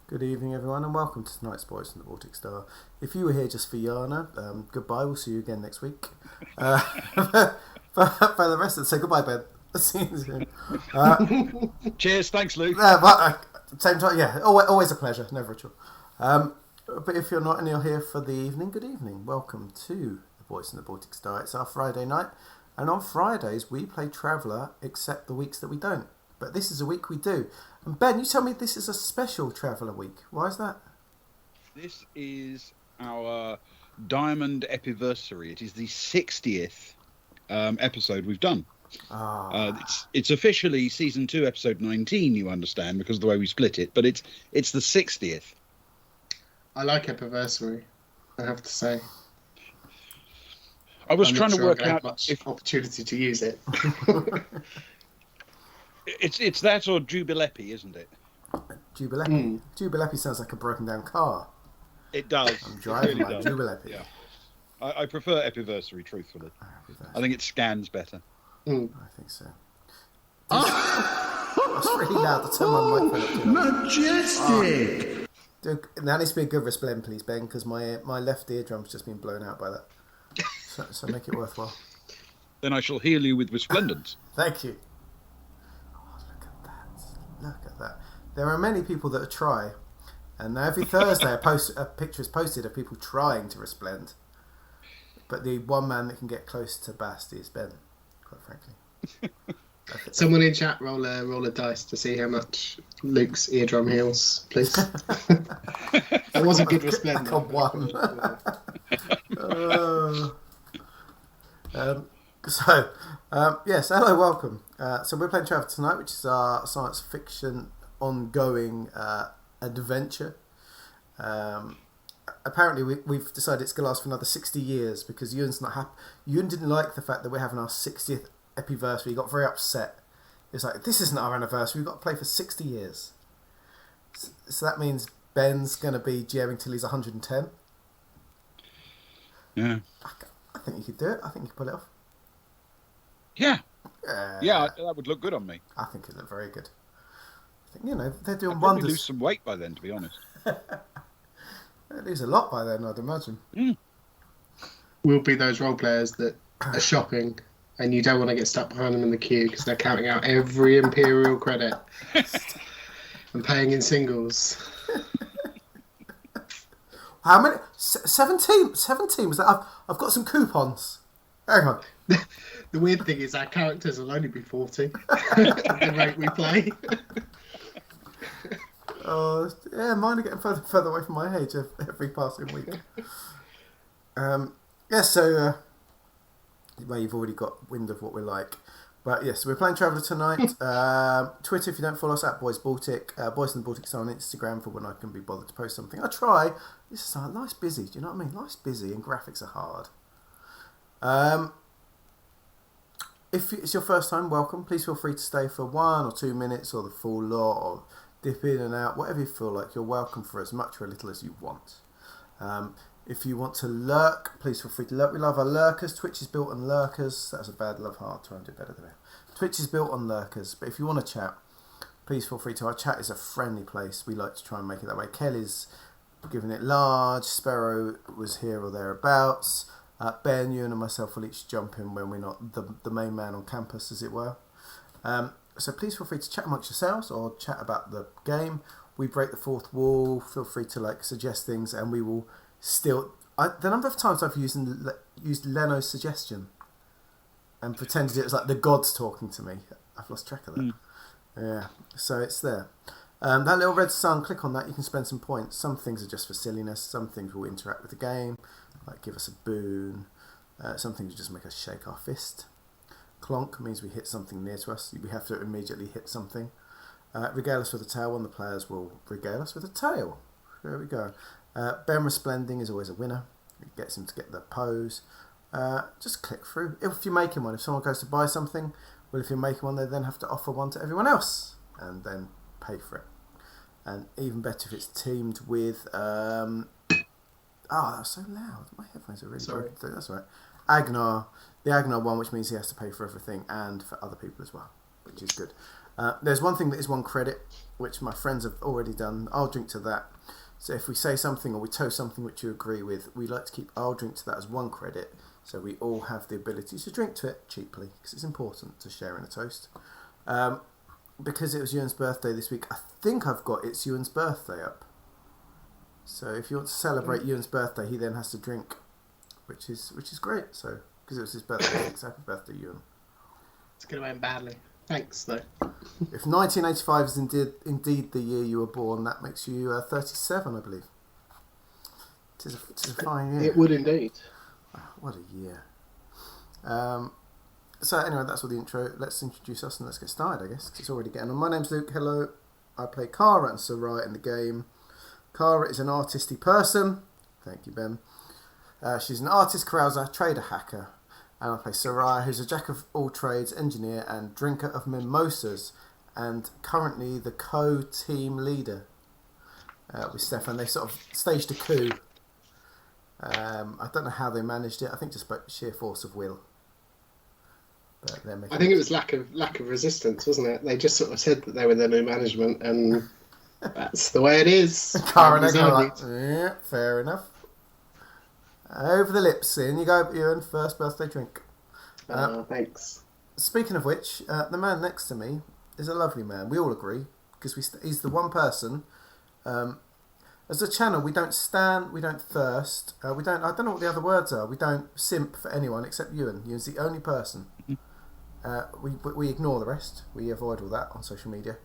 Good evening, everyone, and welcome to tonight's Boys from the Baltic Star. If you were here just for Yana, goodbye. We'll see you again next week. For the rest of it, say goodbye, Ben. See you soon. Cheers, thanks, Luke. Same time, yeah. Always a pleasure, never a chore. But if you're not and you're here for the evening, good evening. Welcome to the Boys from the Baltic Star. It's our Friday night, and on Fridays we play Traveller, except the weeks that we don't. But this is a week we do. And Ben, you tell me this is a special Traveller week. Why is that? This is our Diamond Epiversary. It is the 60th episode we've done. It's officially season 2, episode 19. You understand, because of the way we split it. But it's the 60th. I like Epiversary, I have to say. I was trying to work out much opportunity to use it. It's that or Jubilepi, isn't it? Jubilepi. Jubilepi sounds like a broken down car. It does. I'm driving my Jubilepi. Yeah. I prefer Epiversary, truthfully. I think it scans better. I think so. That's really loud. To turn my microphone up. Majestic! That needs to be a good resplend, please, Ben, because my left eardrum's just been blown out by that. So make it worthwhile. Then I shall heal you with resplendence. Thank you. Look at that. There are many people that try, and every Thursday a picture is posted of people trying to resplend. But the one man that can get close to Basti is Ben, quite frankly. Someone in chat roll a dice to see how much Luke's eardrum heals, please. That was a good resplend. I got one. Yes, hello, welcome. So we're playing Traveller tonight, which is our science fiction ongoing adventure. Apparently we've decided it's going to last for another 60 years because Ewan's not happy. Ewan didn't like the fact that we're having our 60th epiversary. He got very upset. It's like, this isn't our anniversary, we've got to play for 60 years. So that means Ben's going to be GMing till he's 110. Yeah. I think you could do it. I think you could pull it off. Yeah, that would look good on me. I think it'd look very good. I think, they're doing I'd wonders. Lose some weight by then, to be honest. They'd lose a lot by then, I'd imagine. We'll be those role players that are shopping and you don't want to get stuck behind them in the queue because they're counting out every Imperial credit and paying in singles. How many? 17? 17 was that? I've got some coupons. Hang on. The weird thing is our characters will only be 40 at the rate we play. Mine are getting further and further away from my age every passing week. Well, you've already got wind of what we're like. But yes, we're playing Traveller tonight. Twitter, if you don't follow us, at Boys Baltic. Boys and the Baltic Star on Instagram for when I can be bothered to post something. I try. This is life's busy, do you know what I mean? Life's busy and graphics are hard. If it's your first time, welcome. Please feel free to stay for 1 or 2 minutes or the full lot or dip in and out. Whatever you feel like, you're welcome for as much or a little as you want. If you want to lurk, please feel free to lurk. We love our lurkers. Twitch is built on lurkers. That's a bad love heart. Try and do better than that. Twitch is built on lurkers. But if you want to chat, please feel free to. Our chat is a friendly place. We like to try and make it that way. Kelly's giving it large. Sparrow was here or thereabouts. Ben, Ewan and myself will each jump in when we're not the main man on campus, as it were. So please feel free to chat amongst yourselves or chat about the game. We break the fourth wall. Feel free to suggest things, and we will still. The number of times I've used Leno's suggestion and pretended it was like the gods talking to me. I've lost track of that. Yeah, so it's there. That little red sun, click on that, you can spend some points. Some things are just for silliness, some things will interact with the game, like give us a boon. Some things just make us shake our fist. Clonk means we hit something near to us. We have to immediately hit something. Regale us with a tail, one of the players will regale us with a tail. There we go. Ben Resplending is always a winner. It gets him to get the pose. Just click through. If you're making one, if someone goes to buy something, well, if you're making one, they then have to offer one to everyone else and then pay for it. And even better if it's teamed with that was so loud. My headphones are really broken through. That's all right. Agnar, the Agnar one, which means he has to pay for everything and for other people as well, which is good. There's one thing that is one credit, which my friends have already done. I'll drink to that. So if we say something or we toast something which you agree with, we like to keep I'll drink to that as one credit, so we all have the ability to drink to it cheaply, because it's important to share in a toast. Because it was Ewan's birthday this week, I think I've got It's Ewan's Birthday up. So if you want to celebrate Ewan's birthday, he then has to drink, which is great. So because it was his birthday, so happy birthday, Ewan. It's going to end badly. Thanks, though. If 1985 is indeed the year you were born, that makes you 37, I believe. It is a fine year. It would indeed. What a year. So anyway, that's all the intro. Let's introduce us and let's get started, I guess, 'cause it's already getting on. My name's Luke. Hello. I play Cara and Sarai in the game. Cara is an artisty person. Thank you, Ben. She's an artist, carouser, trader, hacker. And I play Sarai, who's a jack of all trades, engineer and drinker of mimosas, and currently the co-team leader with Stefan. They sort of staged a coup. I don't know how they managed it. I think just by sheer force of will. But I think it was lack of resistance, wasn't it? They just sort of said that they were the new management, and that's the way it is. Cara and Echo like, yeah, fair enough. Over the lips, in you go, Ewan. First birthday drink. Thanks. Speaking of which, the man next to me is a lovely man. We all agree, because he's the one person. As a channel, we don't stand, we don't thirst, we don't. I don't know what the other words are. We don't simp for anyone except Ewan. Ewan's the only person. We ignore the rest. We avoid all that on social media,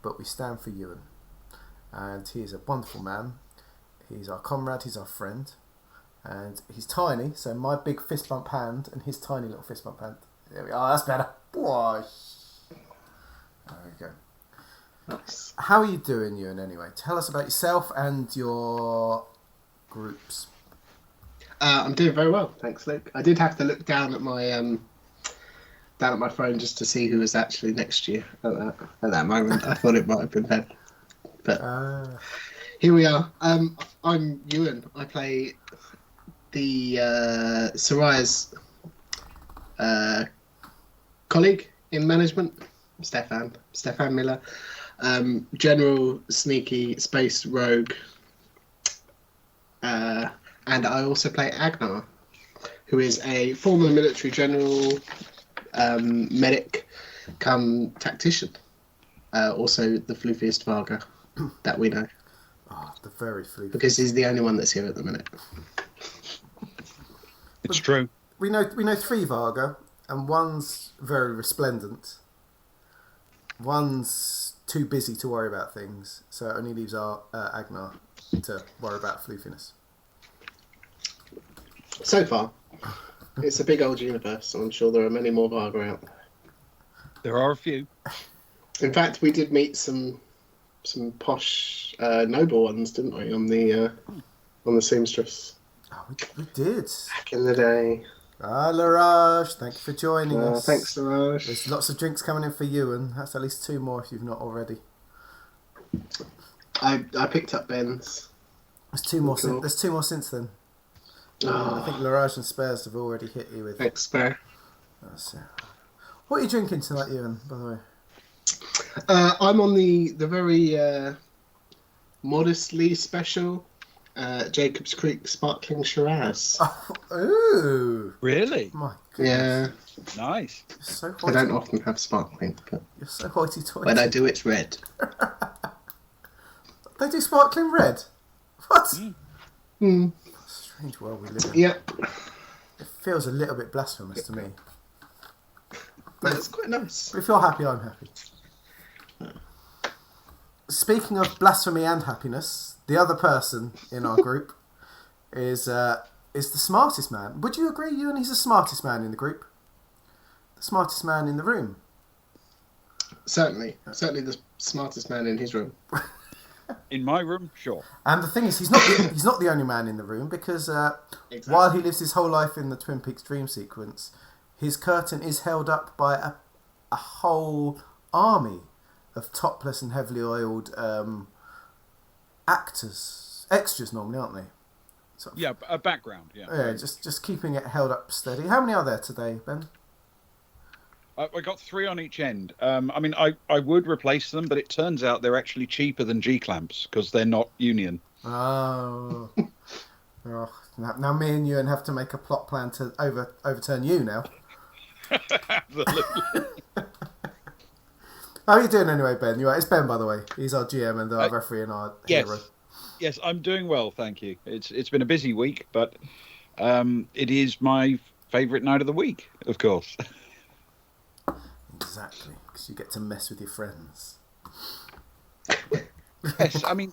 but we stand for Ewan, and he is a wonderful man. He's our comrade. He's our friend. And he's tiny, so my big fist bump hand and his tiny little fist bump hand. There we are. That's better. Boy. There we go. Nice. How are you doing, Ewan? Anyway, tell us about yourself and your groups. I'm doing very well, thanks, Luke. I did have to look down at my phone just to see who was actually next to you at that moment. I thought it might have been Ben, but here we are. I'm Ewan. I play the Sarai's colleague in management, Stefan Miller, general sneaky space rogue, and I also play Agnar, who is a former military general, medic come tactician, also the floofiest Varga that we know. Oh, the very floofiest. Because he's the only one that's here at the minute. It's true. We know 3 Varga, and one's very resplendent. One's too busy to worry about things, so it only leaves our Agnar to worry about floofiness. So far, it's a big old universe, and I'm sure there are many more Varga out there. There are a few. In fact, we did meet some posh noble ones, didn't we, on the seamstress? Oh, we did. Back in the day. Laraj, thank you for joining us. Thanks, Laraj. There's lots of drinks coming in for you, and that's at least 2 more if you've not already. I picked up Ben's. There's 2 more. Cool. There's 2 more since then. Oh. I think Laraj and Spares have already hit you with. Thanks, Spare. That's it. What are you drinking tonight, Ewan? By the way. I'm on the very modestly special Jacob's Creek Sparkling Shiraz. Oh, ooh. Really? My goodness. Yeah. Nice. You're so I don't often have sparkling, but You're so hoity-toity. when I do, it's red. They do sparkling red? What? Mm. Strange world we live in. Yep. It feels a little bit blasphemous to me. But it's quite nice. But if you're happy, I'm happy. Speaking of blasphemy and happiness, the other person in our group is the smartest man. Would you agree, Ewan? He's the smartest man in the group? The smartest man in the room? Certainly the smartest man in his room. In my room, sure. And the thing is, he's not the only man in the room, because Exactly. while he lives his whole life in the Twin Peaks dream sequence, his curtain is held up by a whole army of topless and heavily oiled extras normally, aren't they? Sort of, Yeah, a background, yeah. yeah, just keeping it held up steady. How many are there today, Ben? I got 3 on each end. I mean, I would replace them, but it turns out they're actually cheaper than G-clamps because they're not union. Oh. Oh, now me and Ewan have to make a plot plan to overturn you now. Absolutely. How are you doing anyway, Ben? It's Ben, by the way. He's our GM and our referee and our hero. Yes, I'm doing well, thank you. It's been a busy week, but it is my favourite night of the week, of course. Exactly, because you get to mess with your friends. Yes, I mean,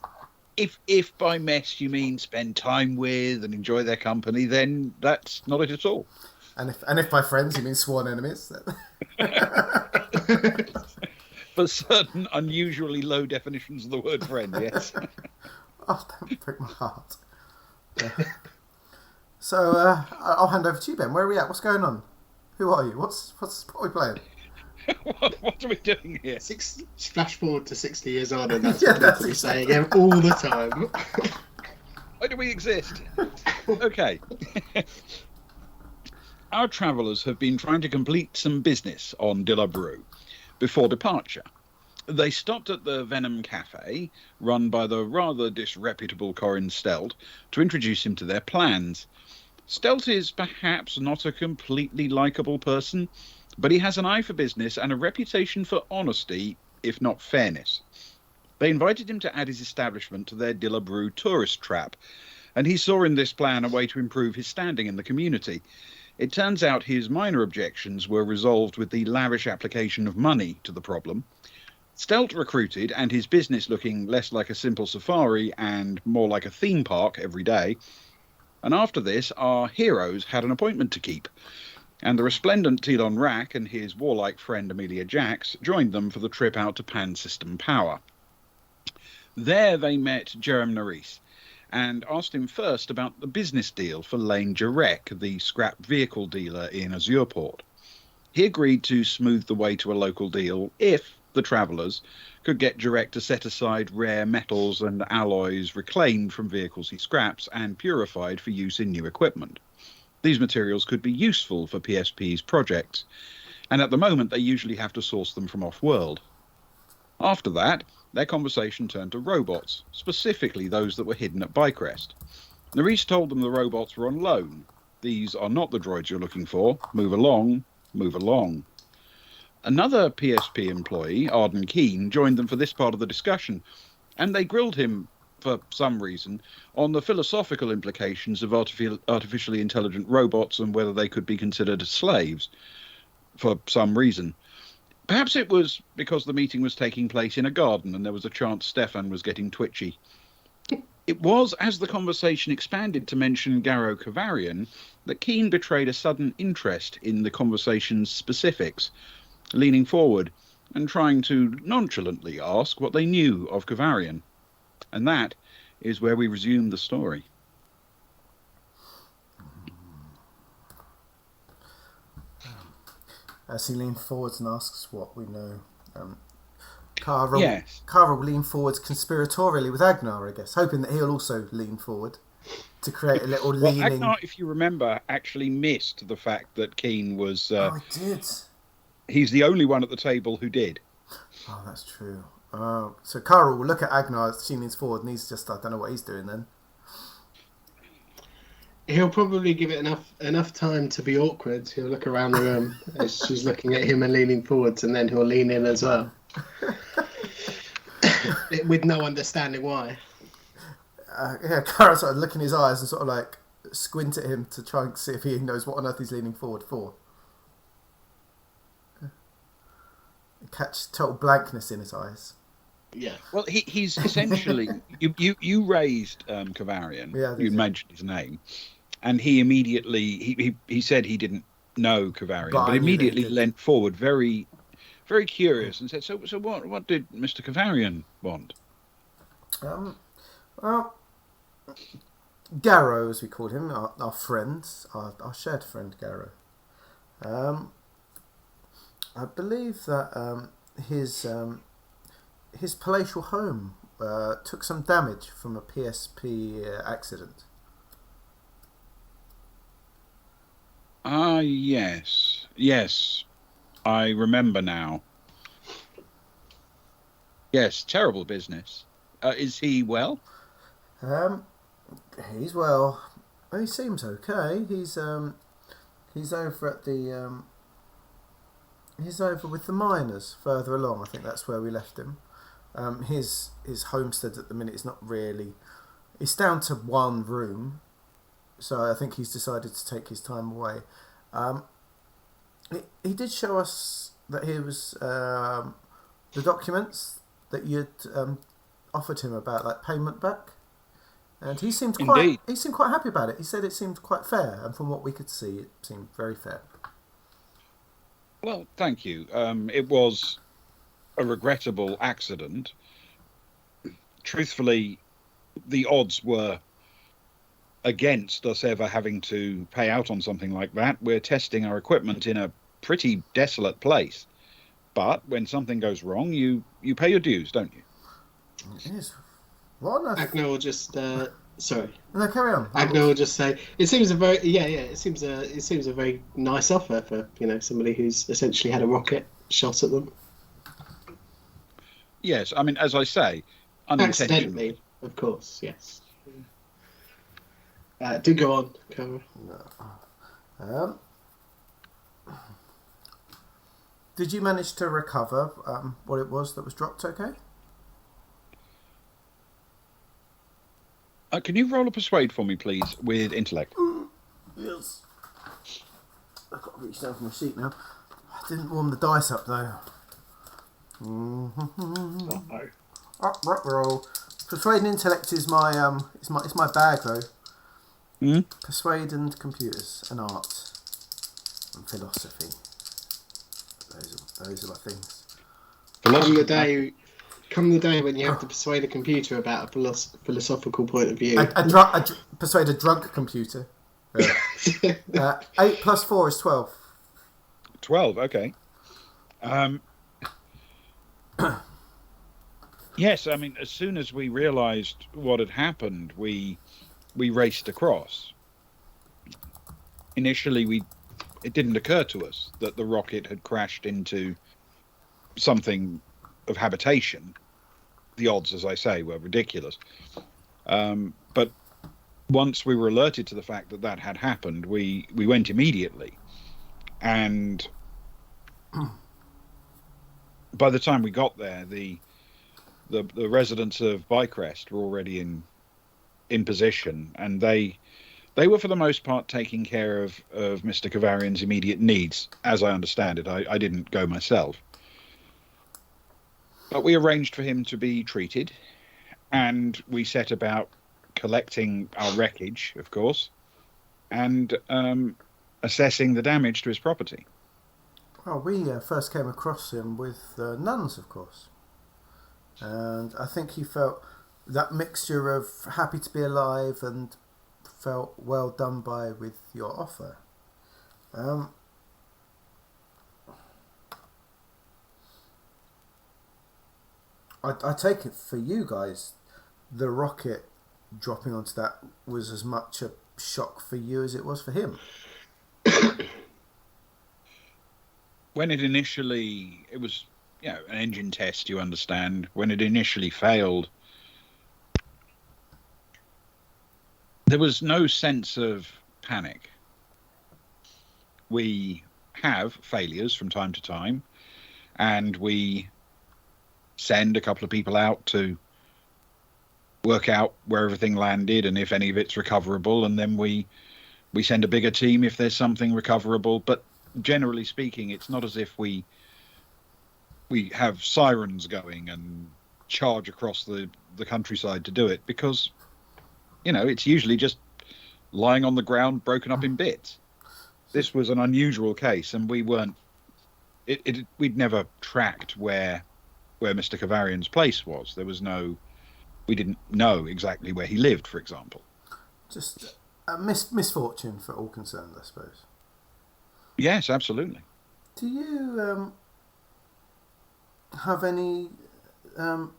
if by mess you mean spend time with and enjoy their company, then that's not it at all. And if by friends you mean sworn enemies. For certain unusually low definitions of the word friend, yes. Oh, don't break my heart. So I'll hand over to you, Ben. Where are we at? What's going on? Who are you? What are we playing? What are we doing here? Flash forward to 60 years on, and that's what we're saying all the time. Why do we exist? Okay. Our travellers have been trying to complete some business on Dilub Rou before departure. They stopped at the Venom Cafe, run by the rather disreputable Corin Stelt, to introduce him to their plans. Stelt is perhaps not a completely likeable person, but he has an eye for business and a reputation for honesty, if not fairness. They invited him to add his establishment to their Dilub Rou tourist trap, and he saw in this plan a way to improve his standing in the community. It turns out his minor objections were resolved with the lavish application of money to the problem. Stelt recruited, and his business looking less like a simple safari and more like a theme park every day. And after this, our heroes had an appointment to keep, and the resplendent Telon Rack and his warlike friend Amelia Jax joined them for the trip out to Pan System Power. There they met Jerem Nerys, and asked him first about the business deal for Lane Jarek, the scrap vehicle dealer in Azureport. He agreed to smooth the way to a local deal if the travellers could get Jarek to set aside rare metals and alloys reclaimed from vehicles he scraps and purified for use in new equipment. These materials could be useful for PSP's projects, and at the moment they usually have to source them from off-world. After that, their conversation turned to robots, specifically those that were hidden at Bycrest. Nerys told them the robots were on loan. These are not the droids you're looking for. Move along, move along. Another PSP employee, Arden Keane, joined them for this part of the discussion, and they grilled him, for some reason, on the philosophical implications of artificially intelligent robots and whether they could be considered slaves, for some reason. Perhaps it was because the meeting was taking place in a garden and there was a chance Stefan was getting twitchy. It was as the conversation expanded to mention Garo Kavarian that Keane betrayed a sudden interest in the conversation's specifics, leaning forward and trying to nonchalantly ask what they knew of Kavarian. And that is where we resume the story. As he leans forwards and asks what we know, Kara will lean forwards conspiratorially with Agnar, I guess, hoping that he'll also lean forward to create a little leaning... Agnar, if you remember, actually missed the fact that Keane was... I did. He's the only one at the table who did. Oh, that's true. So Kara will look at Agnar as she leans forward and he's just, I don't know what he's doing then. He'll probably give it enough time to be awkward. He'll look around the room as she's looking at him and leaning forwards, and then he'll lean in as well. With no understanding why. Kara sort of look in his eyes and sort of like squint at him to try and see if he knows what on earth he's leaning forward for. Catch total blankness in his eyes. Yeah. Well, he's essentially... you raised Kavarian. Yeah, you mentioned his name. And he immediately... He said he didn't know Kavarian, but immediately leant forward very, very curious and said, so what did Mr. Kavarian want? Well, Garo, as we called him, our friend, our shared friend Garo. I believe that his palatial home took some damage from a PSP accident. Yes. I remember now. Yes, terrible business. Is he well? Um, he's well. He seems okay. He's over at the he's over with the miners further along. I think that's where we left him. His homestead at the minute is not really. It's down to one room, so I think he's decided to take his time away. He did show us that he was the documents that you'd offered him about like payment back, and he seemed quite happy about it. He said it seemed quite fair, and from what we could see, it seemed very fair. Well, thank you. It was a regrettable accident. Truthfully, the odds were against us ever having to pay out on something like that. We're testing our equipment in a pretty desolate place. But when something goes wrong, you pay your dues, don't you? It is. What on earth? Agno will just sorry. No, carry on. Agno will just say it seems a very it seems a very nice offer for somebody who's essentially had a rocket shot at them. Yes, I mean, as I say, unintentionally. Accidentally, of course, yes. Do go on, Cara. No. Did you manage to recover what it was that was dropped? Okay. Can you roll a persuade for me, please, with intellect? Yes. I've got to reach down from my seat now. I didn't warm the dice up though. Right roll. Persuade and intellect is my it's my bag though. Persuade and computers and art and philosophy. Those are my things. Come the day when you have to persuade a computer about a philosophical point of view. Persuade a drunk computer. 8 plus 4 is 12. 12, okay. Yes, I mean, as soon as we realised what had happened, we raced across. Initially, it didn't occur to us that the rocket had crashed into something of habitation. The odds, as I say, were ridiculous. But once we were alerted to the fact that had happened, we went immediately. And by the time we got there, the residents of Bycrest were already in position, and they were for the most part taking care of Mr. Kavarian's immediate needs, as I understand it. I didn't go myself. But we arranged for him to be treated, and we set about collecting our wreckage, of course, and assessing the damage to his property. Well, we first came across him with nuns, of course. And I think he felt that mixture of happy to be alive and felt well done by with your offer. I take it for you guys, the rocket dropping onto that was as much a shock for you as it was for him. When it was an engine test, you understand. When it initially failed, there was no sense of panic. We have failures from time to time, and we send a couple of people out to work out where everything landed and if any of it's recoverable, and then we send a bigger team if there's something recoverable. But generally speaking, it's not as if we have sirens going and charge across the countryside to do it, because it's usually just lying on the ground broken up in bits. This was an unusual case, and we'd never tracked where Mr. Kavarian's place was. We didn't know exactly where he lived, for example. Just a misfortune for all concerned, I suppose. Yes, absolutely. Do you have any Cara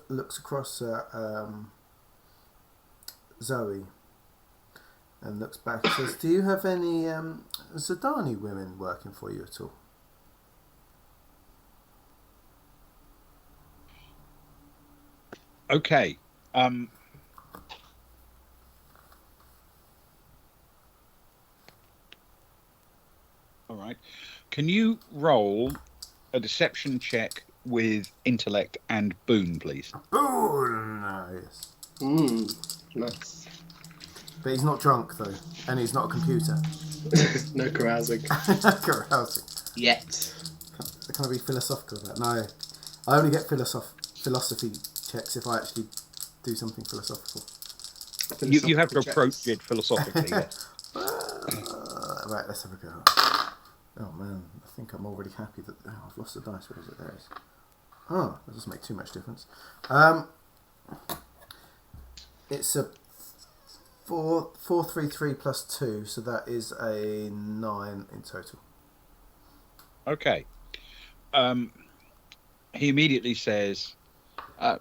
looks across Zoe, and looks back and says, "Do you have any Zidani women working for you at all?" Okay. All right. Can you roll a deception check with intellect and boon, please? Boon! Yes. Nice. But he's not drunk, though. And he's not a computer. No carousing. Carousing. Yet. Can I be philosophical about that? No. I only get philosophy checks if I actually do something philosophical. You have to approach it philosophically. Yeah. Right, let's have a go. Oh man, I think I'm already happy that I've lost the dice. Where is it? There it is. Oh, that doesn't make too much difference. It's a 433 plus 2, so that is a 9 in total. Okay. He immediately says, "So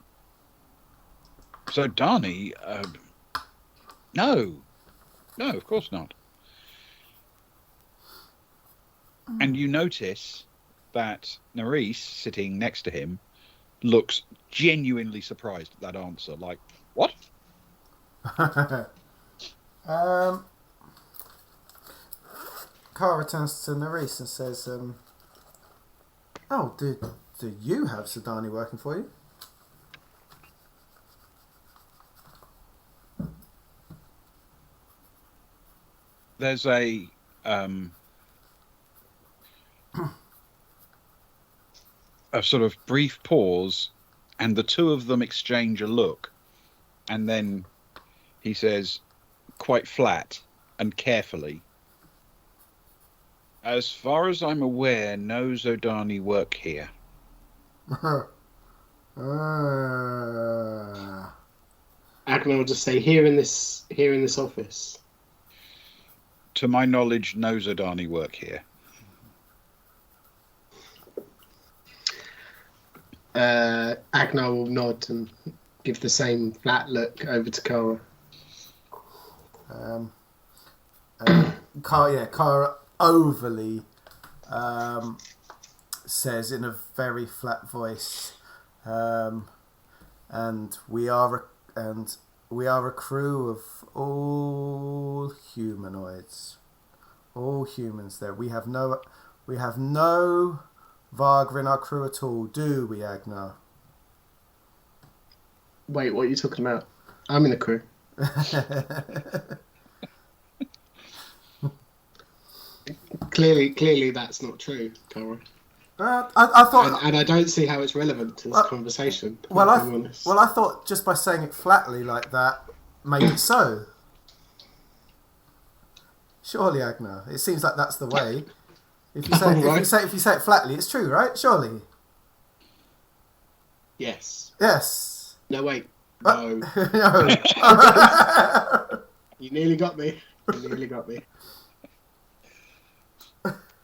Dani, no, of course not." And you notice that Nerys, sitting next to him, looks genuinely surprised at that answer. Like, what? Kara turns to Nerys and says, "Oh, do you have Zidani working for you?" There's a sort of brief pause, and the two of them exchange a look, and then he says, quite flat and carefully, "As far as I'm aware, no Zodani work here." Agnar will just say, here in this office. To my knowledge, no Zodani work here. Agnar will nod and give the same flat look over to Kara. Kara overly says in a very flat voice, and we are a crew of all humanoids, all humans. There, we have no Varga in our crew at all, do we, Agnar? Wait, what are you talking about? I'm in the crew. Clearly, that's not true, Kara. I thought, and I don't see how it's relevant to this conversation. I thought just by saying it flatly like that made it so. Surely, Agnar, it seems like that's the way. If you say it flatly, it's true, right? Surely. Yes. Yes. No, wait. No. No. You nearly got me.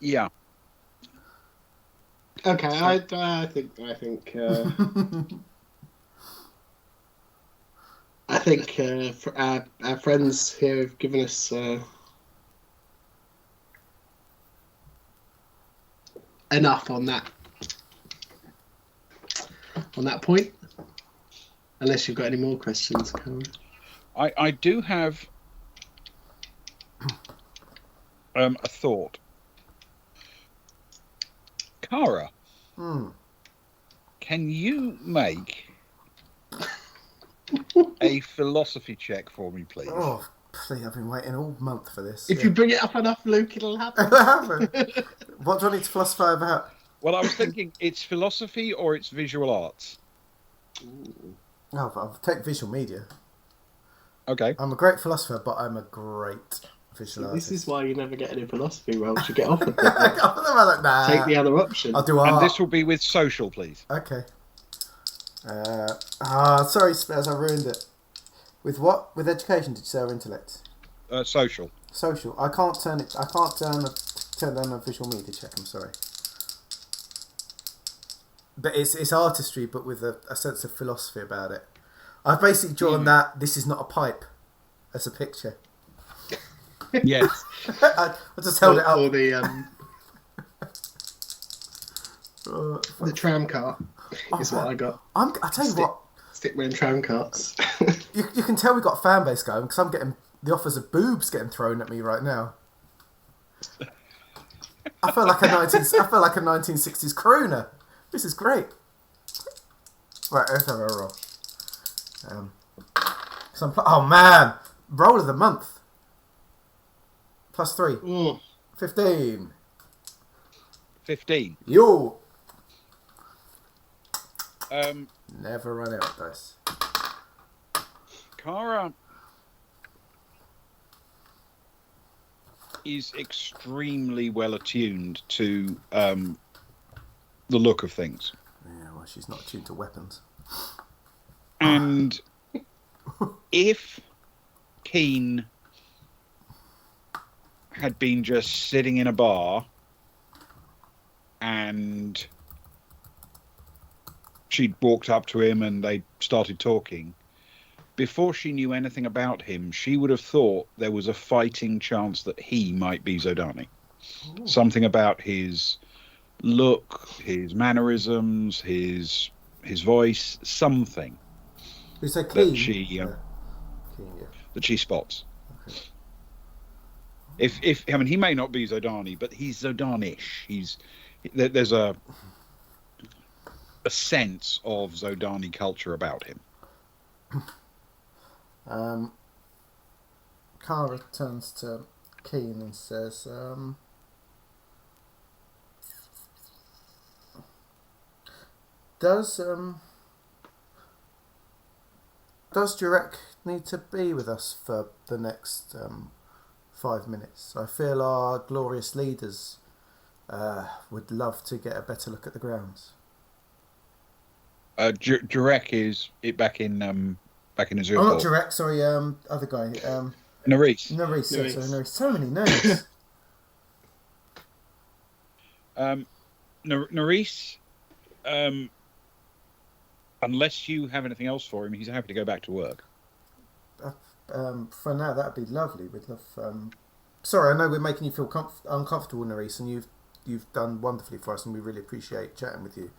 Yeah. Okay, I think our friends here have given us enough on that point. Unless you've got any more questions, Karen. I do have a thought. Kara, can you make a philosophy check for me, please? Oh, please, I've been waiting all month for this. If you bring it up enough, Luke, it'll happen. What do I need to philosophize about? Well, I was thinking it's philosophy or it's visual arts. Ooh. Oh, I'll take visual media. Okay. I'm a great philosopher, but I'm a great visual artist. This is why you never get any philosophy roles. You get offered them. Nah. Take the other option. I'll do art. And this will be with social, please. Okay. Sorry, Spaz, I ruined it. With what? With education, did you say, or intellect? Social. Social. I can't turn it. I can't turn down a visual media check. I'm sorry. But it's artistry, but with a sense of philosophy about it. I've basically drawn that this is not a pipe as a picture. Yes. I just held it up. Or the tram cart is what I got. I tell you what. Stickman tram carts. You can tell we've got a fan base going because I'm getting the offers of boobs getting thrown at me right now. I feel like a 1960s crooner. This is great. Right, let's have a roll. Oh man, roll of the month. +3. 15. 15. Yo. Never run out of dice. Cara is extremely well attuned to the look of things. Yeah, well, she's not attuned to weapons. And if Keen had been just sitting in a bar and she'd walked up to him and they started talking, before she knew anything about him, she would have thought there was a fighting chance that he might be Zodani. Ooh. Something about his look, his mannerisms, his voice, something that she spots. Okay. If I mean, he may not be Zodani, but he's Zodanish. There's a sense of Zodani culture about him. Cara turns to Keen and says, Does Jurek need to be with us for the next 5 minutes? I feel our glorious leaders would love to get a better look at the grounds. Jurek is back in Azure. Oh, not Jurek, sorry, other guy. Nerys. Nerys, yeah, sorry, Nerys. So many names. Nerys, unless you have anything else for him, he's happy to go back to work. For now, that'd be lovely. We'd love. Sorry, I know we're making you feel uncomfortable, Nerys, and you've done wonderfully for us, and we really appreciate chatting with you.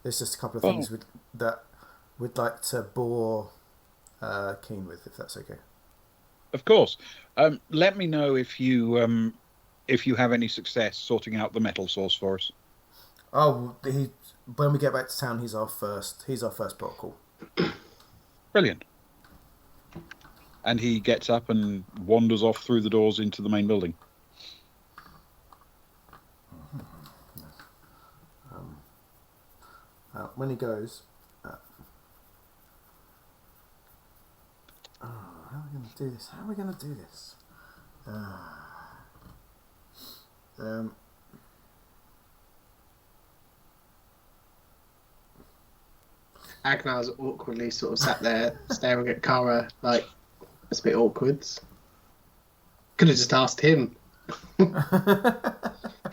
There's just a couple of things that we'd like to bore Keen with, if that's okay. Of course. Let me know if you have any success sorting out the metal source for us. Oh, when we get back to town, he's our first protocol. Brilliant. And he gets up and wanders off through the doors into the main building. When he goes, how are we going to do this? Agnar's awkwardly sort of sat there staring at Cara like it's a bit awkward. Could have just asked him. I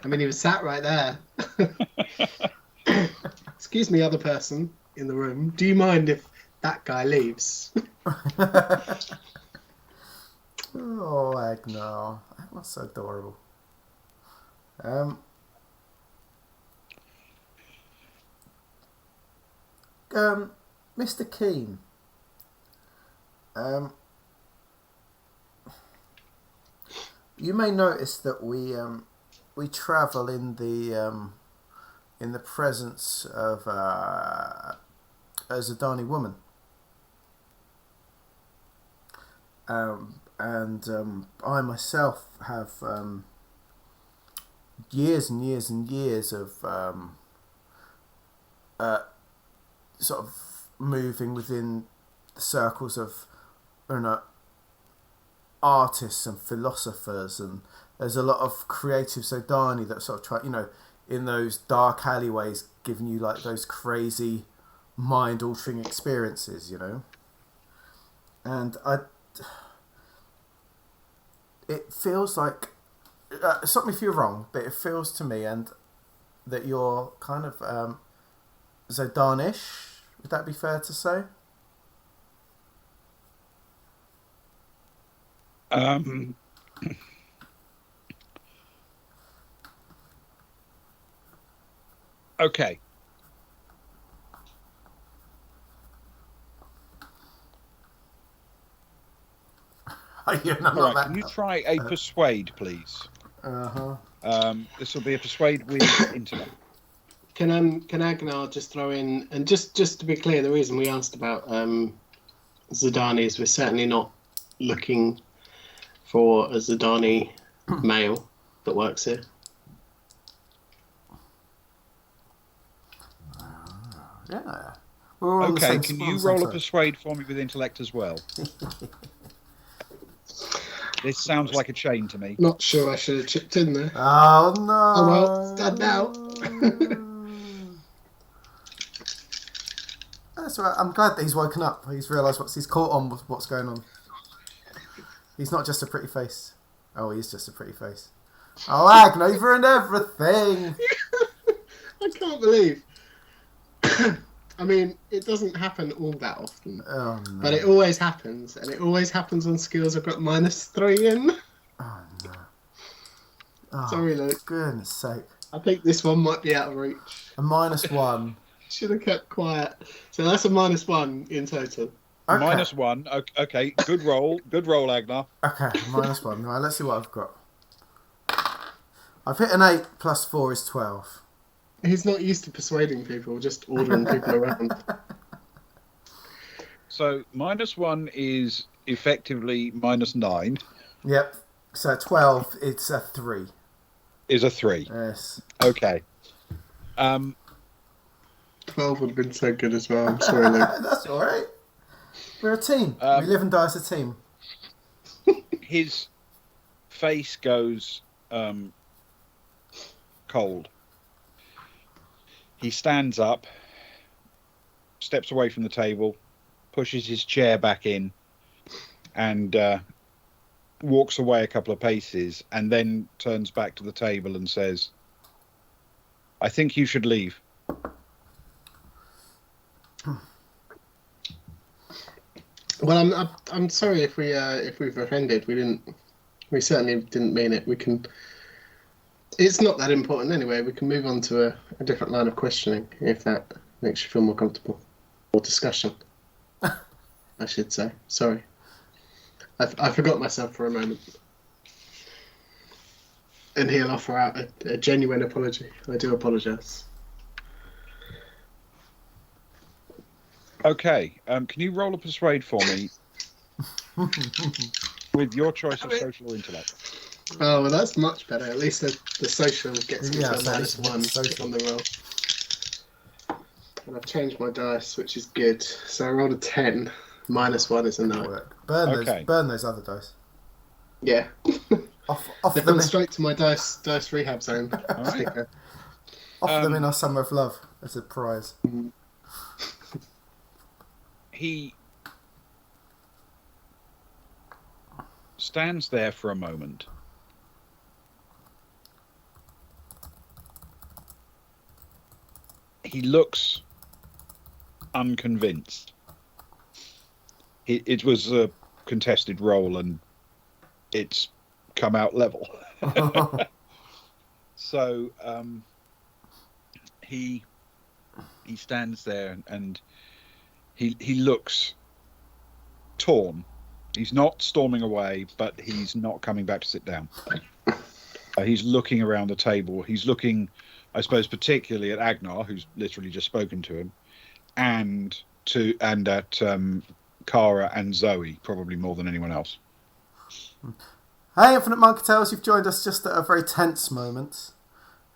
mean, he was sat right there. Excuse me, other person in the room. Do you mind if that guy leaves? Oh, Agnar. Agnar's so adorable. Mr. Keen. You may notice that we travel in the presence of a Zodani woman. And I myself have years and years and years of sort of moving within the circles of artists and philosophers, and there's a lot of creative Zodani that sort of try, in those dark alleyways, giving you like those crazy mind-altering experiences, and it feels like, stop me if you're wrong, but it feels to me and that you're kind of Zodanish. Would that be fair to say? Okay. I'm All right. not Can you try a persuade, please? Uh-huh. This will be a persuade with intellect. Can Agnar just throw in, and just to be clear, the reason we asked about Zidane is we're certainly not looking for a Zidane male that works here. Yeah. We're all on the Okay. same, Can we're on you the same roll a side. persuade for me with intellect as well? This sounds like a chain to me. Not sure I should have chipped in there. Oh no! Oh well, it's done now. That's all right. I'm glad that he's woken up. He's realised he's caught on with what's going on. He's not just a pretty face. Oh, he is just a pretty face. Oh, Agno, you've ruined everything. I can't believe. I mean, it doesn't happen all that often, Oh no! but it always happens, and it always happens on skills I've got -3 in. Oh no! Oh, Sorry, Luke. Goodness sake! I think this one might be out of reach. A -1. Should have kept quiet. So that's a -1 in total. Okay. -1. Okay. Good roll. Good roll, Agnar. Okay, -1. Right, let's see what I've got. I've hit an 8 plus 4 is 12. He's not used to persuading people, just ordering people around. So -1 is effectively -9. Yep. So 12, it's a 3. Is a 3. Yes. Okay. 12 would have been so good as well. I'm sorry, Luke. That's all right. We're a team. We live and die as a team. His face goes cold. He stands up, steps away from the table, pushes his chair back in, and walks away a couple of paces, and then turns back to the table and says, "I think you should leave." Well, I'm sorry if we've offended. We certainly didn't mean it. It's not that important anyway. We can move on to a different line of questioning if that makes you feel more comfortable, or discussion. I should say. Sorry, I forgot myself for a moment. And he'll offer out a genuine apology. I do apologise. Okay. Can you roll a persuade for me with your choice of social or intellect? Oh, well, that's much better. At least the social gets me to a social. -1 on the roll. And I've changed my dice, which is good. So I rolled a 10. -1 is a 9. Burn those other dice. Yeah. Off They've them gone straight to my dice rehab zone. Right. Offer them in our summer of love as a prize. He stands there for a moment. He looks unconvinced. It was a contested roll and it's come out level. So he stands there and he looks torn. He's not storming away, but he's not coming back to sit down. He's looking around the table. He's looking, I suppose, particularly at Agnar, who's literally just spoken to him, and at Kara and Zoe, probably more than anyone else. Hey, Infinite Monkey Tales, you've joined us just at a very tense moment.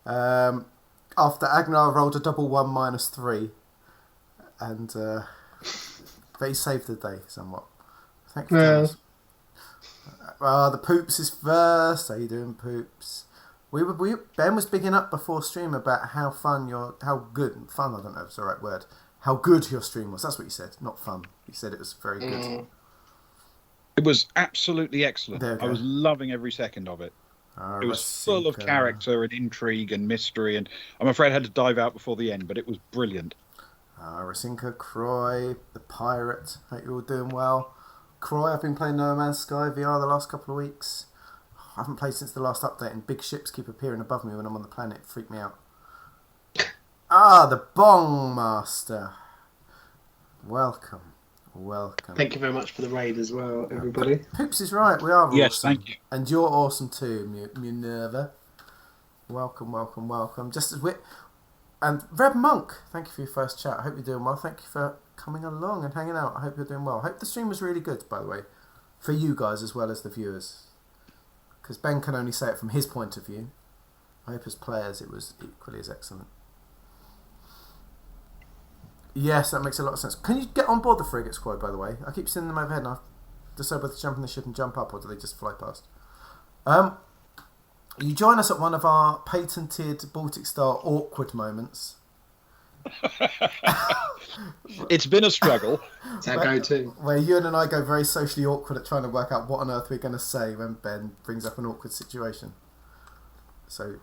After Agnar rolled a double 1 -3, and but he saved the day somewhat. Thank you, Thomas. The Poops is first. How you doing, Poops? Ben was bigging up before stream about how good fun. I don't know if it's the right word. How good your stream was. That's what he said. Not fun. He said it was very good. It was absolutely excellent. There we go. I was loving every second of it. It was full of character and intrigue and mystery, and I'm afraid I had to dive out before the end, but it was brilliant. Rasinka, Croy, the Pirate. Hope you're all doing well. Croy, I've been playing No Man's Sky VR the last couple of weeks. I haven't played since the last update, and big ships keep appearing above me when I'm on the planet. Freak me out. the Bong Master. Welcome. Thank you very much for the raid as well, everybody. Poops is right. We are Yes, awesome. thank you. And you're awesome too, Minerva. Welcome. Just as and Red Monk, thank you for your first chat. I hope you're doing well. Thank you for coming along and hanging out. I hope you're doing well. I hope the stream was really good, by the way, for you guys as well as the viewers. Because Ben can only say it from his point of view. I hope as players it was equally as excellent. Yes, that makes a lot of sense. Can you get on board the frigate squad, by the way? I keep seeing them overhead and I decide whether to jump in the ship and jump up or do they just fly past? You join us at one of our patented Baltic-style awkward moments. It's been a struggle. It's our go-to. Where Ewan and I go very socially awkward at trying to work out what on earth we're going to say when Ben brings up an awkward situation. So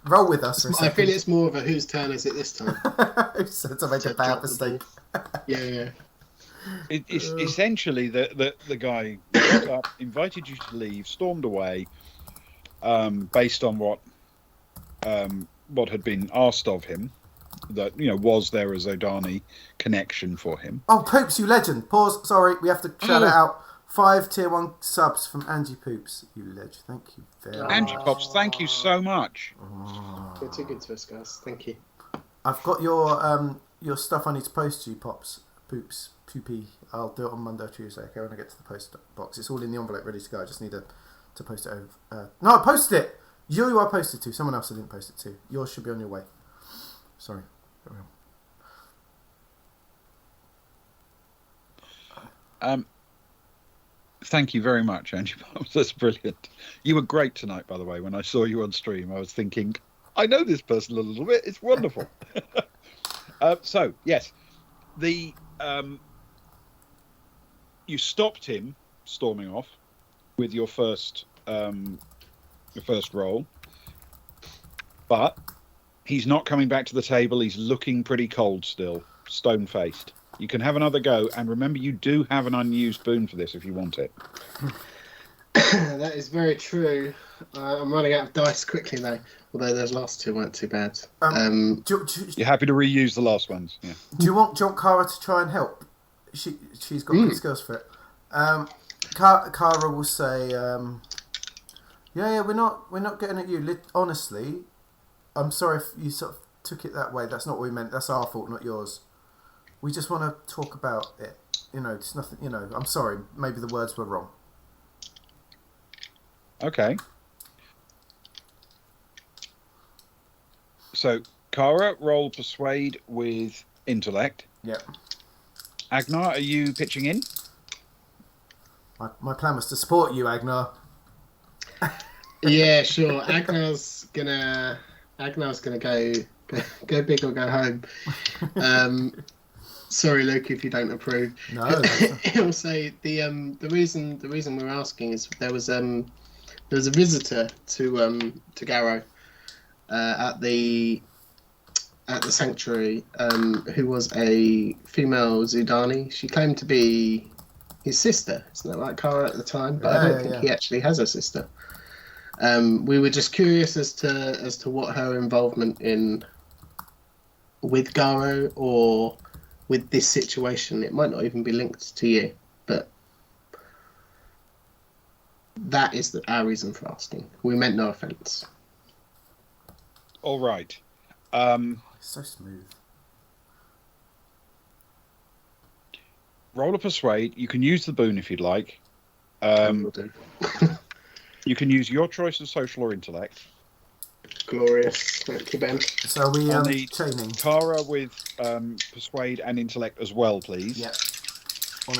roll with us for a second. I feel it's more of a whose turn is it this time? So to make a bad mistake. Yeah. It's essentially the guy got up, invited you to leave, stormed away, based on what had been asked of him. That was there a Zodani connection for him? Oh, Poops, you legend! Pause. Sorry, we have to shout it out. 5 tier 1 subs from Angie Poops. You ledge. Thank you very much. Angie Pops, thank you so much. You're too good to us, guys. Thank you. I've got your stuff I need to post to you, Pops. Poops. Poopy. I'll do it on Monday or Tuesday, okay, when I get to the post box. It's all in the envelope ready to go. I just need to post it over. No, I posted it! You I posted to. Someone else I didn't post it to. Yours should be on your way. Sorry. Thank you very much, Angie Pops. That's brilliant. You were great tonight, by the way. When I saw you on stream, I was thinking, I know this person a little bit. It's wonderful. So, yes, you stopped him storming off with your first roll, but he's not coming back to the table. He's looking pretty cold still, stone-faced. You can have another go, and remember, you do have an unused boon for this if you want it. That is very true. I'm running out of dice quickly though, although those last two weren't too bad. You're happy to reuse the last ones, yeah. Do you want Kara to try and help? She's got good skills for it. Kara will say, yeah, we're not getting at you. Honestly, I'm sorry if you sort of took it that way. That's not what we meant. That's our fault, not yours. We just want to talk about it. It's nothing. I'm sorry. Maybe the words were wrong. Okay. So, Kara, roll persuade with intellect. Yep. Agnar, are you pitching in? My plan was to support you, Agnar. Yeah, sure. Agnar's gonna go big or go home. Sorry, Luke, if you don't approve. No. He'll say the reason we're asking is there was a visitor to Garrow at the sanctuary who was a female Zudani. She claimed to be his sister. Isn't that right, Kara, at the time? But I don't think he actually has a sister. We were just curious as to what her involvement with Garrow or with this situation. It might not even be linked to you, but that is our reason for asking. We meant no offence. All right. So smooth. Roll a persuade. You can use the boon if you'd like. Will do. You can use your choice of social or intellect. Glorious. Thank you, Ben. So we I'll need chaining. Kara with persuade and intellect as well, please. Yep. On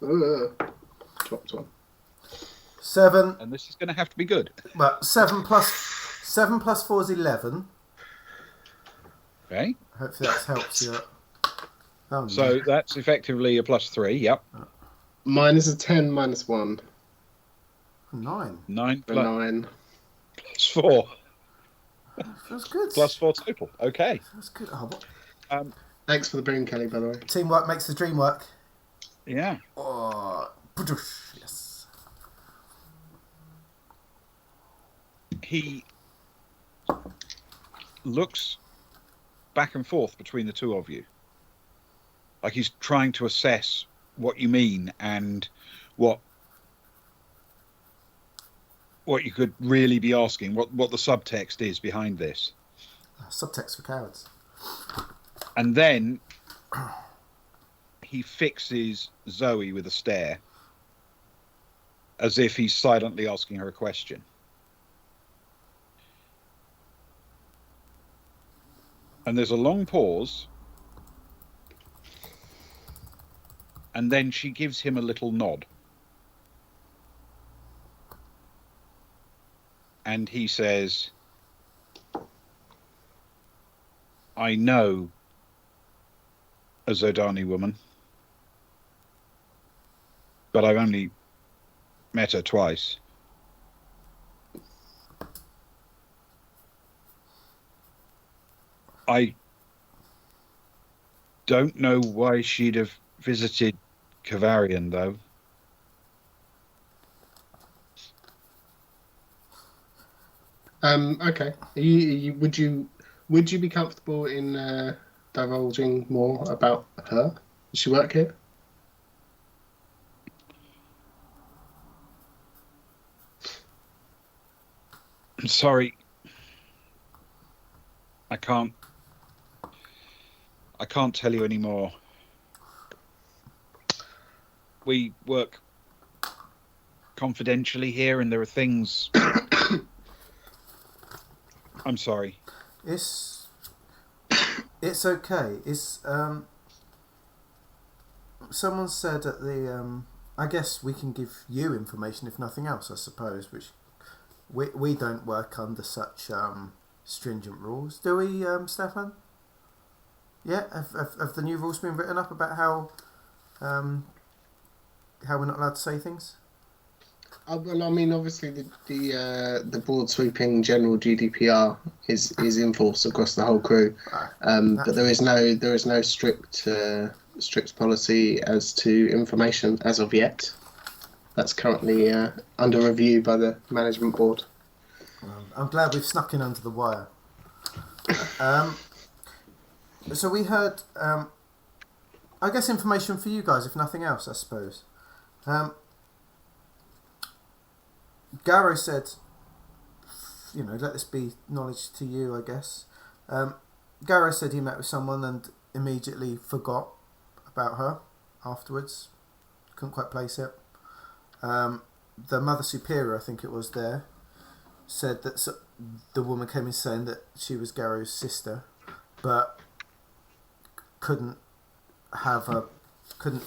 it. Dropped one. 7. And this is going to have to be good. Well, 7 plus 4 is 11. Okay. Hopefully that helps you. Oh, So that's effectively a +3. Yep. Mine is a 10 minus 1. 9. 9 A 9. plus 4. Feels good. +4 total. Okay. Feels good. Oh, what? Thanks for the boon, Kelly, by the way. Teamwork makes the dream work. Yeah. Oh, yes. looks back and forth between the two of you. Like he's trying to assess what you mean and what you could really be asking, what the subtext is behind this. Subtext for cowards. And then he fixes Zoe with a stare, as if he's silently asking her a question. And there's a long pause. And then she gives him a little nod. And he says, I know a Zodani woman, but I've only met her twice. I don't know why she'd have visited Kavarian, though. Okay. Would you be comfortable in divulging more about her? Does she work here? I'm sorry. I can't tell you anymore. We work confidentially here, and there are things. I'm sorry. It's okay. Someone said at the I guess we can give you information if nothing else, I suppose, which we don't work under such stringent rules, do we, Stefan? Yeah, have the new rules been written up about how we're not allowed to say things? Well, I mean, obviously the broad sweeping general GDPR is in force across the whole crew, but there is no strict policy as to information as of yet. That's currently under review by the management board. I'm glad we've snuck in under the wire. So we heard, I guess, information for you guys, if nothing else, I suppose. Garrow said, let this be knowledge to you, I guess. Garrow said he met with someone and immediately forgot about her afterwards. Couldn't quite place it. The Mother Superior, I think it was there, said that the woman came in saying that she was Garrow's sister, but couldn't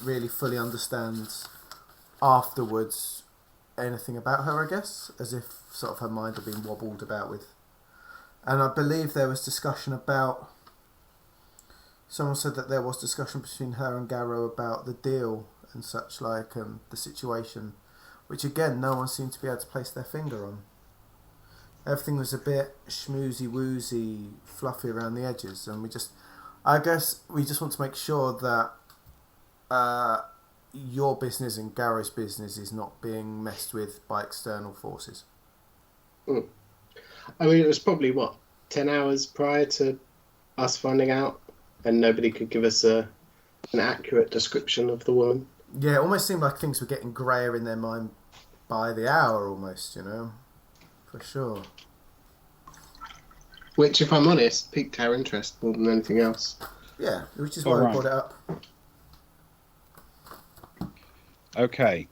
really fully understand afterwards anything about her, I guess, as if sort of her mind had been wobbled about with. And I believe there was discussion about, someone said that there was discussion between her and Garrow about the deal and such like, and the situation, which again no one seemed to be able to place their finger on. Everything was a bit schmoozy woozy, fluffy around the edges, and I guess we just want to make sure that your business and Garrow's business is not being messed with by external forces. I mean, it was probably 10 hours prior to us finding out, and nobody could give us an accurate description of the woman. Yeah, it almost seemed like things were getting greyer in their mind by the hour, almost, for sure. Which, if I'm honest, piqued our interest more than anything else. Yeah, which is why we brought it up. Okay.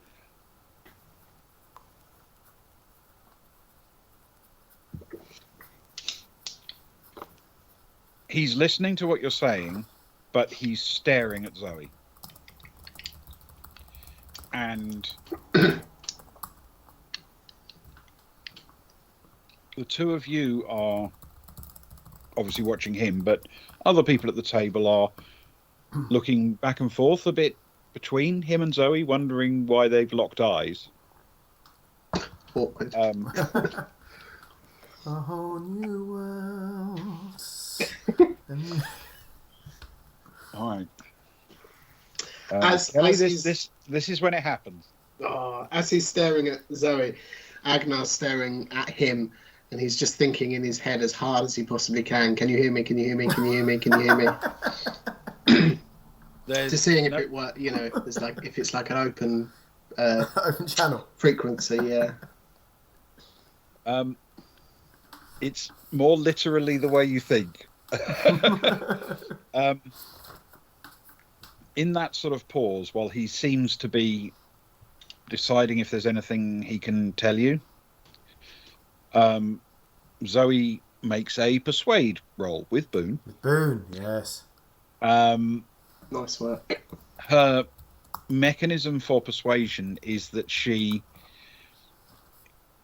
He's listening to what you're saying, but he's staring at Zoe. And the two of you are obviously watching him, but other people at the table are looking back and forth a bit between him and Zoe, wondering why they've locked eyes. Awkward. A whole new world. All right. This is when it happens. As he's staring at Zoe, Agnar's staring at him, and he's just thinking in his head as hard as he possibly can. Can you hear me? Can you hear me? Can you hear me? Can you hear me? To seeing if it were, there's like if it's like an open open channel frequency, yeah. It's more literally the way you think. In that sort of pause, while he seems to be deciding if there's anything he can tell you, Zoe makes a persuade roll with Boone. With Boone, yes. Nice work. Her mechanism for persuasion is that she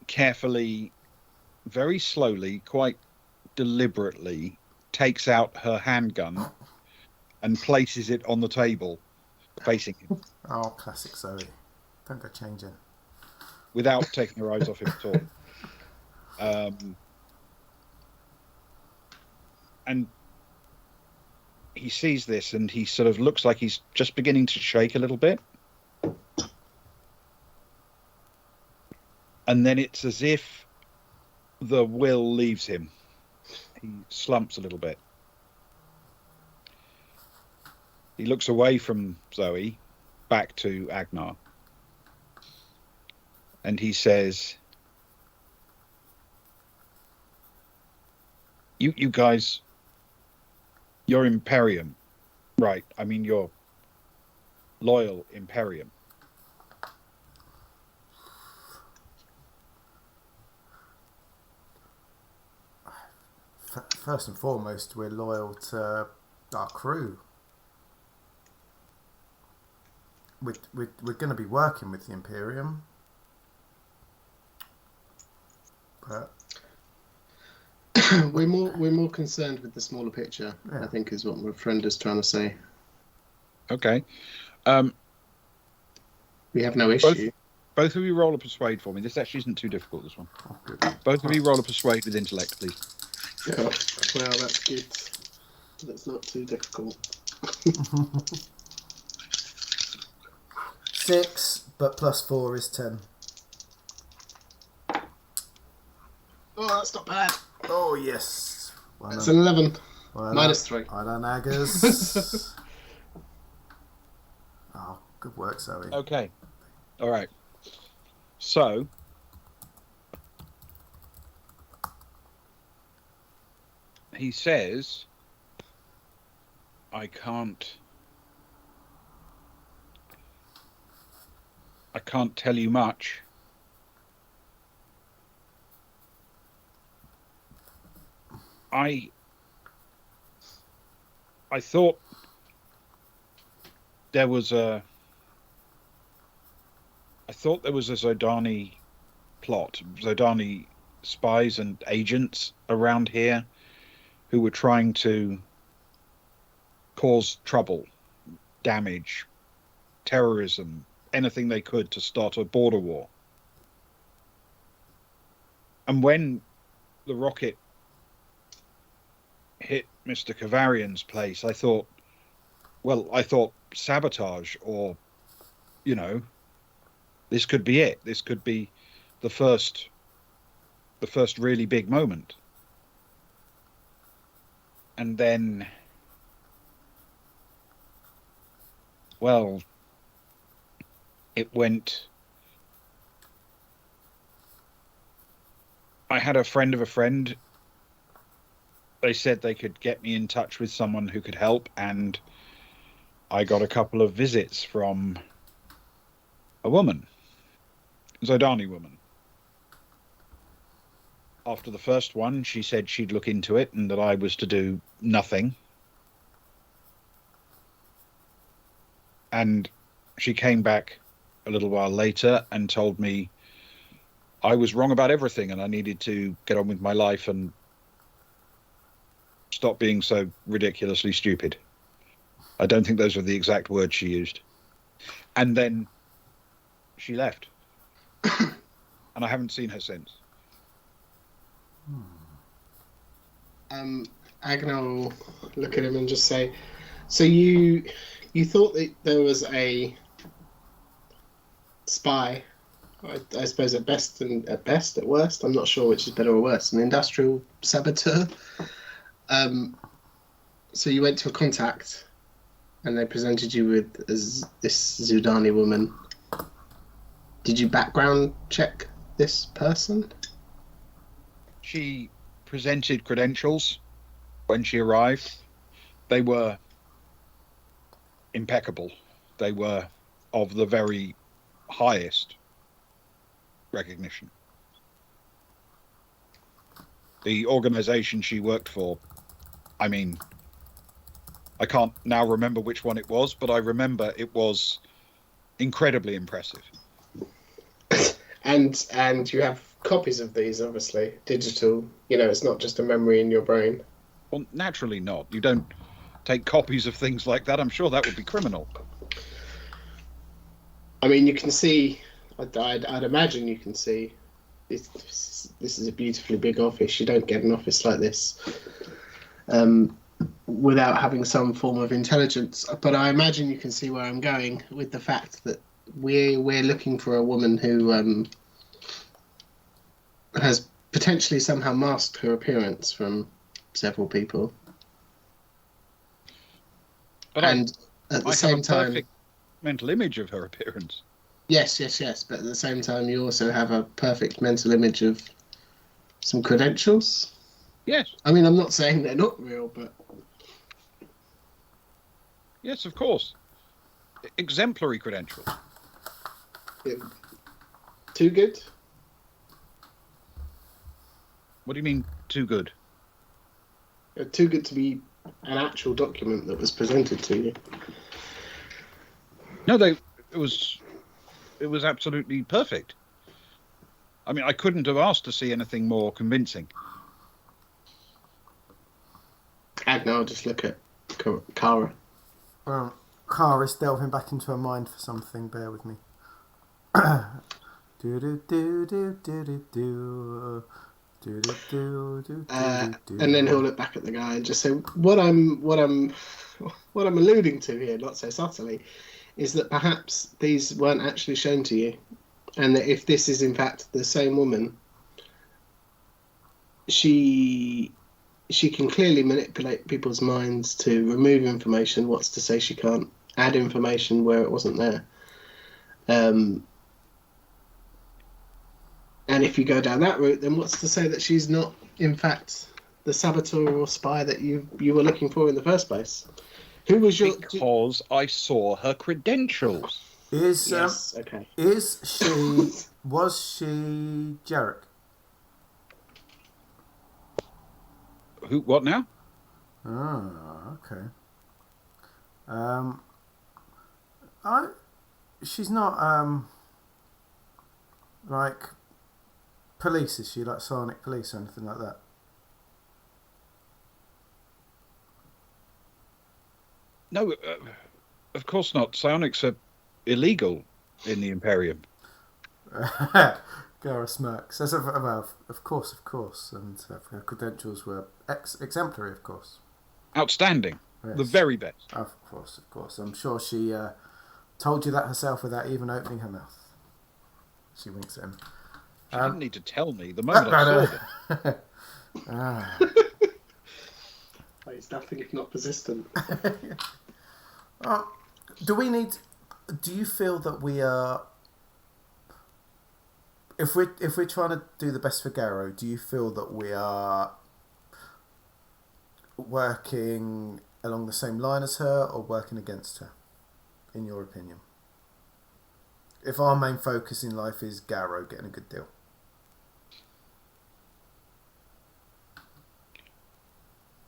carefully, very slowly, quite deliberately takes out her handgun and places it on the table facing him. Oh, classic Zoe. Don't go changing. Without taking her eyes off him at all. And he sees this and he sort of looks like he's just beginning to shake a little bit. And then it's as if the will leaves him. He slumps a little bit. He looks away from Zoe, back to Agnar. And he says, You guys, you're Imperium. Right, I mean, you're loyal Imperium. First and foremost, we're loyal to our crew. We're going to be working with the Imperium, but we're more concerned with the smaller picture. Yeah. I think is what my friend is trying to say. Okay. We have no issue. Both of you roll a persuade for me. This actually isn't too difficult. This one. Oh, good. Both of you roll a persuade with intellect, please. Yeah. Well, that's good. That's not too difficult. 6, but +4 is 10. Oh, that's not bad. Oh, yes. Well, it's an 11. Well, -3. I don't naggers. Oh, good work, Zoe. Okay. All right. So, he says, I can't tell you much. I thought there was a Zodani plot, Zodani spies and agents around here who were trying to cause trouble, damage, terrorism, anything they could to start a border war. And when the rocket hit Mr. Kavarian's place, I thought sabotage, or, this could be it. This could be the first really big moment. And then, well, it went. I had a friend of a friend. They said they could get me in touch with someone who could help, and I got a couple of visits from a woman, Zodani woman. After the first one, she said she'd look into it and that I was to do nothing. And she came back a little while later and told me I was wrong about everything and I needed to get on with my life and stop being so ridiculously stupid. I don't think those were the exact words she used. And then she left. And I haven't seen her since. Agnar will look at him and just say, so you thought that there was a spy I suppose at worst, I'm not sure which is better or worse. An industrial saboteur. So you went to a contact, and they presented you with this Zudani woman. Did you background check this person? She presented credentials when she arrived. They were impeccable. They were of the very highest recognition. The organization she worked for, I mean, I can't now remember which one it was, but I remember it was incredibly impressive. And you have copies of these, obviously, digital. You know, it's not just a memory in your brain. Well, naturally not. You don't take copies of things like that. I'm sure that would be criminal. I mean, you can see. I'd imagine you can see. This is a beautifully big office. You don't get an office like this without having some form of intelligence. But I imagine you can see where I'm going with the fact that we're looking for a woman who has potentially somehow masked her appearance from several people. But and at the same time, perfect mental image of her appearance. Yes. But at the same time, you also have a perfect mental image of some credentials. Yes. I mean, I'm not saying they're not real, but yes, of course. Exemplary credentials. Too good? What do you mean, too good? Too good to be an actual document that was presented to you. No, it was absolutely perfect. I mean, I couldn't have asked to see anything more convincing. And now I'll just look at Kara. Well, Kara's delving back into her mind for something. Bear with me. do do do do do do do. And then he'll look back at the guy and just say, what I'm alluding to here, not so subtly, is that perhaps these weren't actually shown to you, and that if this is in fact the same woman, she can clearly manipulate people's minds to remove information. What's to say she can't add information where it wasn't there? And if you go down that route, then what's to say that she's not, in fact, the saboteur or spy that you were looking for in the first place? Who was your? Because I saw her credentials. Yes. Okay. Was she Jarek? Who? What now? Oh, okay. She's not like police, is she? Like Sonic police or anything like that? No, of course not. Psionics are illegal in the Imperium. Gara smirks. Says, well, of course, and her credentials were exemplary, of course. Outstanding. Yes. The very best. Of course. I'm sure she told you that herself without even opening her mouth. She winks at him. She didn't need to tell me the moment I saw them. It's nothing if not persistent. Do you feel that we are, if we're trying to do the best for Garrow, do you feel that we are working along the same line as her or working against her, in your opinion? If our main focus in life is Garrow getting a good deal.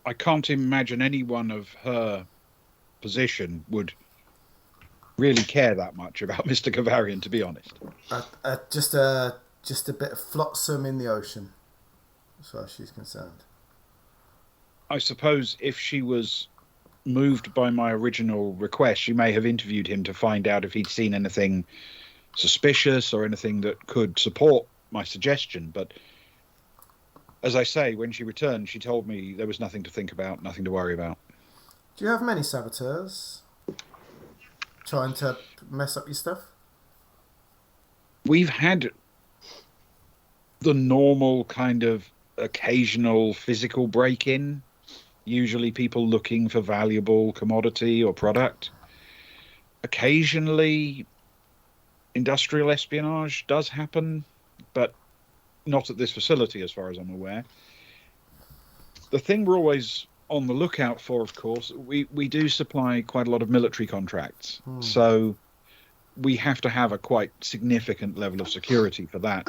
I can't imagine anyone of her position would really care that much about Mr. Gavarian, to be honest. Just a bit of flotsam in the ocean, as far as she's concerned. I suppose if she was moved by my original request, she may have interviewed him to find out if he'd seen anything suspicious or anything that could support my suggestion, but as I say, when she returned, she told me there was nothing to think about, nothing to worry about. Do you have many saboteurs trying to mess up your stuff? we've had the normal kind of occasional physical break-in, usually people looking for valuable commodity or product. Occasionally, industrial espionage does happen, but not at this facility, as far as I'm aware. The thing we're always on the lookout for, of course, we do supply quite a lot of military contracts. So we have to have a quite significant level of security for that.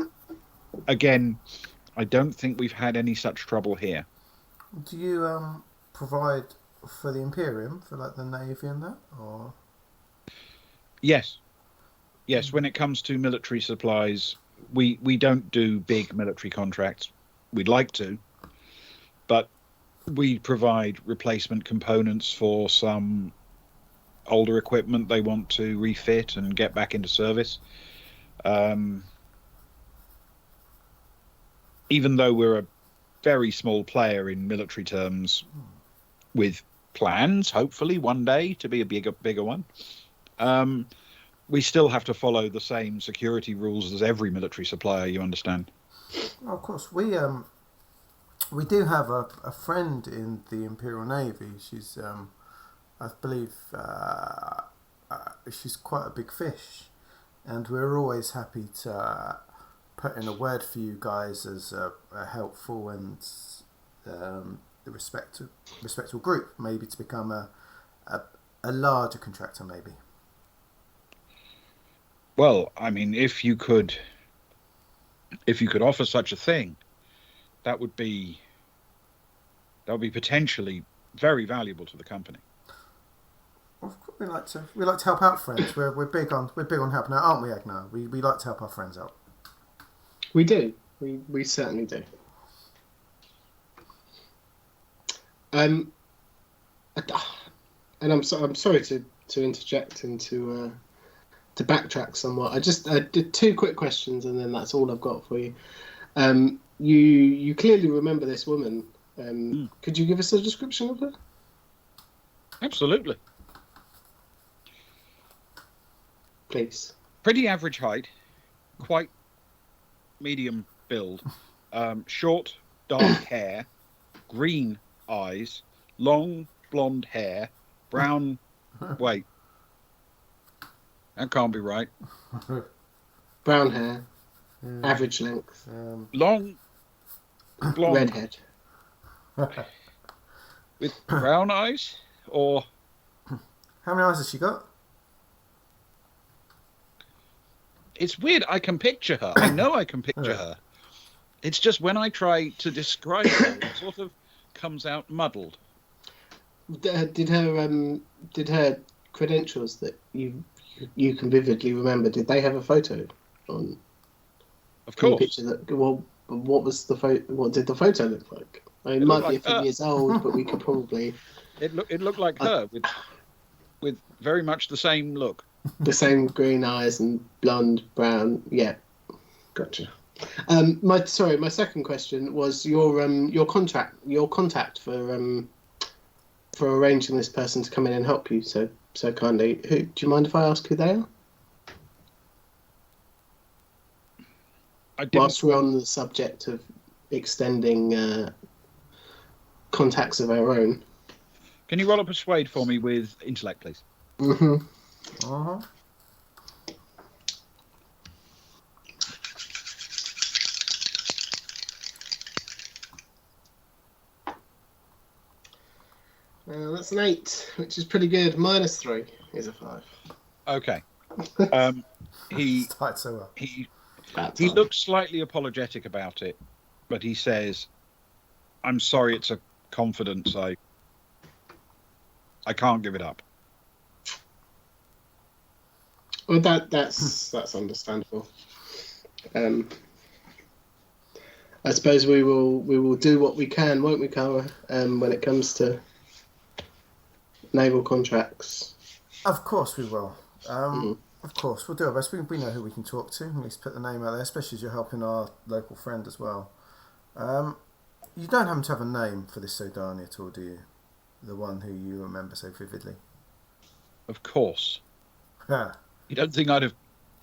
Again, I don't think we've had any such trouble here. Do you provide for the Imperium, for like the Navy and that, or? Yes. When it comes to military supplies, we don't do big military contracts. We'd like to, but we provide replacement components for some older equipment they want to refit and get back into service. Even though we're a very small player in military terms, with plans, hopefully one day to be a bigger one, we still have to follow the same security rules as every military supplier, you understand. Well, of course, we do have a friend in the Imperial Navy. She's I believe she's quite a big fish, and we're always happy to put in a word for you guys as a helpful and respectable group, maybe to become a larger contractor, maybe. Well, I mean, if you could offer such a thing, that would be potentially very valuable to the company. Well, we like to help out friends. We're big on helping out, aren't we, Agnar? We like to help our friends out. We do. We certainly do. And I'm sorry to interject and to backtrack somewhat. I did two quick questions, and then that's all I've got for you. You clearly remember this woman. Could you give us a description of her? Absolutely. Please. Pretty average height, quite medium build, short, dark hair, green eyes, long blonde hair, brown. Wait, that can't be right. Brown hair, average length, long blonde, redhead, with brown eyes, or how many eyes has she got? It's weird. I can picture her. I know I can picture her. It's just when I try to describe her, it sort of comes out muddled. Did her credentials that you can vividly remember? Did they have a photo on? Of course. The picture that, well, what was the photo? What did the photo look like? I mean, it might be a few years old, but we could probably. It looked like her with very much the same look. The same green eyes and blonde, brown. Yeah, gotcha. My second question was your contact for arranging this person to come in and help you so kindly. Do you mind if I ask who they are? Whilst we're on the subject of extending contacts of our own. Can you roll a persuade for me with intellect, please? Mm-hmm. Uh-huh. That's an 8, which is pretty good. -3 is a 5. Okay. He Started so well. he looks slightly apologetic about it, but he says, "I'm sorry, it's a confidence. I can't give it up." Well, that's understandable. I suppose we will do what we can, won't we, Cara? When it comes to naval contracts. Of course we will. Of course we'll do our best. We know who we can talk to. At least put the name out there, especially as you're helping our local friend as well. You don't happen to have a name for this Sodani at all, do you? The one who you remember so vividly. Of course. Yeah. You don't think I'd have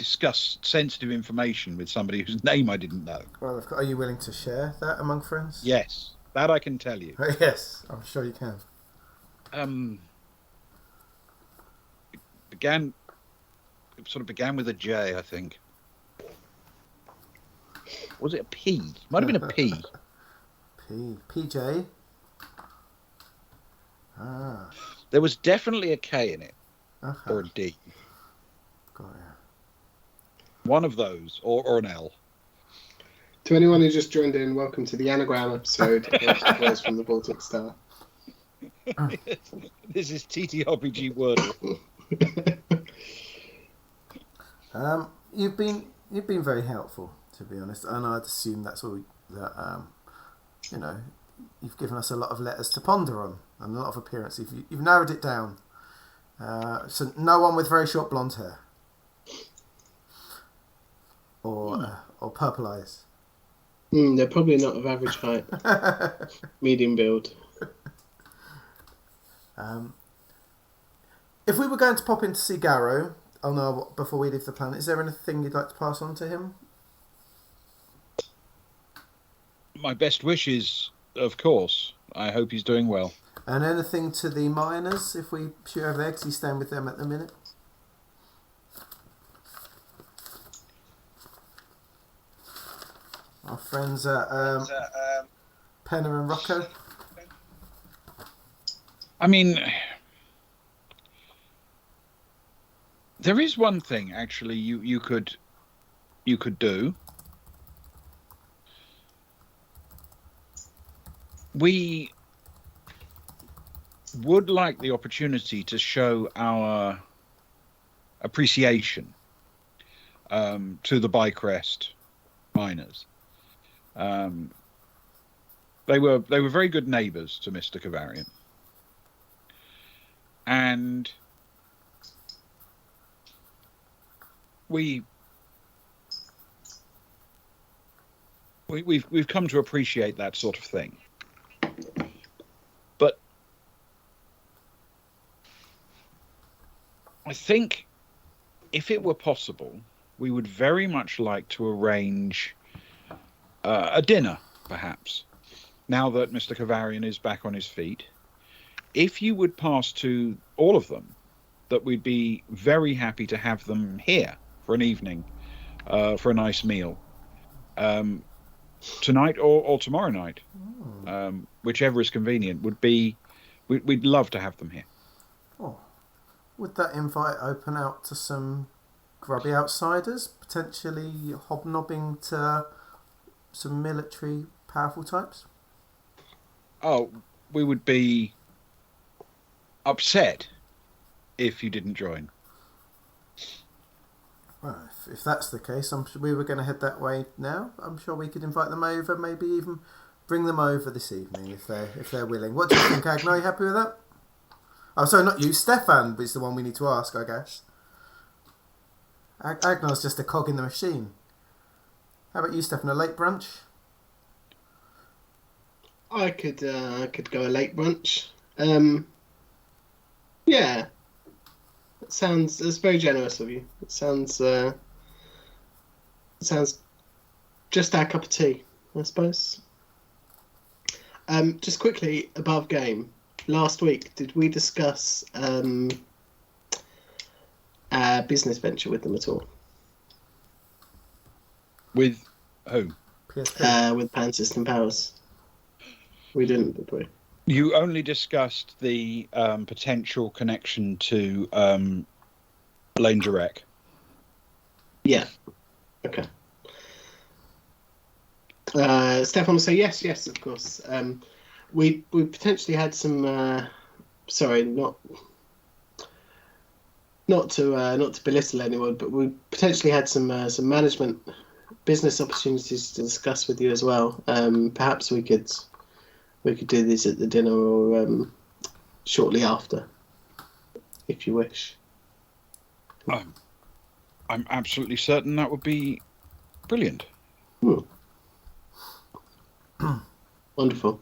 discuss sensitive information with somebody whose name I didn't know. Well, are you willing to share that among friends? Yes, that I can tell you. Yes, I'm sure you can. Began with a J, I think. Was it a P? Might have been a P. PJ. Ah. There was definitely a K in it, Okay. or a D. Got it. One of those, or an L. To anyone who just joined in, welcome to the Anagram episode of the Boys from the Baltic Star. This is TTRPG Wordle. You've been very helpful, to be honest, and I'd assume that's all that you've given us a lot of letters to ponder on and a lot of appearances. You've narrowed it down. So no one with very short blonde hair or purple eyes. They're probably not of average height, medium build. If we were going to pop in to see Garrow, before we leave the planet, is there anything you'd like to pass on to him? My best wishes, of course. I hope he's doing well. And anything to the miners, if we shoot over there, because he's staying with them at the minute? Our friends at Penner and Rocco. I mean, there is one thing actually you could do. We would like the opportunity to show our appreciation to the Bycrest miners. They were very good neighbours to Mr. Kavarian, and we've come to appreciate that sort of thing. But I think if it were possible, we would very much like to arrange a dinner, perhaps, now that Mr. Kavarian is back on his feet. If you would pass to all of them that we'd be very happy to have them here for an evening, for a nice meal, tonight or tomorrow night, whichever is convenient, we'd love to have them here. Oh. Would that invite open out to some grubby outsiders, potentially hobnobbing to some military powerful types? Oh, we would be upset if you didn't join. Well, if that's the case, we were going to head that way now. I'm sure we could invite them over, maybe even bring them over this evening if they're willing. What do you think, Agno? Are you happy with that? Oh, sorry, not you. Stefan is the one we need to ask, I guess. Agno's just a cog in the machine. How about you, Stefan? A late brunch? I could go a late brunch. Yeah. That's very generous of you. It sounds just our cup of tea, I suppose. Just quickly, above game. Last week, did we discuss our business venture with them at all? With who? With Pan System Powers. We didn't, did we? You only discussed the potential connection to Lane Jarek. Yeah. Okay. Stefan will say yes, of course. We potentially had some. Sorry, not to belittle anyone, but we potentially had some management business opportunities to discuss with you as well. Perhaps we could do this at the dinner or shortly after, if you wish. I'm absolutely certain that would be brilliant. Wonderful.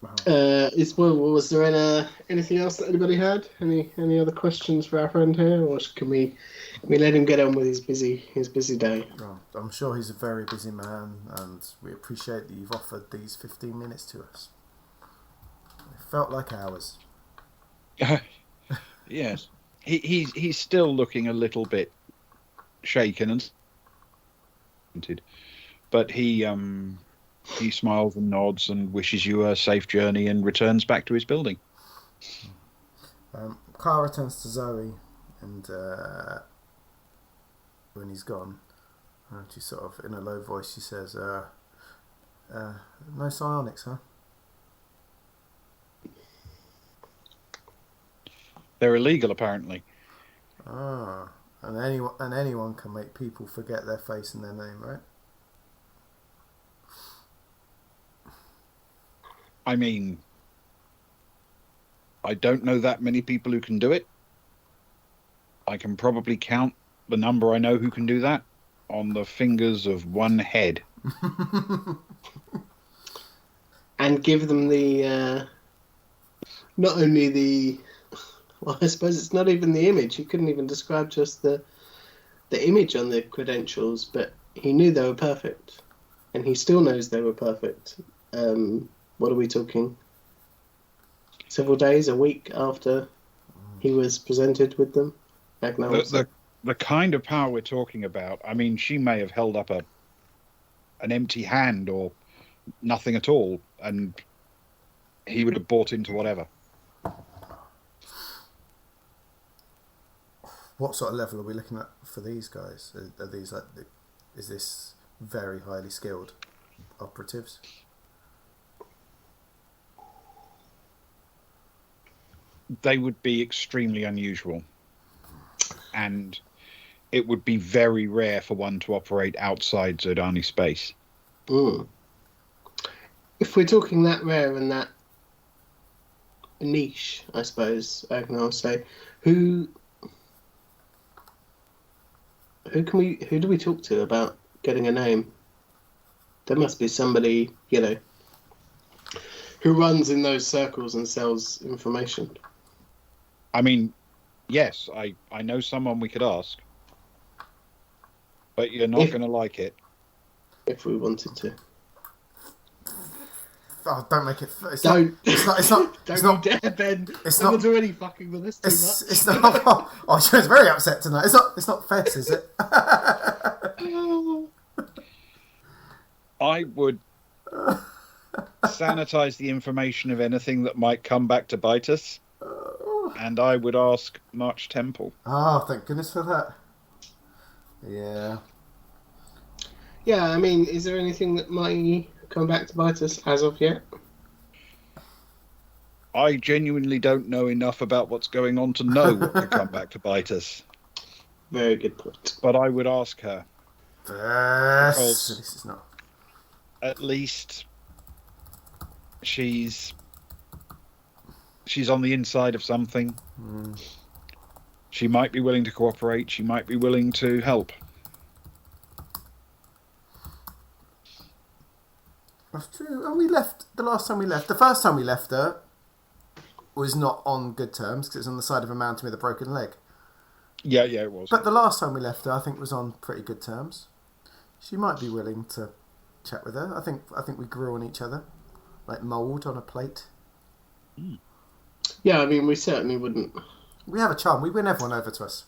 Wow. Was there anything else that anybody had? Any other questions for our friend here, or can we let him get on with his busy day? Well, I'm sure he's a very busy man, and we appreciate that you've offered these 15 minutes to us. It felt like hours. Yes, he's still looking a little bit shaken and but he smiles and nods and wishes you a safe journey and returns back to his building. Carl returns to Zoe, and when he's gone, she sort of, in a low voice, she says, no psionics, huh? They're illegal, apparently. Ah, and anyone can make people forget their face and their name, right? I mean, I don't know that many people who can do it. I can probably count the number I know who can do that on the fingers of one head. And give them the not only the, well, I suppose it's not even the image. You couldn't even describe just the image on the credentials, but he knew they were perfect, and he still knows they were perfect. What are we talking? Several days, a week after he was presented with them? The kind of power we're talking about, I mean, she may have held up an empty hand or nothing at all, and he would have bought into whatever. What sort of level are we looking at for these guys? Are these is this very highly skilled operatives? They would be extremely unusual, and it would be very rare for one to operate outside Zodani space. Mm. If we're talking that rare and that niche, I suppose, I'll say, who do we talk to about getting a name? There must be somebody, who runs in those circles and sells information. I mean, yes, I know someone we could ask, but you're not going to like it. If we wanted to. Oh, don't make it. It's don't. Not. It's not. Don't it's not, you dare, Ben. It's Someone's not. already fucking with us too much. It's not. Oh, she was very upset tonight. It's not. It's not Fess, is it? I would sanitize the information of anything that might come back to bite us, and I would ask March Temple. Oh, thank goodness for that. Yeah. Yeah, I mean, is there anything that might come back to bite us as of yet? I genuinely don't know enough about what's going on to know what could come back to bite us. Very good point. But I would ask her. Because this is not. At least she's on the inside of something. Mm. She might be willing to cooperate. She might be willing to help. That's true. And we left the last time we left. The first time we left her was not on good terms because it was on the side of a mountain with a broken leg. Yeah, it was. But the last time we left her, I think, was on pretty good terms. She might be willing to chat with her. I think we grew on each other, like mould on a plate. Mm. Yeah, I mean, we certainly wouldn't. We have a charm. We win everyone over to us.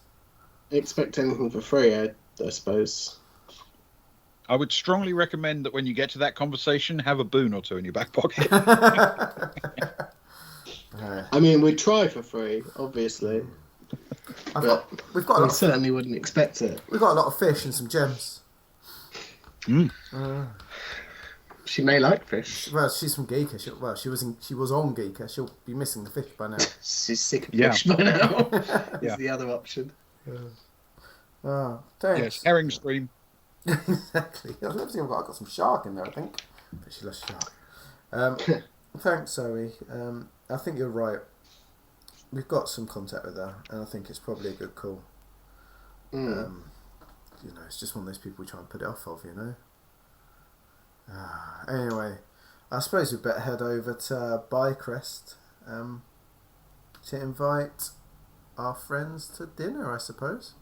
Expect anything for free, I suppose. I would strongly recommend that when you get to that conversation, have a boon or two in your back pocket. I mean, we'd try for free, obviously. We've got. We certainly wouldn't expect it. We've got a lot of fish and some gems. Mm. She may like fish. Well, she's from Geeka. She was on Geeka. She'll be missing the fish by now. She's sick of fish by now. Is the other option. Oh, thanks. Yes, herring stream. Exactly. I've got some shark in there, I think. But she loves shark. Thanks, Zoe. I think you're right. We've got some contact with her, and I think it's probably a good call. It's just one of those people we try and put it off of, Anyway, I suppose we'd better head over to Bycrest to invite our friends to dinner, I suppose.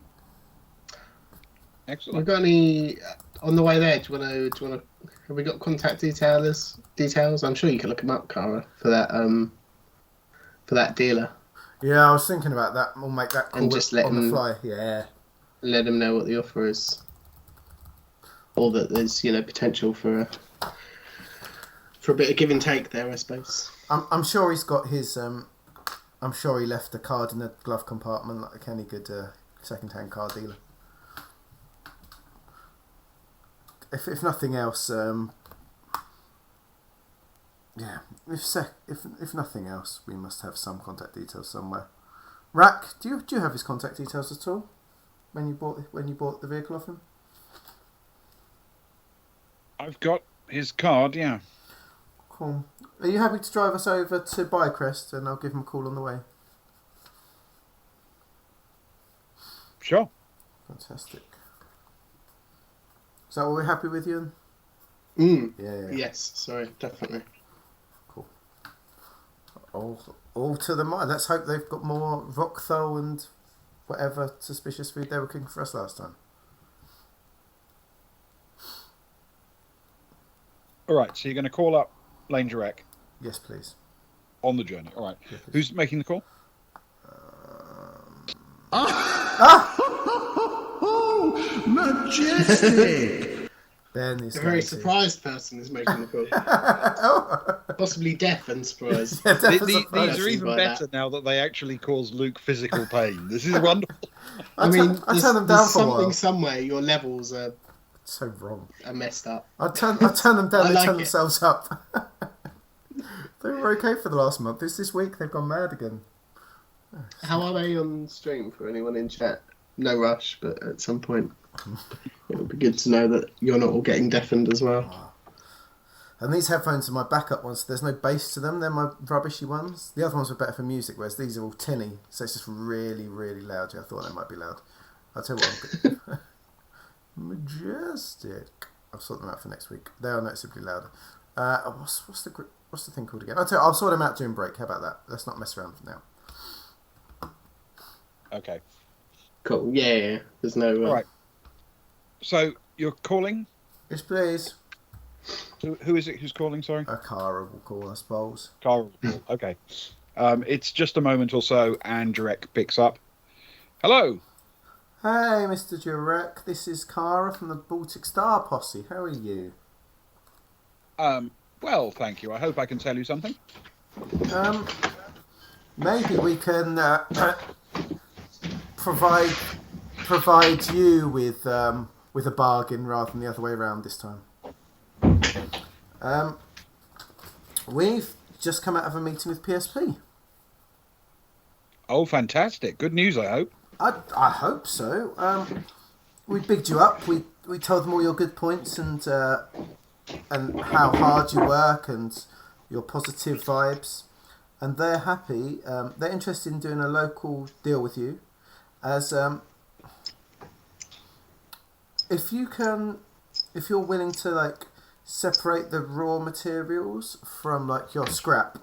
Excellent. We've got any on the way there? Do you want to? Have we got contact details? I'm sure you can look them up, Cara, for that dealer. Yeah, I was thinking about that. We'll make that call And just let on the him- fly. Yeah. Let them know what the offer is, or that there's potential for a bit of give and take there, I suppose. I'm sure he's got his. I'm sure he left a card in the glove compartment like any good second-hand car dealer. If nothing else, yeah. If nothing else, we must have some contact details somewhere. Rack, do you have his contact details at all? When you bought the vehicle off him? I've got his card, yeah. Cool. Are you happy to drive us over to Bycrest and I'll give him a call on the way? Sure. Fantastic. Is that what we're happy with, you? Yeah. Yes, sorry, definitely. Cool. All to the mind. Let's hope they've got more Rockthol and whatever suspicious food they were cooking for us last time. All right, so you're going to call up Lane Jarek Yes, please. on the journey. All right. Yeah, please. Who's making the call? Majestic! Ben is A very going to- surprised person is making the call. Possibly deaf and surprised. Yeah, definitely These surprised. are even by better now that they actually cause Luke physical pain. This is wonderful. I turn them there's down for a something while. somewhere your levels are So wrong. messed up. I turn them down. I They like turn it. themselves up. They were okay for the last month. This week they've gone mad again. How are they on stream for anyone in chat? No rush, but at some point it would be good to know that you're not all getting deafened as well. And these headphones are my backup ones. So there's no bass to them. They're my rubbishy ones. The other ones were better for music, whereas these are all tinny. So it's just really, really loud. Yeah, I thought they might be loud. I'll tell you what. Majestic. I'll sort them out for next week. They are noticeably louder. What's the thing called again? I'll sort them out during break. How about that? Let's not mess around for now. Okay. Cool. Yeah. There's no. All right. So you're calling? Yes, please. Who is it who's calling, sorry? A car will call, I suppose. Carl. Okay. It's just a moment or so, and Jarek picks up. Hello. Hey, Mr. Jurek. This is Cara from the Baltic Star Posse. How are you? Well, thank you. I hope I can tell you something. Maybe we can provide you with a bargain rather than the other way around this time. We've just come out of a meeting with PSP. Oh, fantastic. Good news, I hope. I hope so. We bigged you up. We told them all your good points and how hard you work and your positive vibes, and they're happy. They're interested in doing a local deal with you, as if you're willing to separate the raw materials from your scrap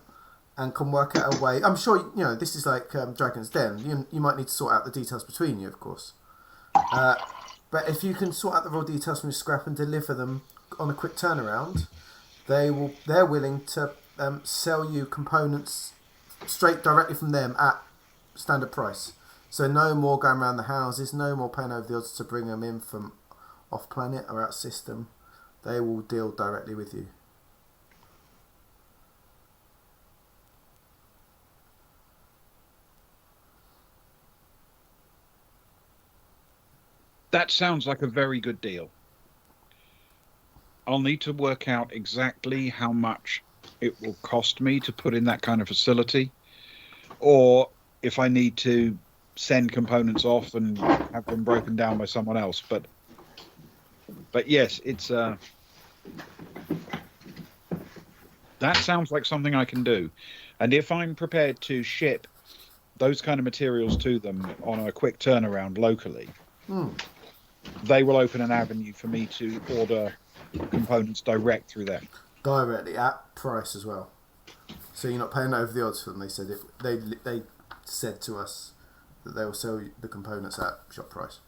and can work out a way. I'm sure this is like Dragon's Den. You might need to sort out the details between you, of course. But if you can sort out the raw details from your scrap and deliver them on a quick turnaround, they're willing to sell you components straight directly from them at standard price. So no more going around the houses, no more paying over the odds to bring them in from off planet or out system. They will deal directly with you. That sounds like a very good deal. I'll need to work out exactly how much it will cost me to put in that kind of facility, or if I need to send components off and have them broken down by someone else. But yes, it's that sounds like something I can do. And if I'm prepared to ship those kind of materials to them on a quick turnaround locally, they will open an avenue for me to order components direct through them. directly at price as well. So you're not paying over the odds for them. They said they said to us that they will sell the components at shop price.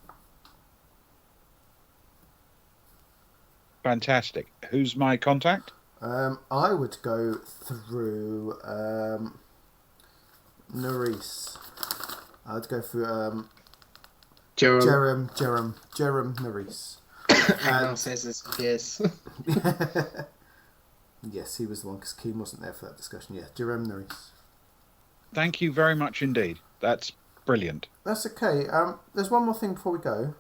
Fantastic. Who's my contact? I would go through Nerys. I'd go through Jerem Nerys. And says this, yes. Yes, he was the one because Keane wasn't there for that discussion. Yeah, Jerem Nerys. Thank you very much indeed. That's brilliant. That's okay. There's one more thing before we go.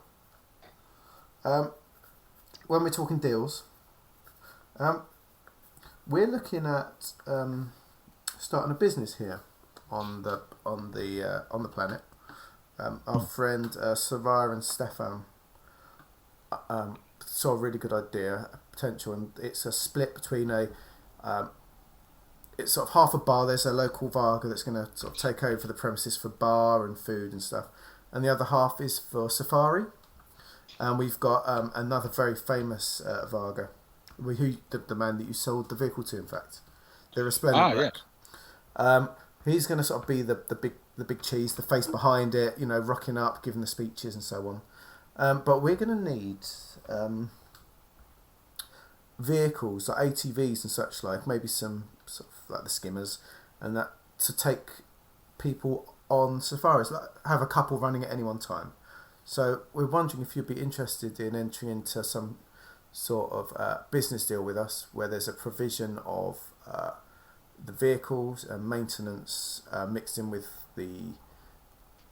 When we're talking deals, we're looking at starting a business here on the planet. Our friend Savara and Stefan saw a really good idea, a potential, and it's a split between it's sort of half a bar. There's a local Varga that's going to sort of take over the premises for bar and food and stuff, and the other half is for safari. And we've got another very famous Varga, the man that you sold the vehicle to. In fact, they're a splendid wreck. Yeah. He's going to sort of be the big cheese, the face behind it, rocking up, giving the speeches and so on. But we're going to need vehicles like ATVs and such like, maybe some sort of like the skimmers, and that to take people on safaris. Have a couple running at any one time. So we're wondering if you'd be interested in entering into some sort of business deal with us, where there's a provision of the vehicles and maintenance mixed in with the,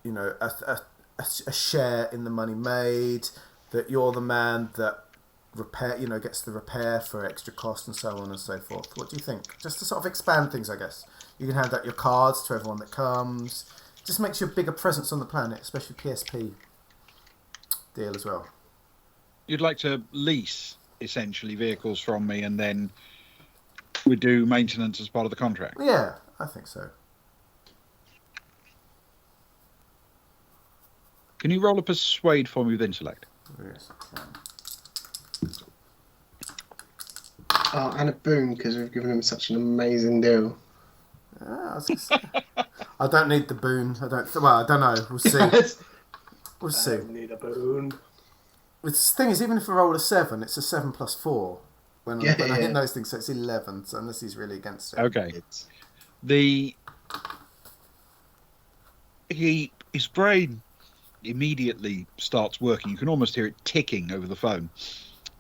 a share in the money made. That you're the man that gets the repair for extra cost and so on and so forth. What do you think? Just to sort of expand things, I guess. You can hand out your cards to everyone that comes. Just makes you a bigger presence on the planet, especially PSP deal as well. You'd like to lease essentially vehicles from me, and then we do maintenance as part of the contract. Yeah, I think so. Can you roll a persuade for me with intellect? Yes, I can. Oh, and a boon because we've given him such an amazing deal. I don't need the boon. I don't know. We'll see. We'll see. I don't need a boon. The thing is, even if I roll a 7, it's a 7 plus 4. When I hit those things, so it's 11. So unless he's really against it. Okay. His brain immediately starts working. You can almost hear it ticking over the phone,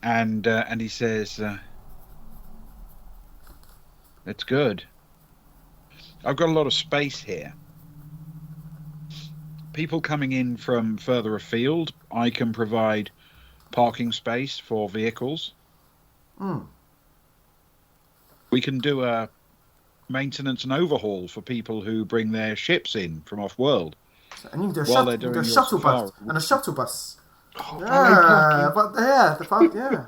and he says, "It's good. I've got a lot of space here. People coming in from further afield, I can provide parking space for vehicles. We can do a maintenance and overhaul for people who bring their ships in from off-world. And you can do a shuttle bus. And a shuttle bus. Oh, yeah.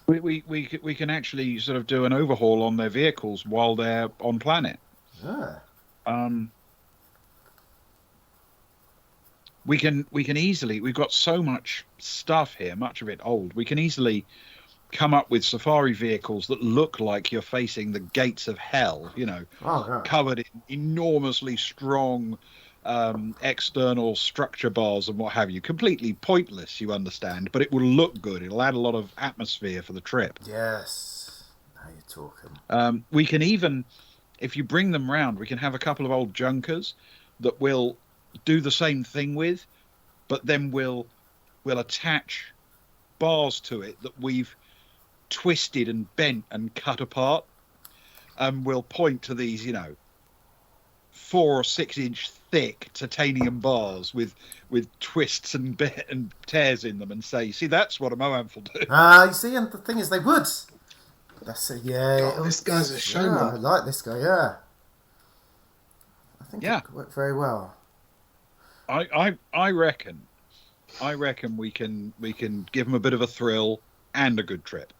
We can actually sort of do an overhaul on their vehicles while they're on planet. Yeah. We can easily, we've got so much stuff here, much of it old, we can easily come up with safari vehicles that look like you're facing the gates of hell, covered in enormously strong external structure bars and what have you. Completely pointless, you understand, but it will look good. It'll add a lot of atmosphere for the trip. Yes. Now you're talking. We can even, if you bring them round, we can have a couple of old junkers that will do the same thing with, but then we'll attach bars to it that we've twisted and bent and cut apart, and we'll point to these 4 or 6 inch thick titanium bars with twists and tears in them, and say, see, that's what a Moamp will do. You see, and the thing is, they would. That's it. Yeah. Oh, this guy's a showman. I like this guy. Yeah. I think it could work very well. I reckon we can give them a bit of a thrill and a good trip.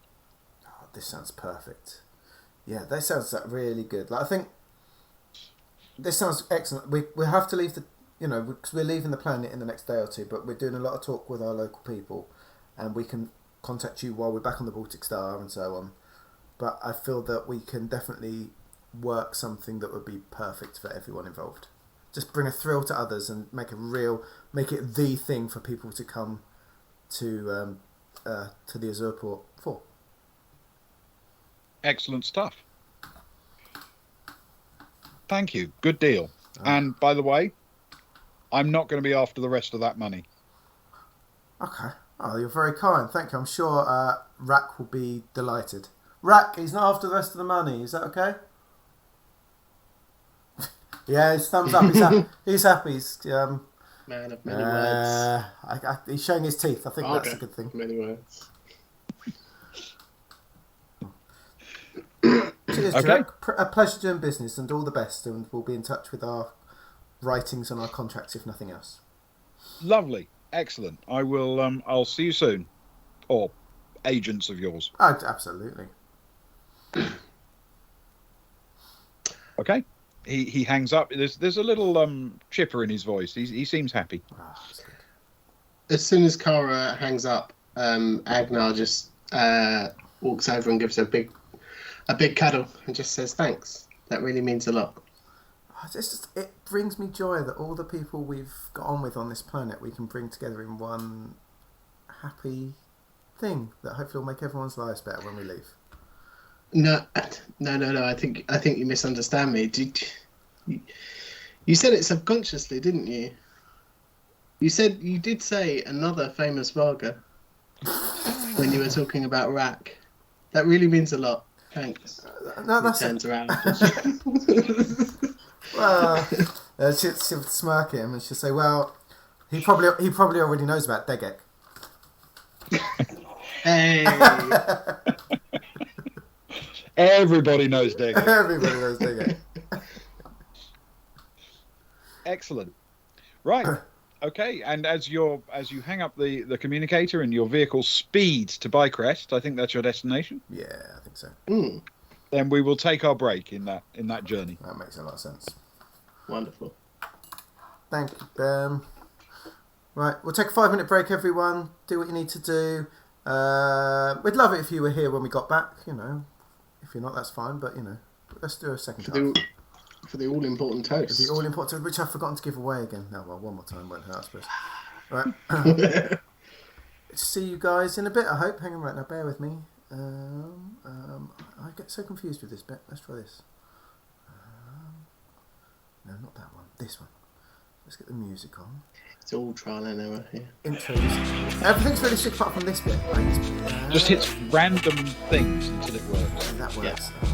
Oh, this sounds perfect. Yeah, that sounds really good. Like, I think this sounds excellent. We have to leave because we're leaving the planet in the next day or two, but we're doing a lot of talk with our local people, and we can contact you while we're back on the Baltic Star and so on. but I feel that we can definitely work something that would be perfect for everyone involved. Just bring a thrill to others and make it the thing for people to come to the Azure port for. Excellent stuff. Thank you. Good deal. And by the way, I'm not going to be after the rest of that money. Okay. Oh, you're very kind. Thank you. I'm sure Rack will be delighted. Rack, he's not after the rest of the money. Is that okay? Yeah, his thumbs up. He's happy. He's, man of many words. He's showing his teeth. I think that's a good thing. Many words. Cheers, Okay. Jack. A pleasure doing business, and all the best. And we'll be in touch with our writings and our contracts, if nothing else. Lovely. Excellent. I will. I'll see you soon, or agents of yours. Oh, absolutely. Okay. He hangs up. There's a little chipper in his voice. He seems happy. Oh, that's good. As soon as Kara hangs up, Agnar just walks over and gives her a big cuddle and just says thanks. That really means a lot. It brings me joy that all the people we've got on with on this planet we can bring together in one happy thing that hopefully will make everyone's lives better when we leave. No. I think you misunderstand me. You said it subconsciously, didn't you? You did say another famous Varga when you were talking about Rack. That really means a lot. Thanks. No, that's turns around. Well, she'll smirk at him and she'll say, "Well, he probably already knows about Degek." Hey. Everybody knows Dig. Everybody knows Degek. Excellent. Right. Okay. And as you hang up the communicator and your vehicle speeds to Bycrest, I think that's your destination. Yeah, I think so. Then we will take our break in that journey. That makes a lot of sense. Wonderful. Thank you, Ben. Right, we'll take a 5-minute break, everyone. Do what you need to do. We'd love it if you were here when we got back. You know, if you're not, that's fine. But you know, let's do a second half. For the all-important toast. The all-important, which I've forgotten to give away again. No, well, one more time won't hurt, I suppose. Right. See you guys in a bit, I hope. Hang on right now, bear with me. I get so confused with this bit. Let's try this. No, not that one. This one. Let's get the music on. It's all trial and error here. Intro music. Everything's really sick apart from this bit. Just hits random things until it works. That works. Yeah.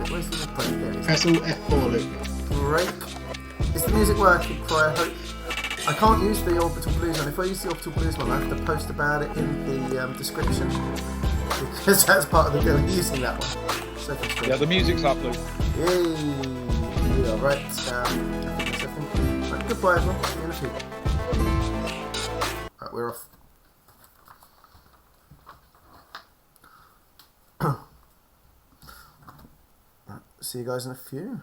Where's the break? There it is. Press all F4 loop. Break. Is the music working, Troy? I hope. I can't use the Orbital Blues one. If I use the Orbital Blues one, I have to post about it in the description. Because that's part of the deal using that one. So Yeah, the music's up, Luke. Yay! We are right. I think that's everything. Right, goodbye, everyone. See you in a few. Right, we're off. Right, see you guys in a few.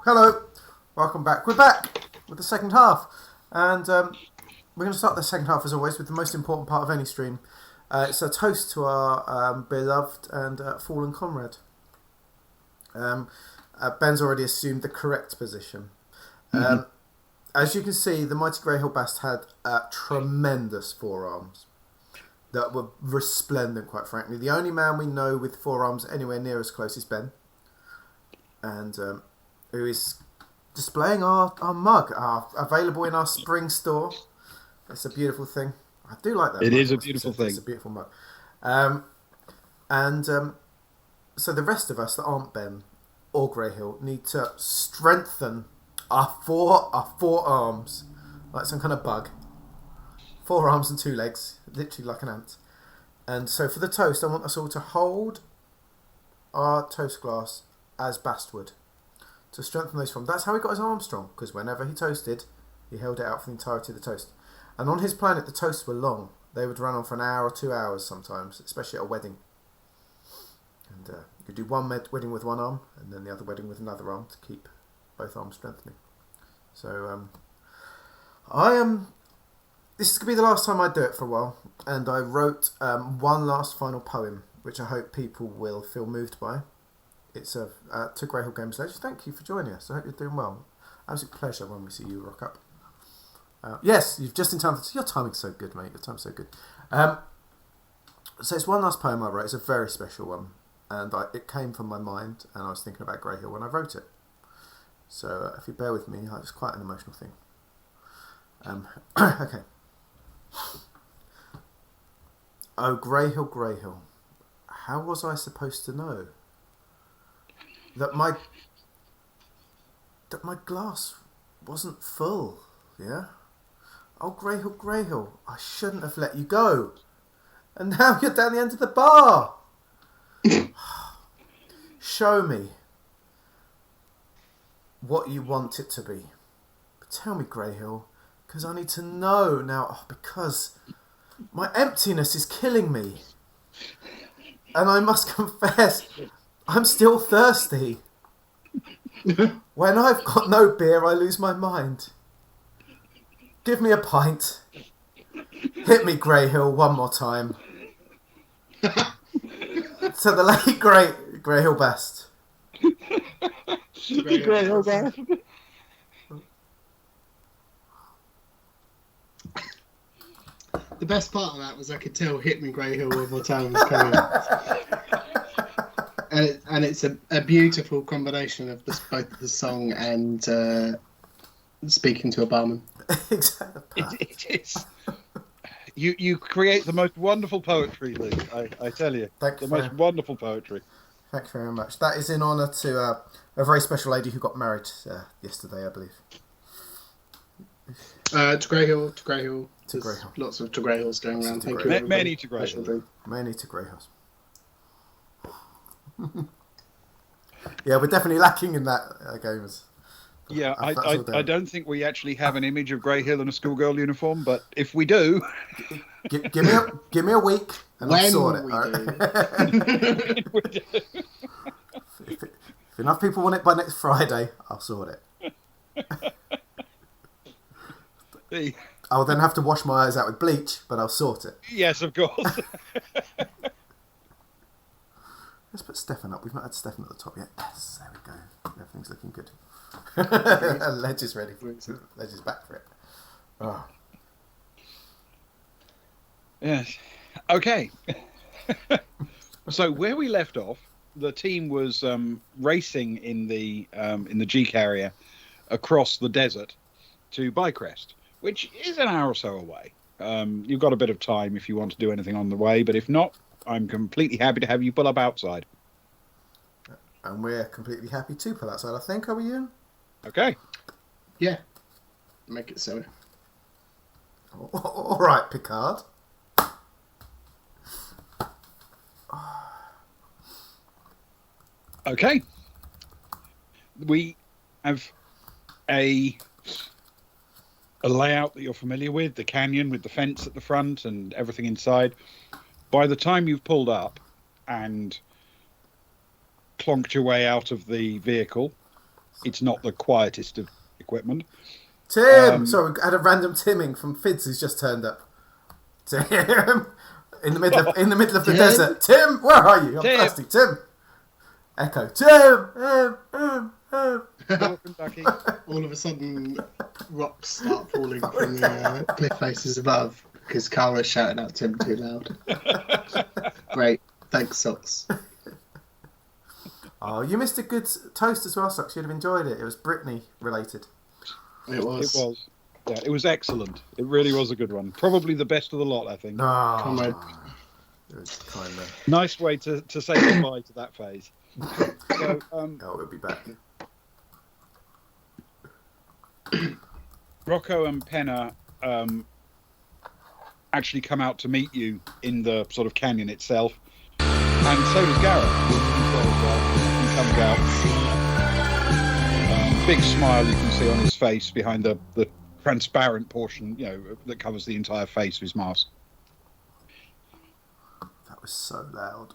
Hello, welcome back. We're back with the second half, and we're going to start the second half as always with the most important part of any stream. It's a toast to our beloved and fallen comrade. Ben's already assumed the correct position. As you can see, the mighty Greyhill Bast had tremendous forearms that were resplendent, quite frankly. The only man we know with forearms anywhere near as close is Ben, and who is displaying our mug, available in our spring store. It's a beautiful thing. I do like that. It is a beautiful thing. It's a beautiful mug. So the rest of us that aren't Ben or Greyhill need to strengthen our forearms like some kind of bug. 4 arms and 2 legs, literally like an ant. And so for the toast, I want us all to hold our toast glass as Bast would, to strengthen those forms. That's how he got his arms strong, because whenever he toasted, he held it out for the entirety of the toast. And on his planet, the toasts were long. They would run on for an hour or 2 hours sometimes, especially at a wedding. And you could do one wedding with one arm, and then the other wedding with another arm to keep both arms strengthening. So this is going to be the last time I do it for a while, and I wrote one last final poem, which I hope people will feel moved by. It's to Greyhill Games Legends. Thank you for joining us. I hope you're doing well. Absolute pleasure when we see you rock up. Yes, you've just in time. Your timing's so good, mate. Your time's so good. So it's one last poem I wrote. It's a very special one, and it came from my mind, and I was thinking about Greyhill when I wrote it. So if you bear with me, it's quite an emotional thing. Okay. Oh, Greyhill, Greyhill, how was I supposed to know that my glass wasn't full? Yeah. Oh, Greyhill, Greyhill, I shouldn't have let you go, and now you're down the end of the bar. Show me what you want it to be. But tell me, Greyhill, because I need to know now, because my emptiness is killing me. And I must confess, I'm still thirsty. When I've got no beer, I lose my mind. Give me a pint. Hit me, Greyhill, one more time. To the late, great Greyhill Bast. Greyhill Bast. The best part of that was I could tell "Hit Me, Greyhill" one more time was coming up. And it's a beautiful combination of both the song and speaking to a barman. Exactly. It is. You create the most wonderful poetry, Luke. I tell you, the most wonderful poetry. Thanks very much. That is in honour to a very special lady who got married yesterday, I believe. To Greyhill. To Greyhill. Lots of to Greyhills going around. Thank you. Many to Greyhill. Many to Greyhills. Yeah, we're definitely lacking in that games. Yeah, I don't think we actually have an image of Greyhill in a schoolgirl uniform, but if we do, give me a week and I'll sort it. If enough people want it by next Friday, I'll sort it. I'll then have to wash my eyes out with bleach, but I'll sort it. Yes, of course. Let's put Stefan up. We've not had Stefan at the top yet. Yes, there we go. Everything's looking good. Ledge is ready. Ledge is back for it. Oh. Yes. Okay. So where we left off, the team was racing in the G carrier across the desert to Bycrest, which is an hour or so away. You've got a bit of time if you want to do anything on the way, but if not, I'm completely happy to have you pull up outside. And we're completely happy to pull outside, I think. Are we, Ian? Okay. Yeah. Make it so. All right, Picard. Okay. We have a layout that you're familiar with, the canyon with the fence at the front and everything inside. By the time you've pulled up and clonked your way out of the vehicle, it's not the quietest of equipment. Tim! Sorry, we had a random Timming from Fids who's just turned up. Tim! In the middle of the desert. Tim, where are you? I'm thirsty. Tim! Echo. Tim! Welcome, Ducky. All of a sudden, rocks start falling from the cliff faces above because Kara's shouting out Tim too loud. Great. Thanks, Socks. Oh, you missed a good toast as well, Socks. You'd have enjoyed it. It was Britney related. It was. It was. Yeah, it was excellent. It really was a good one. Probably the best of the lot, I think. No. Come on. It was kind of... Nice way to say goodbye to that phase. So, we'll be back. Rocco and Penna actually come out to meet you in the sort of canyon itself, and so does Gareth. He comes out. Big smile you can see on his face behind the transparent portion, that covers the entire face of his mask. That was so loud.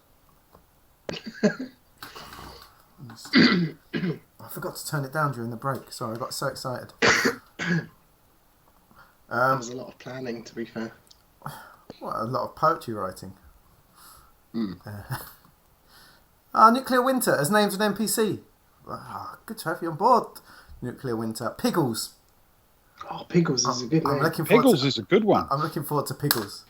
I forgot to turn it down during the break. Sorry, I got so excited. There was a lot of planning, to be fair. A lot of poetry writing. Nuclear Winter as named an NPC. Good to have you on board, Nuclear Winter. Piggles. Oh, Piggles is a good name. Piggles is a good one. I'm looking forward to Piggles.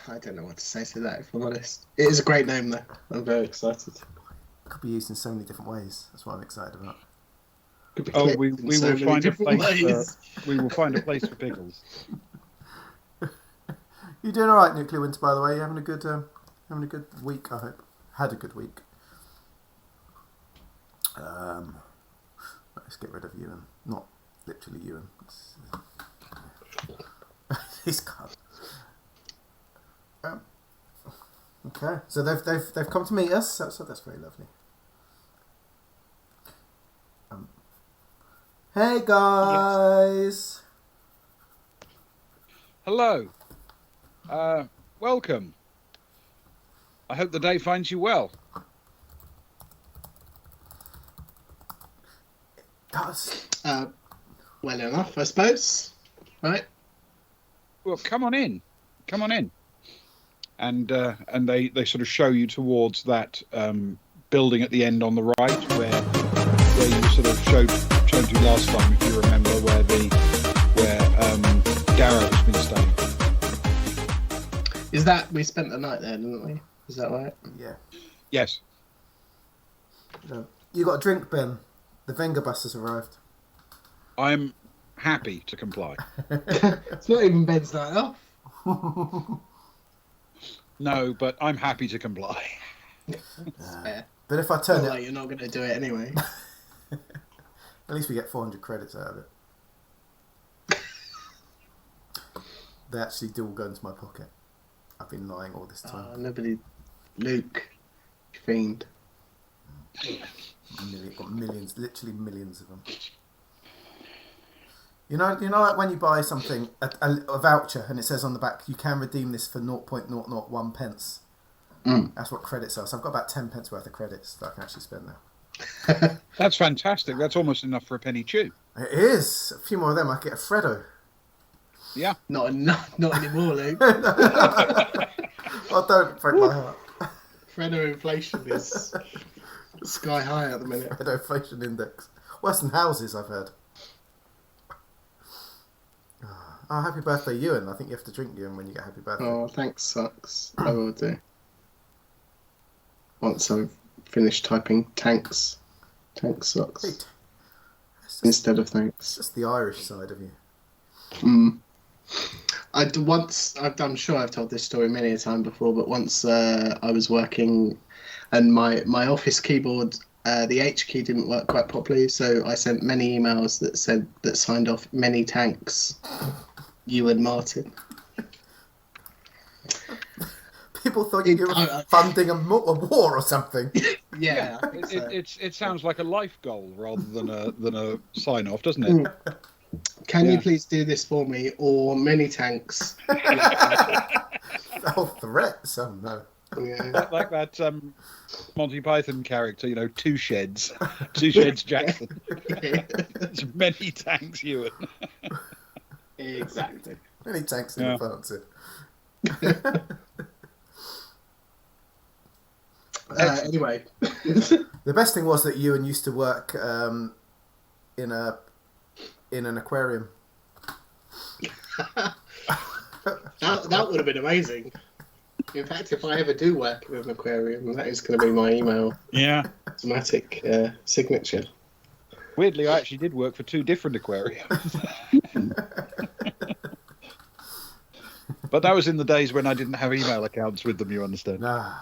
I don't know what to say to that, if I'm honest. It is a great name, though. I'm very excited. Could be used in so many different ways. That's what I'm excited about. We will find a place. We will find a place for Piggles. You're doing all right, Nuclear Winter. By the way, you're having a good week. I hope had a good week. Let's get rid of Ewan. Not literally Ewan. He's gone. Okay, so they've come to meet us. So that's very lovely. Hey guys. Hello. Welcome. I hope the day finds you well. Does. Well enough, I suppose. Right. Well, come on in. Come on in. And they sort of show you towards that building at the end on the right, where you sort of showed you last time, if you remember, where Gareth has been staying. Is that we spent the night there, didn't we? Is that right? Yeah. Yes. You got a drink, Ben? The Venga bus has arrived. I'm happy to comply. It's not even Ben's night off. No, but I'm happy to comply. But if I turn it, like you're not going to do it anyway. At least we get 400 credits out of it. They actually do all go into my pocket. I've been lying all this time. Nobody. Luke. Fiend. Got millions, literally millions of them. You know, like when you buy something, a voucher, and it says on the back, you can redeem this for 0.001 pence. That's what credits are. So I've got about 10 pence worth of credits that I can actually spend now. That's fantastic. That's almost enough for a penny chew. It is. A few more of them, I get a Freddo. Yeah. Not enough. Not anymore, Luke. Oh, don't break my heart. Freddo inflation is sky high at the minute. Freddo inflation index. Worse than houses, I've heard. Oh, happy birthday, Ewan. I think you have to drink, Ewan, when you get happy birthday. Oh, thanks, Sucks. I will do. Once I've finished typing Tanks Sucks. Hey, Instead of it's thanks. just the Irish side of you. I'm sure I've told this story many a time before, but once I was working and my office keyboard, the H key didn't work quite properly, so I sent many emails that signed off many tanks, Ewan Martin. People thought you were funding a war or something. Yeah, I think so. It sounds like a life goal rather than a sign off, doesn't it? Can you please do this for me, or many tanks? Oh, threats? Oh no. Yeah. Like that Monty Python character, Two Sheds. Two Sheds Jackson. There's many tanks, Ewan. Exactly. Many tanks in the fancy. Anyway. The best thing was that Ewan used to work in an aquarium. That would have been amazing. In fact, if I ever do work with an aquarium, that is going to be my email automatic signature. Weirdly, I actually did work for 2 different aquariums. But that was in the days when I didn't have email accounts with them, you understand? Nah.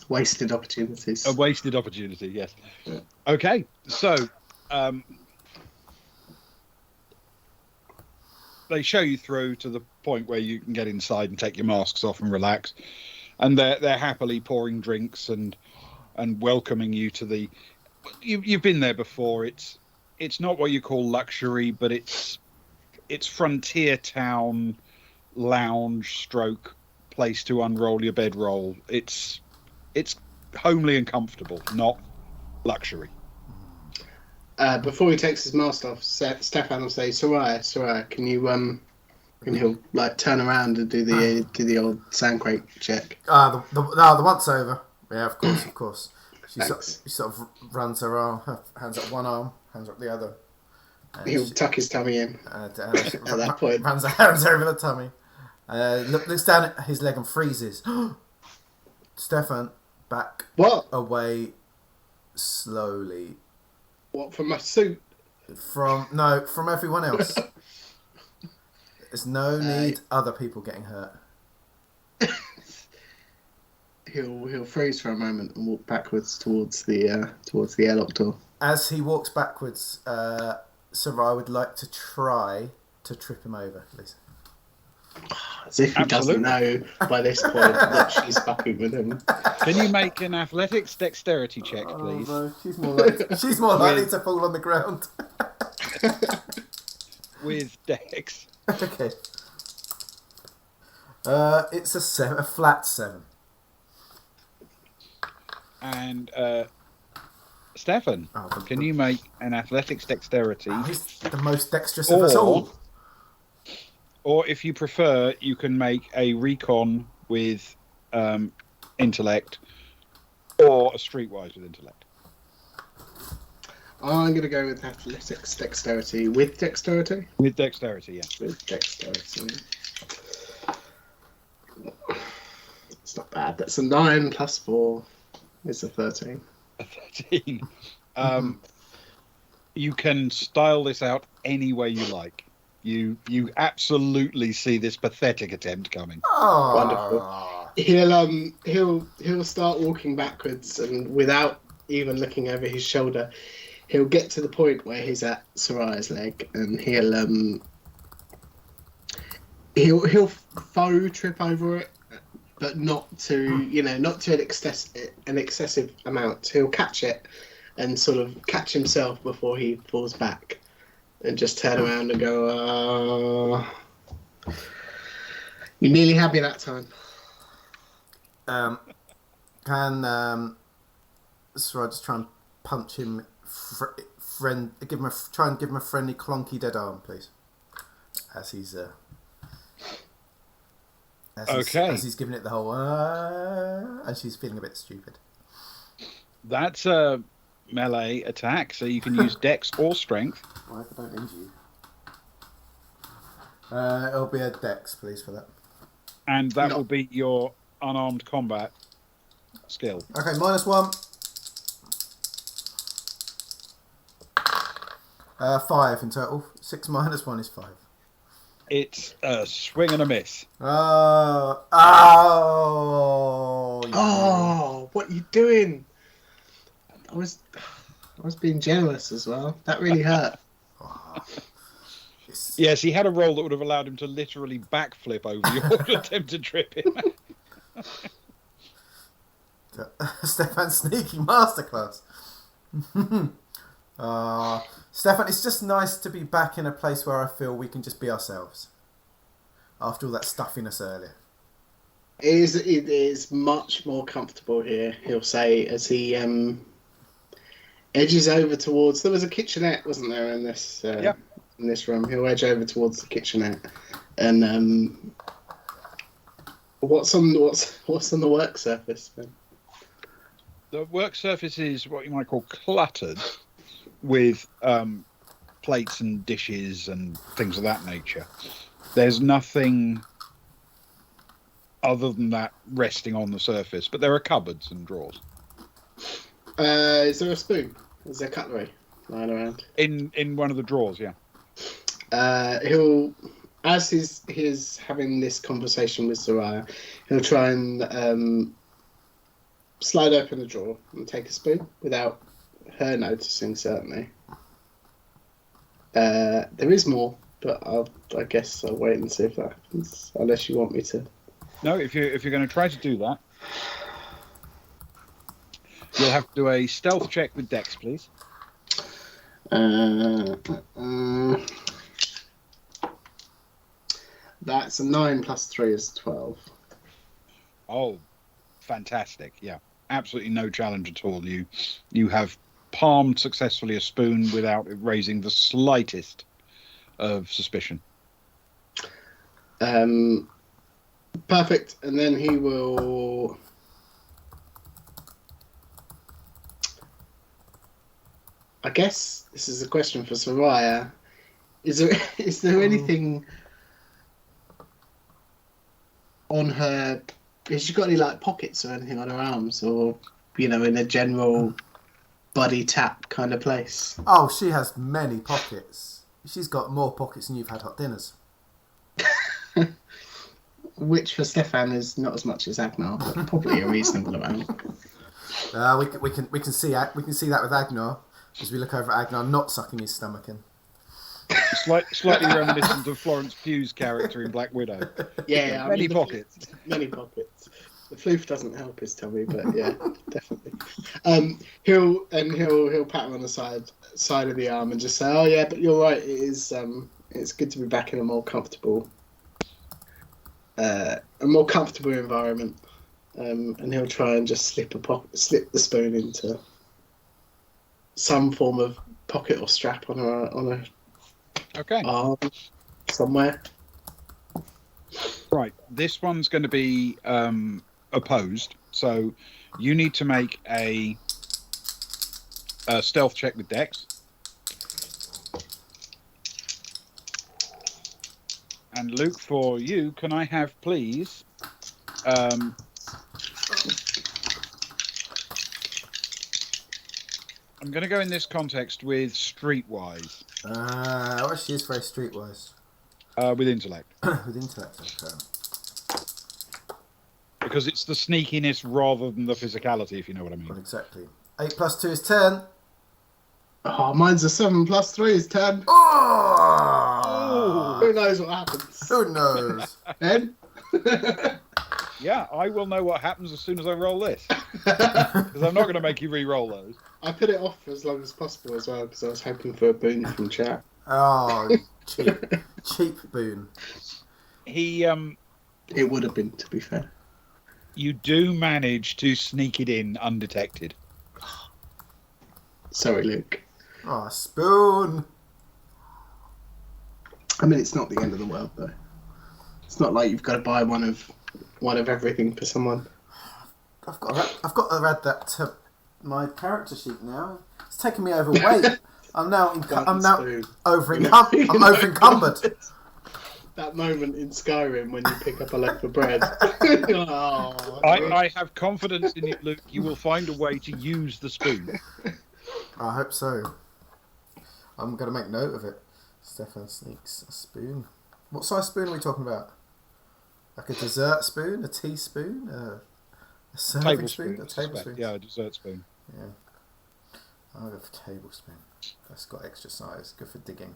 Wasted opportunities. A wasted opportunity, yes. Okay, so they show you through to the point where you can get inside and take your masks off and relax, and they're happily pouring drinks and welcoming you to the. You've been there before. It's not what you call luxury, but it's frontier town lounge stroke place to unroll your bedroll. It's homely and comfortable, not luxury. Before he takes his mask off, Stefan will say, Soraya, can you and he'll like turn around and do the old sandcrate check. The once over. Yeah, of course. She sort of runs her arm, hands up one arm, hands up the other. He'll tuck his tummy in at that point. Runs her hands over the tummy. Looks down at his leg and freezes. Stefan, back away slowly. What, from my suit? From everyone else. There's no need other people getting hurt. He'll freeze for a moment and walk backwards towards the airlock door. As he walks backwards, Sarai would like to try to trip him over, please. As if he doesn't know by this point that she's fucking with him. Can you make an athletics dexterity check, please? Oh, no. She's more likely to fall on the ground. With dex. Okay. It's a flat 7. And Stefan, can you make an athletics dexterity? He's the most dexterous of us all. Or if you prefer, you can make a recon with intellect, or a streetwise with intellect. I'm going to go with athletics dexterity. With dexterity? With dexterity, yeah. With dexterity. It's not bad. That's a 9 plus 4 is a 13. A 13. You can style this out any way you like. You absolutely see this pathetic attempt coming. Oh, wonderful. He'll start walking backwards, and without even looking over his shoulder, he'll get to the point where he's at Soraya's leg, and he'll faux trip over it, but not to an excessive amount. He'll catch it and sort of catch himself before he falls back. And just turn around and go, you nearly had me that time. Can Sarai just try and punch him, try and give him a friendly clonky dead arm, please? As he's he's giving it the whole, and she's feeling a bit stupid. That's a melee attack, so you can use dex or strength. Why if I don't injure you? It'll be a dex, please, for that. And that will be your unarmed combat skill. Okay, -1. 5 in total. 6 minus 1 is 5. It's a swing and a miss. Oh, what are you doing? I was being generous as well. That really hurt. Yes, he had a roll that would have allowed him to literally backflip over your attempt to trip him. Stefan's sneaky masterclass. Stefan, it's just nice to be back in a place where I feel we can just be ourselves. After all that stuffiness earlier. It is much more comfortable here, he'll say, as he edges over towards. There was a kitchenette, wasn't there, in this in this room? He'll edge over towards the kitchenette, and what's on the work surface, Ben? The work surface is what you might call cluttered with plates and dishes and things of that nature. There's nothing other than that resting on the surface, but there are cupboards and drawers. Is there a spoon? Is there cutlery lying around? In one of the drawers, yeah. He'll, as he's having this conversation with Soraya, he'll try and slide open the drawer and take a spoon without her noticing, certainly. There is more, but I guess I'll wait and see if that happens, unless you want me to. No, if you're going to try to do that, you'll have to do a stealth check with Dex, please. That's a 9 plus 3 is 12. Oh, fantastic! Yeah, absolutely no challenge at all. You have palmed successfully a spoon without it raising the slightest of suspicion. Perfect, and then he will. I guess this is a question for Soraya. Is there anything on her? Has she got any like pockets or anything on her arms, or in a general buddy tap kind of place? Oh, she has many pockets. She's got more pockets than you've had hot dinners. Which for Stefan is not as much as Agnar, but probably a reasonable amount. We can see that with Agnar as we look over at Agnar not sucking his stomach in. Slightly reminiscent of Florence Pugh's character in Black Widow. Yeah, many pockets. Many pockets. The floof doesn't help his tummy, but yeah, definitely. He'll pat her on the side of the arm and just say, "Oh yeah, but you're right. It is. It's good to be back in a more comfortable environment." And he'll try and just slip the spoon into some form of pocket or strap on a arm somewhere. Right, this one's going to be opposed, so you need to make a stealth check with Dex. And Luke, for you, can I have, please, I'm going to go in this context with streetwise. Well, she is very streetwise. With intellect. With intellect, okay. Because it's the sneakiness rather than the physicality, if you know what I mean. Well, exactly. 8 plus 2 is 10. Oh, mine's a 7 plus 3 is 10. Oh! Who knows what happens? Who knows? Ben? Yeah, I will know what happens as soon as I roll this. Because I'm not going to make you re-roll those. I put it off for as long as possible as well, because I was hoping for a boon from chat. Oh, cheap boon. It would have been, to be fair. You do manage to sneak it in undetected. Sorry, Luke. Oh, spoon. I mean, it's not the end of the world, though. It's not like you've got to buy one of everything for someone. I've got to add that to my character sheet now. It's taking me overweight. I'm now over-encumbered. That moment in Skyrim when you pick up a loaf of bread. Oh, I have confidence in you, Luke. You will find a way to use the spoon. I hope so. I'm going to make note of it. Stefan sneaks a spoon. What size spoon are we talking about? Like a dessert spoon? A teaspoon? A serving spoon? A tablespoon? Yeah, a dessert spoon. Yeah. I'll go for tablespoon. That's got extra size. Good for digging.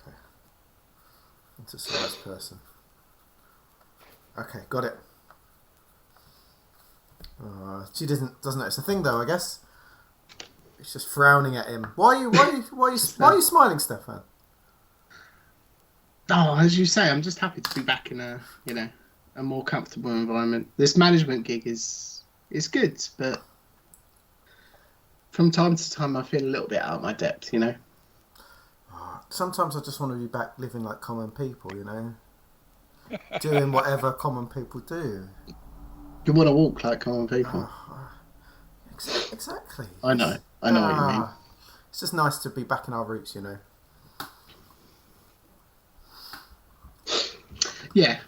Okay. Into size person. Okay, got it. She doesn't notice a thing though, I guess. She's just frowning at him. Why are you smiling, Stefan? Oh, as you say, I'm just happy to be back in a more comfortable environment. This management gig is good, but from time to time I feel a little bit out of my depth, Sometimes I just want to be back living like common people, doing whatever common people do. You want to walk like common people. Exactly. I know what you mean. It's just nice to be back in our roots, Yeah.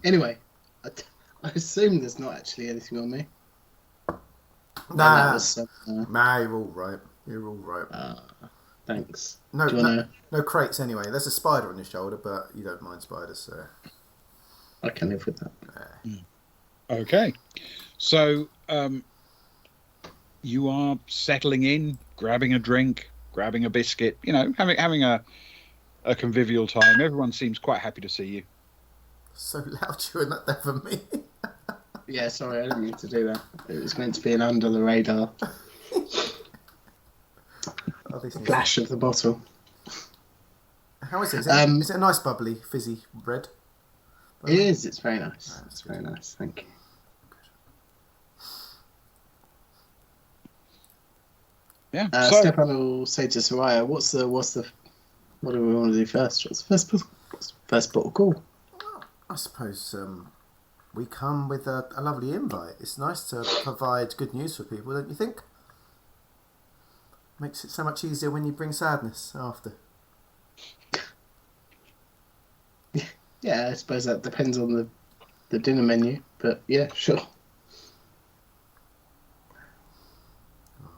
Anyway, I assume there's not actually anything on me. Nah, you're all right. You're all right. Thanks. No crates anyway. There's a spider on your shoulder, but you don't mind spiders, so I can live with that. Okay, so you are settling in, grabbing a drink, grabbing a biscuit. Having a convivial time. Everyone seems quite happy to see you. So loud chewing that there for me. Yeah, sorry, I didn't mean to do that. It was meant to be an under the radar flash of the bottle. How is it? Is it a nice bubbly, fizzy red? It is. It's very nice. It's very nice. Thank you. Yeah. Stepan will say to Soraya, what do we want to do first? What's the first bottle call? I suppose we come with a lovely invite. It's nice to provide good news for people, don't you think? Makes it so much easier when you bring sadness after. Yeah, I suppose that depends on the dinner menu, but yeah, sure.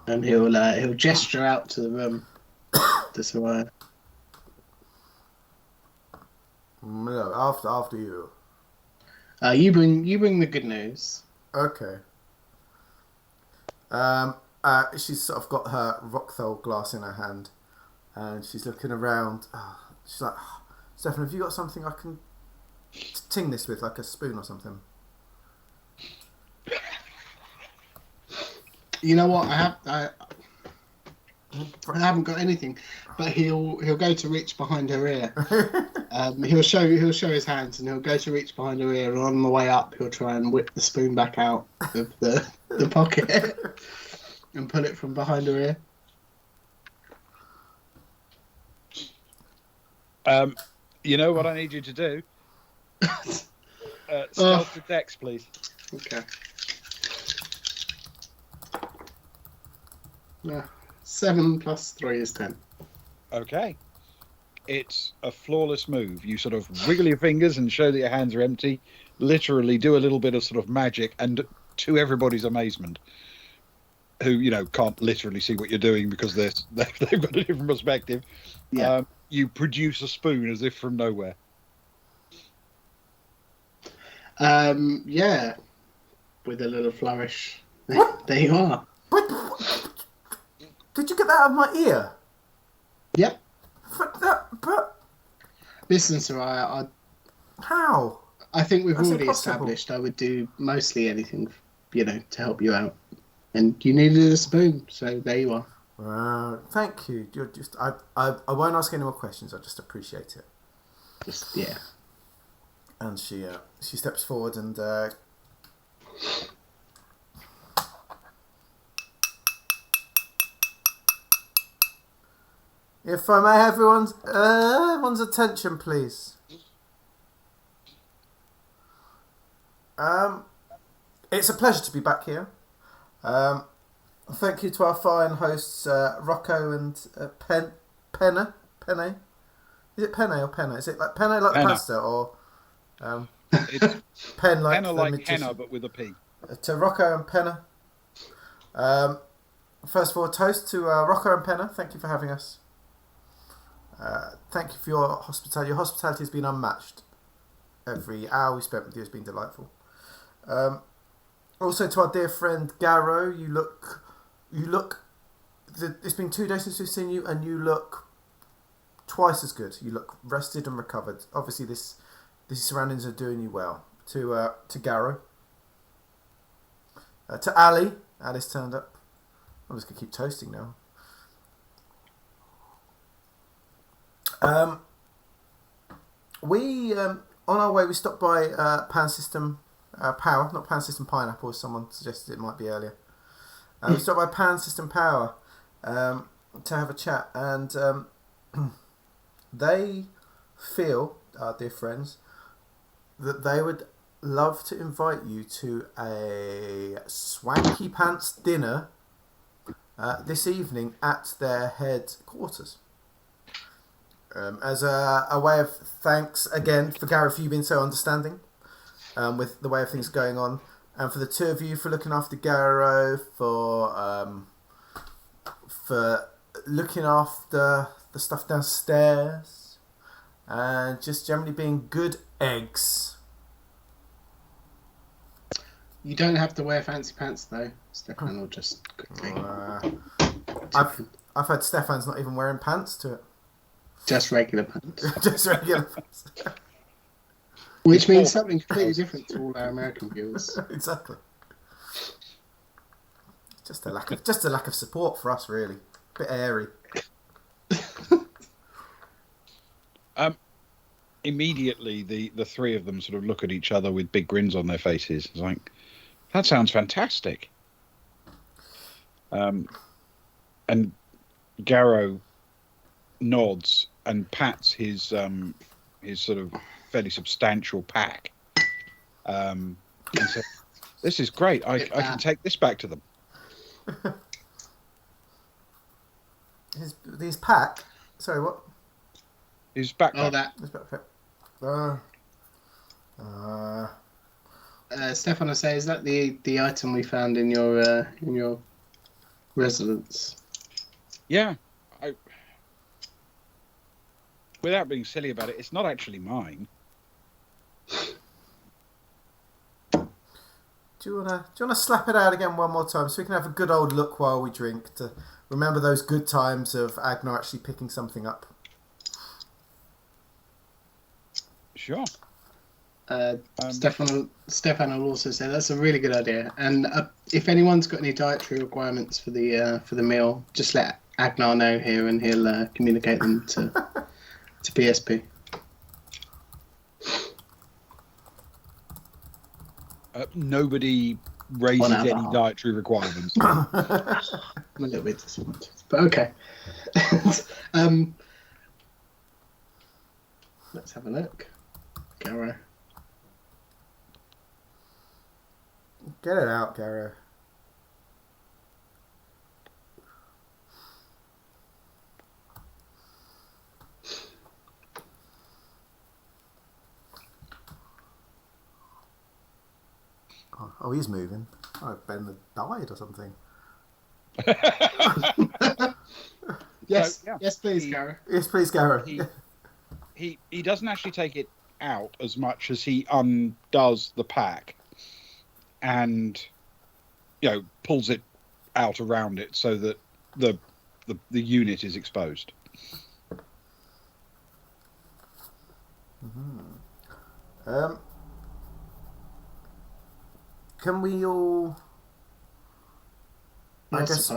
And he'll gesture out to the room to Soraya. No, after you. You bring the good news. Okay. She's sort of got her Rockthol glass in her hand, and she's looking around. She's like, Stefan, have you got something I can ting this with, like a spoon or something? You know what? I haven't got anything, but he'll go to reach behind her ear. He'll show his hands, and he'll go to reach behind her ear, and on the way up, he'll try and whip the spoon back out of the pocket and pull it from behind her ear. You know what I need you to do? Stealth with Dex, please. Okay. 7 plus 3 is 10. Okay. It's a flawless move. You sort of wiggle your fingers and show that your hands are empty. Literally do a little bit of sort of magic, and to everybody's amazement, who can't literally see what you're doing because they've got a different perspective. Yeah. You produce a spoon as if from nowhere. Yeah. With a little flourish. There you are. Did you get that out of my ear? Yep. But Listen, Soraya, how? I think we've That's already impossible. established I would do mostly anything, to help you out. And you needed a spoon, so there you are. Thank you. You're just I won't ask any more questions. I just appreciate it. Yeah. And she steps forward and if I may have everyone's attention, please. It's a pleasure to be back here. Thank you to our fine hosts, Rocco and Penne. Is it Penne or Penna? Is it like Penne like Penna. pasta or It's Pen like henna the like magician? henna, but with a P. To Rocco and Penna. First of all, toast to Rocco and Penna. Thank you for having us. Thank you for your hospitality. Your hospitality has been unmatched. Every hour we spent with you has been delightful. Also to our dear friend Garrow, you look. It's been 2 days since we've seen you, and you look twice as good. You look rested and recovered. Obviously, these surroundings are doing you well. To Garrow. To Ali. Alice turned up. I'm just gonna keep toasting now. We on our way we stopped by Pan System Power, not Pan System Pineapple, as someone suggested it might be earlier. We stopped by Pan System Power to have a chat, and they feel, our dear friends, that they would love to invite you to a swanky pants dinner this evening at their headquarters. As a way of thanks again for Gareth, you being so understanding with the way of things going on, and for the two of you for looking after Gareth, for looking after the stuff downstairs, and just generally being good eggs. You don't have to wear fancy pants though, Stefan, or just quickly. I've heard Stefan's not even wearing pants to it. Just regular pants. Just regular pants. Which means something completely different to all our American viewers. Exactly. Just a lack of support for us, really. Bit airy. Immediately, the three of them sort of look at each other with big grins on their faces. It's like, that sounds fantastic. And Garrow nods and pats his sort of fairly substantial pack, and says, "This is great. I can take this back to them." His pack. Sorry, what? His backpack. Oh, that. His backpack. Stefan, I say, is that the item we found in your residence? Yeah. Without being silly about it, it's not actually mine. Do you wanna slap it out again one more time so we can have a good old look while we drink to remember those good times of Agnar actually picking something up? Sure. Stefan will also say that's a really good idea. And if anyone's got any dietary requirements for the meal, just let Agnar know here, and he'll communicate them to PSP. Nobody raises any dietary requirements. I'm a little bit disappointed, but okay. Let's have a look. Garrow. Get it out, Garrow. Oh, he's moving. Oh, Ben died or something. Yes, So, yeah. yes, please, Garrow. Yes, please, Garrow. He doesn't actually take it out as much as he undoes the pack and pulls it out around it so that the unit is exposed. Mm-hmm. Can we all, I guess,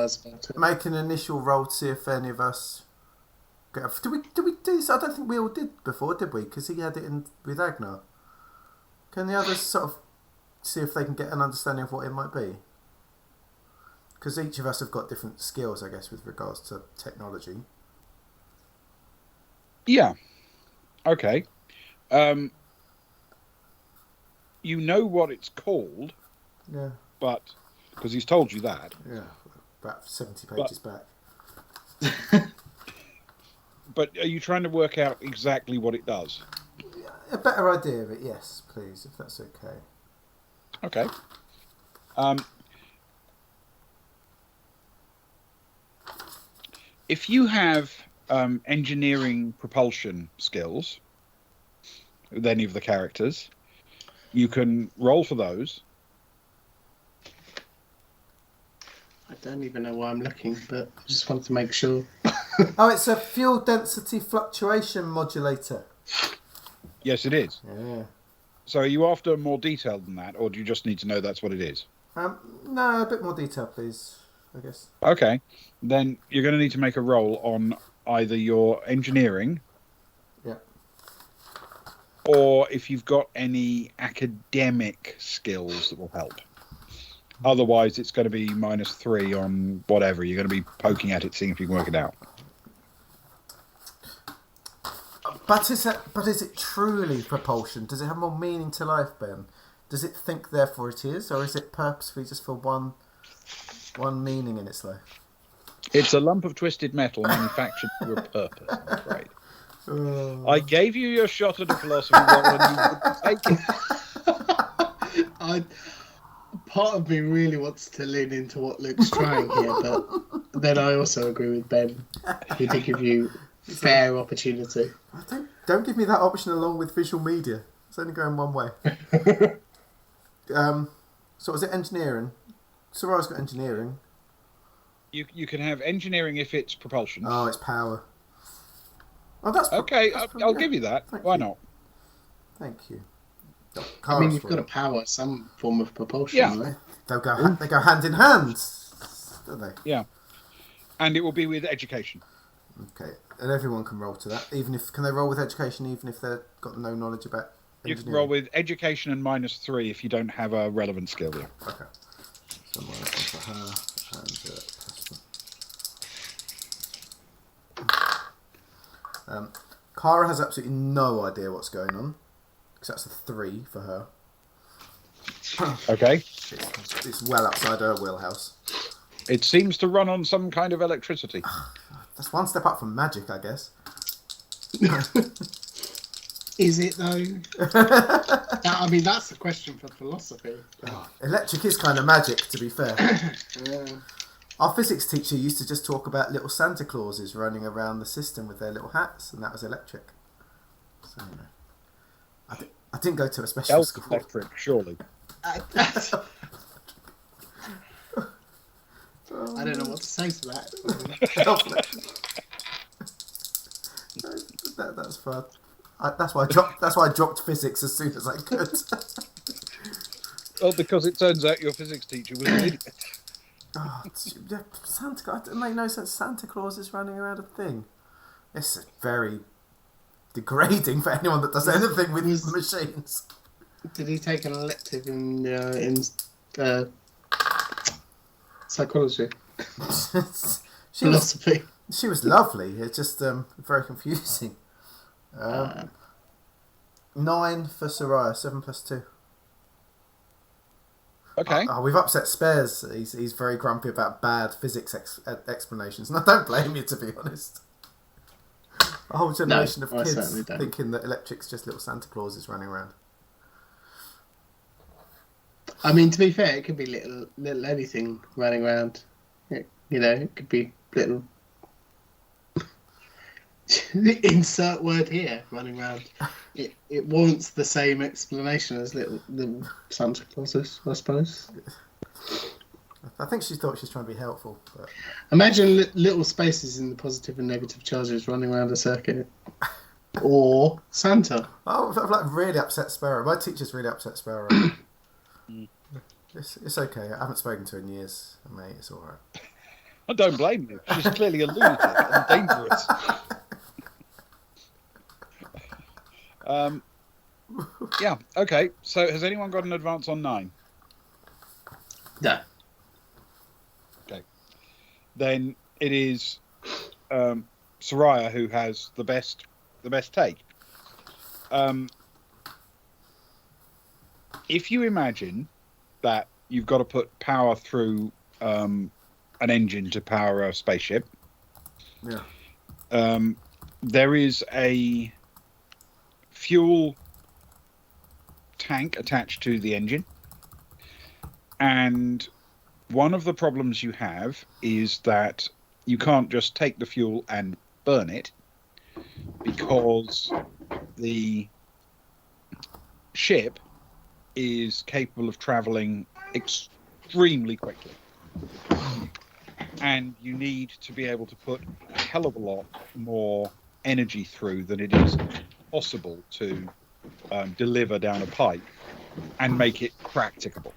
make an initial roll to see if any of us get? Did we do this? I don't think we all did before, did we? Because he had it in with Agnar. Can the others sort of see if they can get an understanding of what it might be? Because each of us have got different skills, I guess, with regards to technology. Yeah. Okay. You know what it's called. Yeah. But because he's told you that. Yeah. About 70 pages back. But are you trying to work out exactly what it does? A better idea of it, yes, please, if that's okay. Okay. If you have engineering propulsion skills with any of the characters, you can roll for those. I don't even know why I'm looking, but I just wanted to make sure. Oh, it's a fuel density fluctuation modulator. Yes, it is. Yeah. So are you after more detail than that, or do you just need to know that's what it is? No, a bit more detail, please, I guess. Okay. Then you're going to need to make a roll on either your engineering or if you've got any academic skills that will help. Otherwise, it's going to be -3 on whatever. You're going to be poking at it, seeing if you can work it out. But is it truly propulsion? Does it have more meaning to life, Ben? Does it think therefore it is, or is it purposefully just for one meaning in its life? It's a lump of twisted metal manufactured for a purpose, I'm afraid. I gave you your shot at a philosophy roll and you wouldn't take it. Part of me really wants to lean into what Luke's trying here, but then I also agree with Ben. He did give you fair opportunity. Don't give me that option along with visual media. It's only going one way. So was it engineering? Soraya's got engineering. You can have engineering if it's propulsion. Oh, it's power. Oh, that's okay. That's I'll give you that. Why not? Thank you. I mean, you've got to power some form of propulsion. Yeah, right? They go hand in hand, don't they? Yeah, and it will be with education. Okay, and everyone can roll to that. Can they roll with education even if they've got no knowledge about engineering? You can roll with education and -3 if you don't have a relevant skill. Yeah. Okay. So -1 for her and Cara has absolutely no idea what's going on because that's a 3 for her. Okay. It's well outside her wheelhouse. It seems to run on some kind of electricity. That's one step up from magic, I guess. Is it though? I mean, that's a question for philosophy. Electric is kind of magic, to be fair. Our physics teacher used to just talk about little Santa Clauses running around the system with their little hats, and that was electric. So, you know, I didn't go to a special school. Electric, surely. I don't know what to say to that. That's fun. That's why I dropped physics as soon as I could. Well, because it turns out your physics teacher was an idiot. Santa Claus. It made no sense. Santa Claus is running around a thing. It's very degrading for anyone that does anything with machines. Did he take an elective in psychology? Philosophy. She was lovely. It's just very confusing. 9 for Soraya. 7 + 2. Okay. We've upset Spares. He's very grumpy about bad physics explanations, and I don't blame you, to be honest. A whole generation of kids thinking that electric's just little Santa Clauses running around. I mean, to be fair, it could be little anything running around. It could be little. Insert word here running around. It warrants the same explanation as little Santa Clauses, I suppose. I think she thought she was trying to be helpful. But... Imagine little spaces in the positive and negative charges running around a circuit. Or Santa. Oh, I've really upset Sparrow. My teacher's really upset Sparrow. It's okay. I haven't spoken to her in years, mate. It's all right. I don't blame you. She's clearly a lunatic and dangerous. Yeah. Okay. So, has anyone got an advance on 9? No. Okay. Then it is Soraya who has the best take. If you imagine that you've got to put power through an engine to power a spaceship, there is a fuel tank attached to the engine, and one of the problems you have is that you can't just take the fuel and burn it, because the ship is capable of traveling extremely quickly, and you need to be able to put a hell of a lot more energy through than it is possible to deliver down a pipe and make it practicable.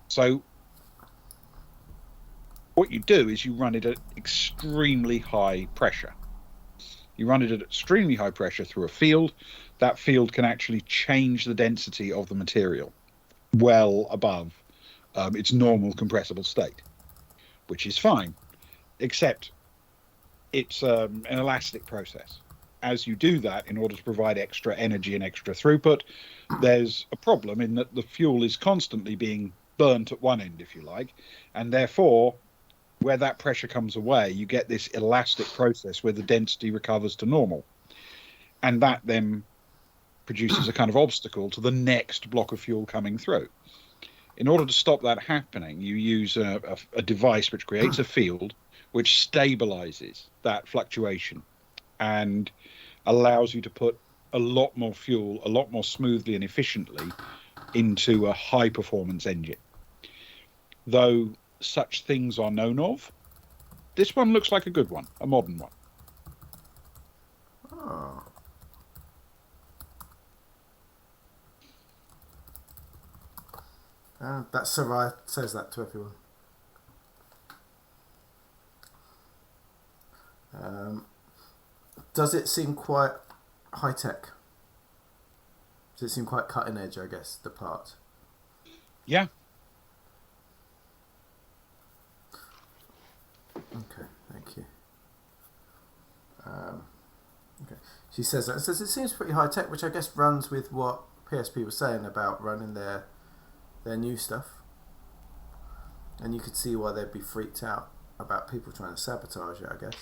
So what you do is you run it at extremely high pressure. You run it at extremely high pressure through a field that field can actually change the density of the material well above its normal compressible state, which is fine, except it's an elastic process. As you do that, in order to provide extra energy and extra throughput, there's a problem in that the fuel is constantly being burnt at one end, if you like, and therefore, where that pressure comes away, you get this elastic process where the density recovers to normal. And that then produces a kind of obstacle to the next block of fuel coming through. In order to stop that happening, you use a device which creates a field which stabilizes that fluctuation and allows you to put a lot more fuel, a lot more smoothly and efficiently into a high-performance engine. Though such things are known of, this one looks like a good one, a modern one. Oh. That Sarai says that to everyone. Does it seem quite high tech? Does it seem quite cutting edge, I guess, the part? Yeah. Okay, thank you. Okay. She says that. It says it seems pretty high tech, which I guess runs with what PSP was saying about running their new stuff. And you could see why they'd be freaked out about people trying to sabotage it, I guess.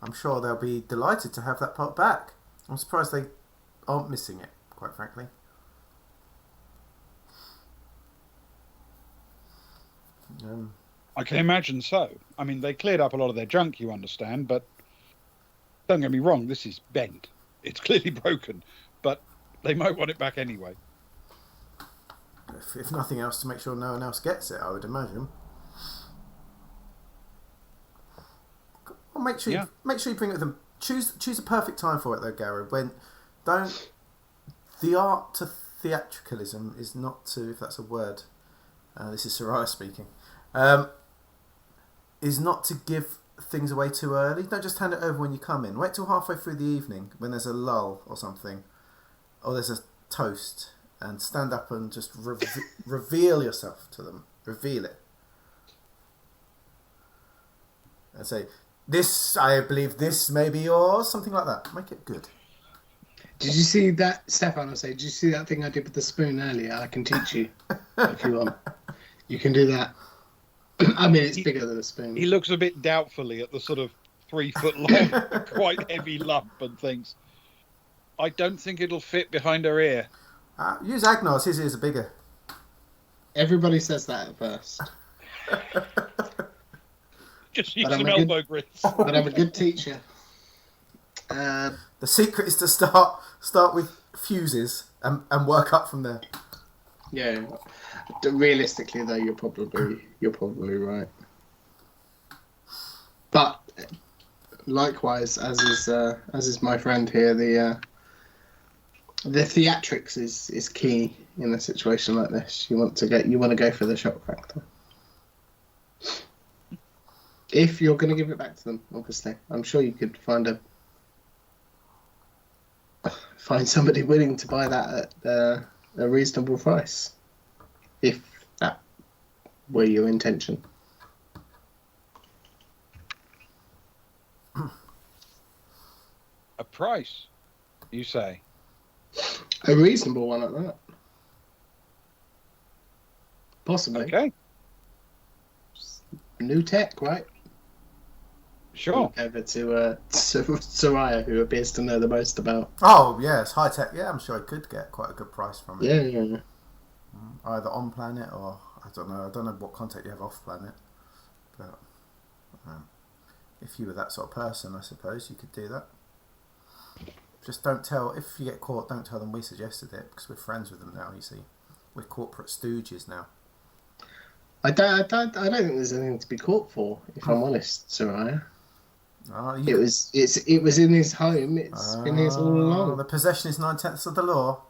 I'm sure they'll be delighted to have that part back. I'm surprised they aren't missing it, quite frankly. I can imagine so. I mean, they cleared up a lot of their junk, you understand, but don't get me wrong, this is bent. It's clearly broken, but they might want it back anyway. If nothing else, to make sure no one else gets it, I would imagine. Well, make sure you bring it with them. Choose a perfect time for it, though, Gary. The art to theatricalism is not to, if that's a word. This is Soraya speaking. Is not to give things away too early. Don't just hand it over when you come in. Wait till halfway through the evening when there's a lull or something, or there's a toast, and stand up and just reveal yourself to them. Reveal it. And say, this, I believe this may be yours, something like that. Make it good. Did you see that, Stefan? I say, did you see that thing I did with the spoon earlier? I can teach you if you want. You can do that. I mean, it's bigger than a spoon. He looks a bit doubtfully at the sort of 3 foot long, quite heavy lump and thinks, I don't think it'll fit behind her ear. Use Agnos, his ears are bigger. Everybody says that at first. Just use some elbow grease. But I'm a good teacher. The secret is to start with fuses and work up from there. Yeah. Realistically, though, you're probably right. But likewise, as is my friend here, the theatrics is key in a situation like this. You want to go for the shock factor. If you're going to give it back to them, obviously, I'm sure you could find somebody willing to buy that at a reasonable price, if that were your intention. A price, you say? A reasonable one at that. Possibly. Okay. New tech, right? Sure. Over to Soraya, who appears to know the most about. Oh, yes, high tech. Yeah, I'm sure I could get quite a good price from it. Yeah. Either on planet or, I don't know what contact you have off planet. But if you were that sort of person, I suppose you could do that. Just don't tell, if you get caught, don't tell them we suggested it, because we're friends with them now, you see. We're corporate stooges now. I don't think there's anything to be caught for, if I'm honest, Soraya. It was in his home. It's been his all along. The possession is 9/10 of the law.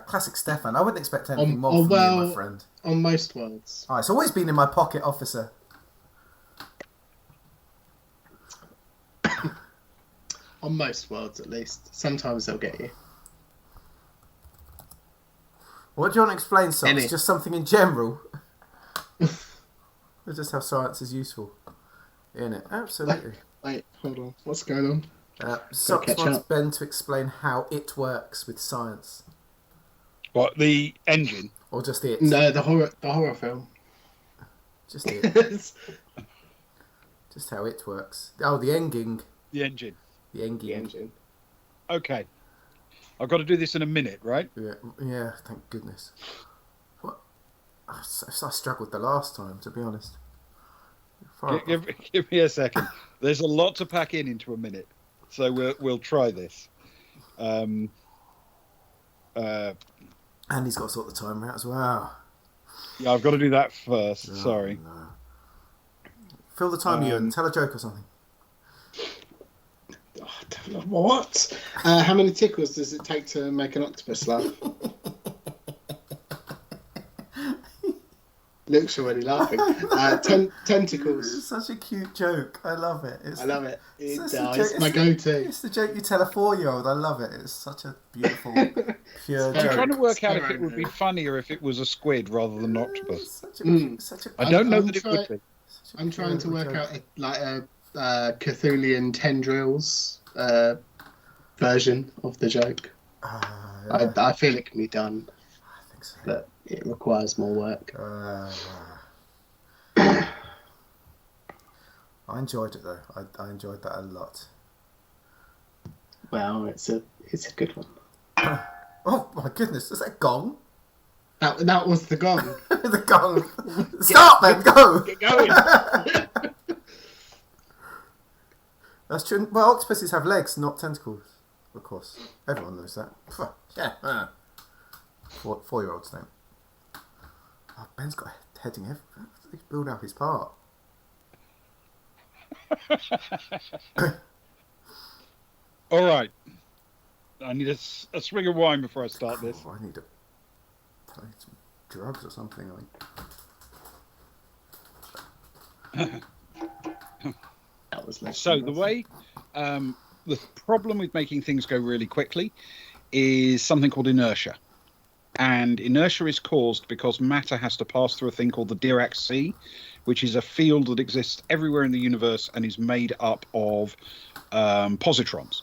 Classic Stefan. I wouldn't expect anything more from you, my friend. On most words. It's always been in my pocket, officer. On most worlds, at least. Sometimes they'll get you. What do you want to explain, Socks? Any. Just something in general? Or just how science is useful in it? Absolutely. Wait, hold on. What's going on? Socks catch wants up. Ben to explain how it works with science. What, the engine? Or just it? No, the horror film. Just it. Just how it works. Oh, the engine. The engine. The engine. The engine. Okay. I've got to do this in a minute, right? Yeah, thank goodness. What? I struggled the last time, to be honest. Give me a second. There's a lot to pack into a minute, so we'll try this. And he's got to sort the timer out as well. Yeah, I've got to do that first. Sorry. No. Fill the time, Ewan. Tell a joke or something. What? How many tickles does it take to make an octopus laugh? Luke's already laughing. Tentacles. It's such a cute joke. I love it. I love it. It's It's my go-to. It's the joke you tell a 4-year-old. I love it. It's such a beautiful, pure I'm joke. trying to work out if it would be funnier if it was a squid rather than an octopus. Such a, I don't know that it would be. I'm trying to work out a Cthulhian tendrils version of the joke. Yeah. I feel it can be done, I think so. but it requires more work. I enjoyed it though. I enjoyed that a lot. Well, it's a good one. Oh my goodness! Is that a gong? That was the gong. The gong. Stop then. Go. Get going. That's true. Well, octopuses have legs, not tentacles. Of course, everyone knows that. Yeah. 4-year-olds don't. Oh, Ben's got a heading everywhere. He's building up his part. All right. I need a swig of wine before I start this. Oh, I need some drugs or something. That was less So the way, the problem with making things go really quickly is something called inertia. And inertia is caused because matter has to pass through a thing called the Dirac sea, which is a field that exists everywhere in the universe and is made up of positrons.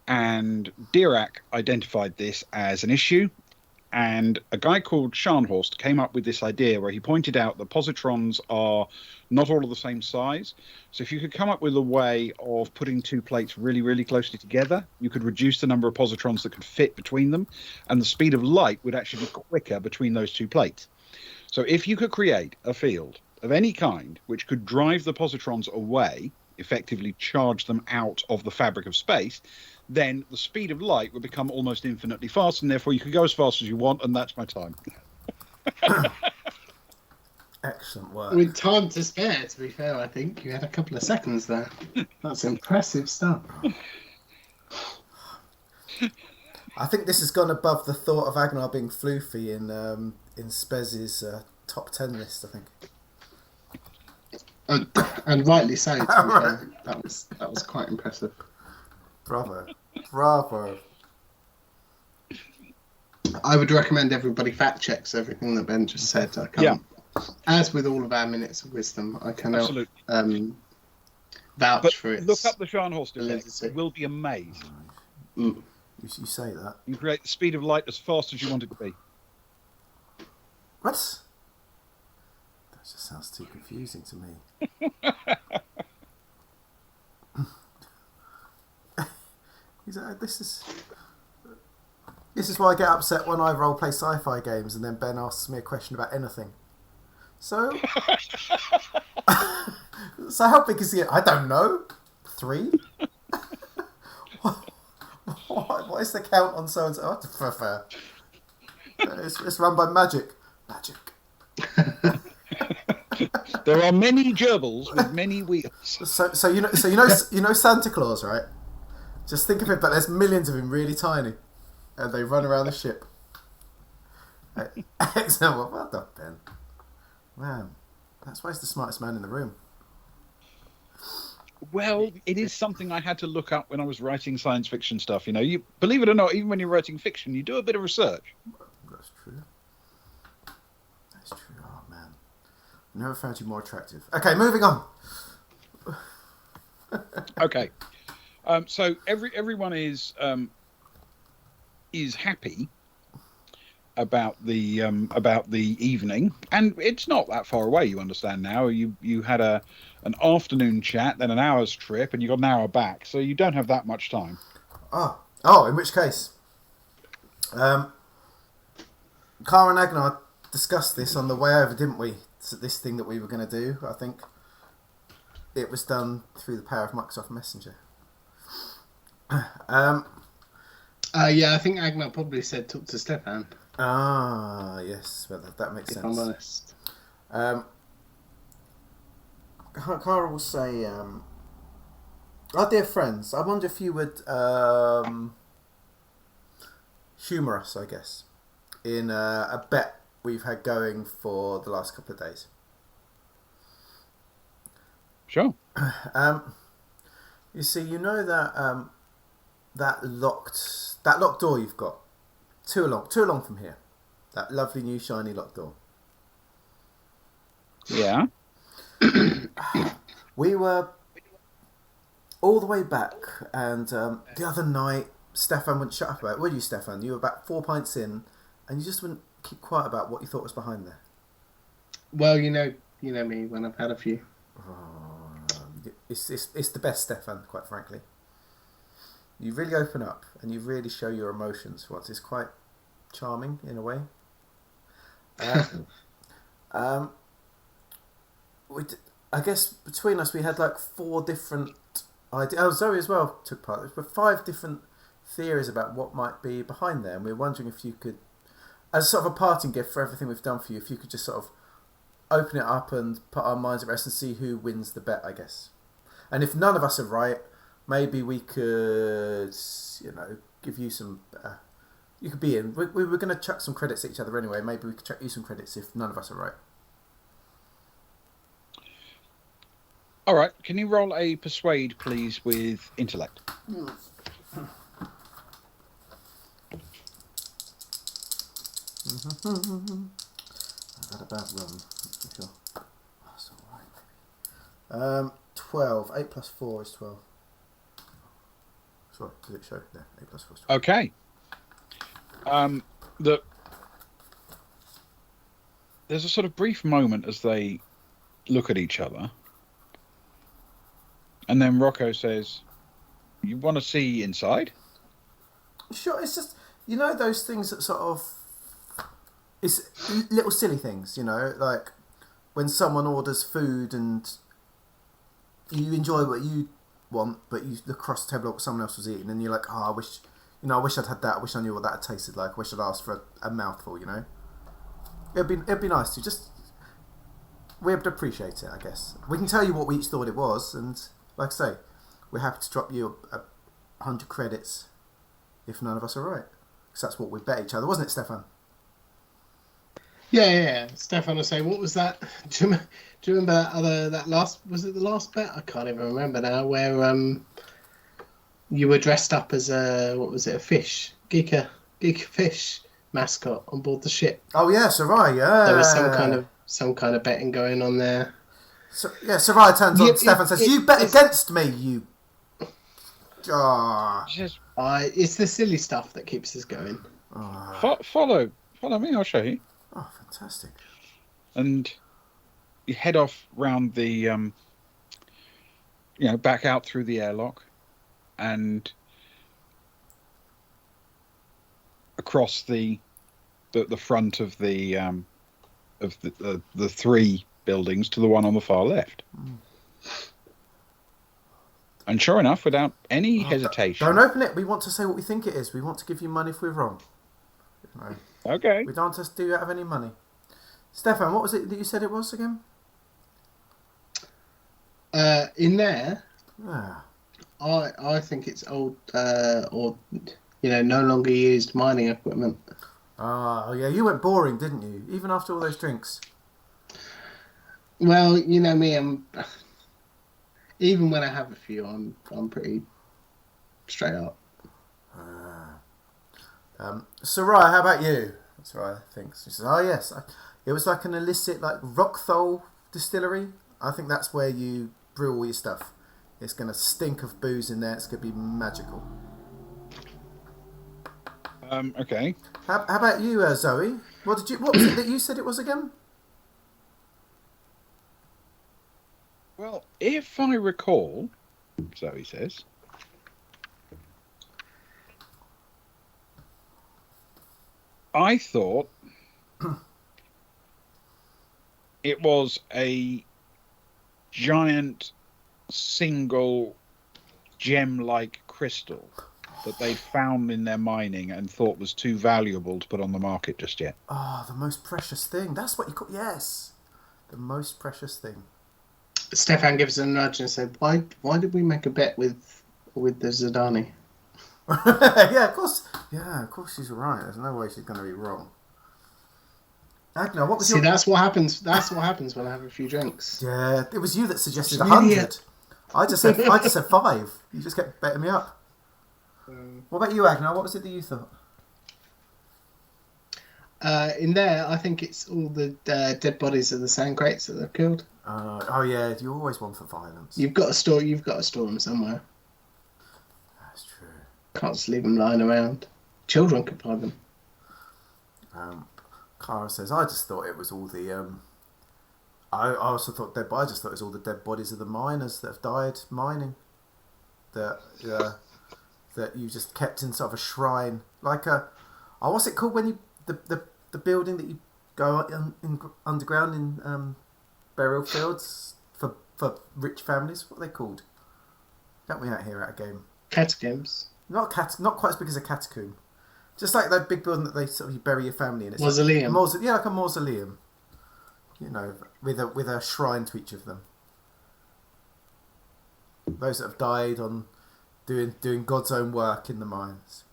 And Dirac identified this as an issue, and a guy called Scharnhorst came up with this idea where he pointed out that positrons are not all of the same size. So if you could come up with a way of putting two plates really, really closely together, you could reduce the number of positrons that could fit between them, and the speed of light would actually be quicker between those two plates. So if you could create a field of any kind which could drive the positrons away, effectively charge them out of the fabric of space, then the speed of light would become almost infinitely fast, and therefore you could go as fast as you want, and that's my time. Excellent work. With time to spare, to be fair, I think you had a couple of seconds there. That's impressive stuff. I think this has gone above the thought of Agnar being floofy in Spez's top 10 list, I think. And rightly so, to be fair. That was quite impressive. Bravo. I would recommend everybody fact checks everything that Ben just said. I can't, as with all of our minutes of wisdom, I cannot vouch for it. Look up the Scharnhorst effect. You will be amazed. You say that. You create the speed of light as fast as you want it to be. What? That just sounds too confusing to me. This is why I get upset when I roleplay sci-fi games and then Ben asks me a question about anything. So how big is the? I don't know. 3. What is the count on so and so? It's run by magic. There are many gerbils with many wheels. So you know Santa Claus, right? Just think of it, but there's millions of him, really tiny, and they run around the ship. Excellent. Well done, Ben. Man, that's why he's the smartest man in the room. Well, it is something I had to look up when I was writing science fiction stuff. You believe it or not, even when you're writing fiction, you do a bit of research. That's true. That's true. Oh man, never found you more attractive. Okay, moving on. Okay, so everyone is happy about the evening, and it's not that far away. You understand now. You had an afternoon chat, then an hour's trip, and you got an hour back, so you don't have that much time. Oh, in which case, Cara and Agnar discussed this on the way over, didn't we? So this thing that we were going to do, I think it was done through the power of Microsoft Messenger. Yeah, I think Agnar probably said talk to Stefan. Yes, well, that makes sense. If I'm honest. Cara will say, our dear friends, I wonder if you would humour us, I guess, in a bet we've had going for the last couple of days. Sure. You see, you know that that locked door you've got too long from here. That lovely new shiny locked door. Yeah. We were all the way back, and the other night, Stefan wouldn't shut up about it. Would you, Stefan? You were about 4 pints in, and you just wouldn't keep quiet about what you thought was behind there. Well, you know me when I've had a few. It's the best, Stefan, quite frankly. You really open up, and you really show your emotions for once. It's quite charming, in a way. I guess between us we had like 4 different ideas. Oh, Zoe as well took part. But 5 different theories about what might be behind there, and we were wondering if you could, as sort of a parting gift for everything we've done for you, if you could just sort of open it up and put our minds at rest and see who wins the bet, I guess. And if none of us are right, maybe we could, give you some. You could be in. We were going to chuck some credits at each other anyway. Maybe we could chuck you some credits if none of us are right. All right. Can you roll a persuade, please, with intellect? I had a bad run, for sure. That's all right, maybe. 12. 8 plus 4 is 12. Sorry, did it show? There, 8 plus 4 is 12. Okay. There's a sort of brief moment as they look at each other, and then Rocco says, "You want to see inside?" Sure, it's just, those things that sort of, it's little silly things, like when someone orders food and you enjoy what you want, but you look across the table at what someone else was eating, and you're like, I wish I'd had that. I wish I knew what that had tasted like. I wish I'd asked for a mouthful. It'd be nice to just be able to appreciate it. I guess we can tell you what we each thought it was, and like I say, we're happy to drop you 100 credits if none of us are right, because that's what we bet each other, wasn't it, Stefan? Yeah. Stefan will say, "What was that? Do you remember that last? Was it the last bet? I can't even remember now. Where you were dressed up as a fish, geeker fish mascot on board the ship." Oh yeah, Sarai. Yeah, there was some kind of betting going on there. So, yeah, Sarai turns on Stefan and says, "You bet against me, you." It's the silly stuff that keeps us going. Follow me. I'll show you. Oh, fantastic! And you head off round the, back out through the airlock, and across the front of the 3 buildings to the one on the far left. And sure enough, without any hesitation... Don't open it. We want to say what we think it is. We want to give you money if we're wrong. No. Okay. We don't just do out of any money. Stefan, what was it that you said it was again? In there, Yeah. I think it's old or no longer used mining equipment. Oh yeah, you went boring, didn't you? Even after all those drinks. Well, me, Even when I have a few, I'm pretty straight up. Sarai, how about you? Sarai thinks. She says, "Oh yes, it was like an illicit, like Rockthol distillery. I think that's where you brew all your stuff. It's going to stink of booze in there. It's going to be magical." Okay. How about you, Zoe? What was it that you said it was again? Well, if I recall, Zoe says, I thought it was a giant single gem-like crystal that they found in their mining and thought was too valuable to put on the market just yet. Oh, the most precious thing. That's what you call... Yes. The most precious thing. Stefan gives a nudge and said, "Why did we make a bet with the Zidane?" Yeah, of course. Yeah, of course she's right. There's no way she's going to be wrong. Agna, what was See, that's what happens. That's what happens when I have a few drinks. Yeah, it was you that suggested She's an 100. idiot. I just said 5. You just kept betting me up. What about you, Agna? What was it that you thought? In there, I think it's all the dead bodies of the sand crates that they've killed. Oh yeah, you're always one for violence. You've got to store them somewhere. That's true. Can't just leave them lying around. Children could find them. Clara says, "I just thought it was all the I also thought dead, but I just thought it was all the dead bodies of the miners that have died mining. That you just kept in sort of a shrine, like what's it called when you the building that you go in underground in burial fields for rich families. What are they called? Help me out here at a game. Catacombs. Not quite as big as a catacomb. Just like that big building that they sort of you bury your family in. It's Mausoleum. Yeah, like a mausoleum. You know, with a shrine to each of them. Those that have died on doing God's own work in the mines.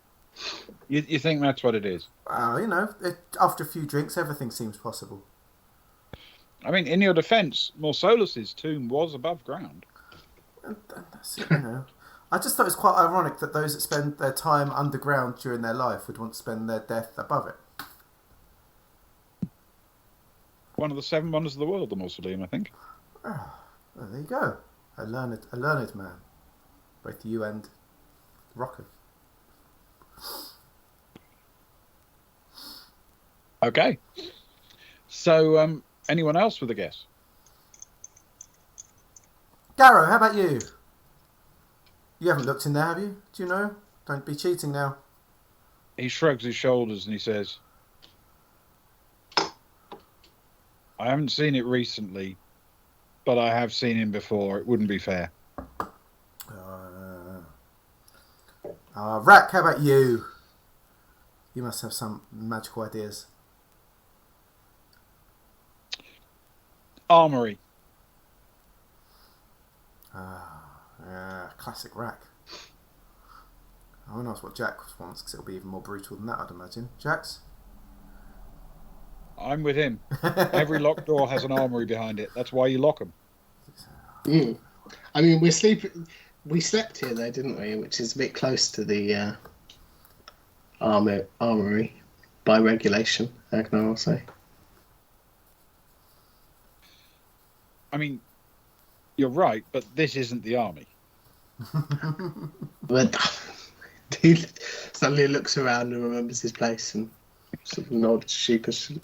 You think that's what it is? You know, after a few drinks, everything seems possible. I mean, in your defence, Morsolus's tomb was above ground. And that's it, you know. I just thought it was quite ironic that those that spend their time underground during their life would want to spend their death above it. One of the 7 wonders of the world, the mausoleum, I think. Oh, well, there you go. A learned man. Both you and Rocco. Okay. So, anyone else with a guess? Garrow, how about you? You haven't looked in there, have you? Do you know? Don't be cheating now. He shrugs his shoulders and he says, "I haven't seen it recently, but I have seen him before. It wouldn't be fair." Rack, how about you? You must have some magical ideas. Armory. Classic Rack. I wonder what Jack wants, because it'll be even more brutal than that, I'd imagine. Jax? I'm with him. Every locked door has an armory behind it. That's why you lock them. I mean, we slept here though, didn't we? Which is a bit close to the armory by regulation, I can all say. I mean, you're right, but this isn't the army. But he suddenly looks around and remembers his place and sort of nods sheepishly.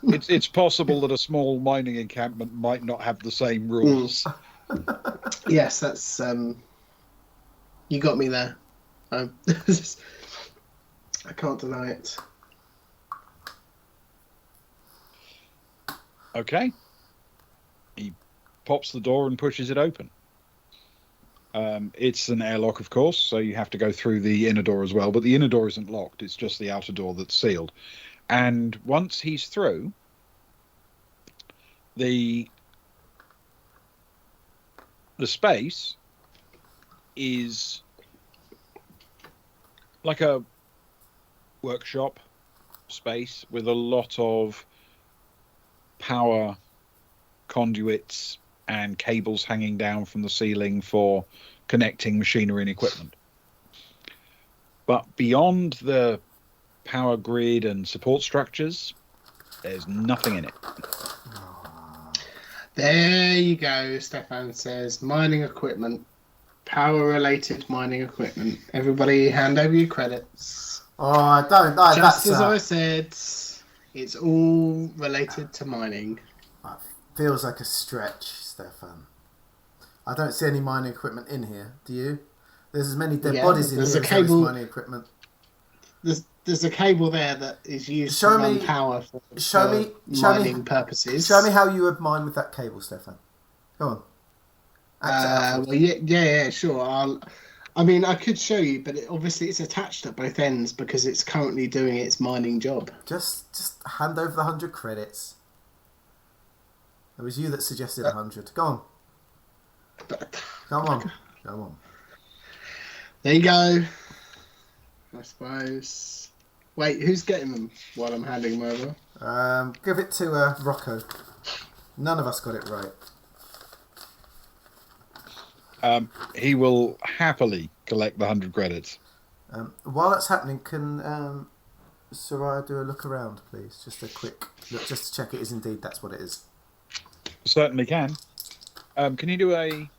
It's possible that a small mining encampment might not have the same rules. Yes, that's you got me there. I can't deny it. Okay. He pops the door and pushes it open. It's an airlock, of course, so you have to go through the inner door as well. But the inner door isn't locked. It's just the outer door that's sealed. And once he's through, the space is like a workshop space with a lot of power conduits and cables hanging down from the ceiling for connecting machinery and equipment. But beyond the power grid and support structures, there's nothing in it. There you go, Stefan says. Mining equipment. Power-related mining equipment. Everybody hand over your credits. Oh, I don't know. Just as I said, it's all related to mining. Feels like a stretch, Stefan. I don't see any mining equipment in here. Do you? There's as many dead bodies in here as there is mining equipment. There's a cable there that is used to run power for mining purposes. Show me how you would mine with that cable, Stefan. Go on. Well, yeah, sure. I could show you, but obviously it's attached at both ends because it's currently doing its mining job. Just hand over the 100 credits. It was you that suggested 100. Go on. Come on. There you go. I suppose. Wait, who's getting them while I'm handing them over? Give it to Rocco. None of us got it right. He will happily collect the 100 credits. While that's happening, can Soraya do a look around, please? Just a quick look, just to check it is indeed that's what it is. Certainly can. Can you do a...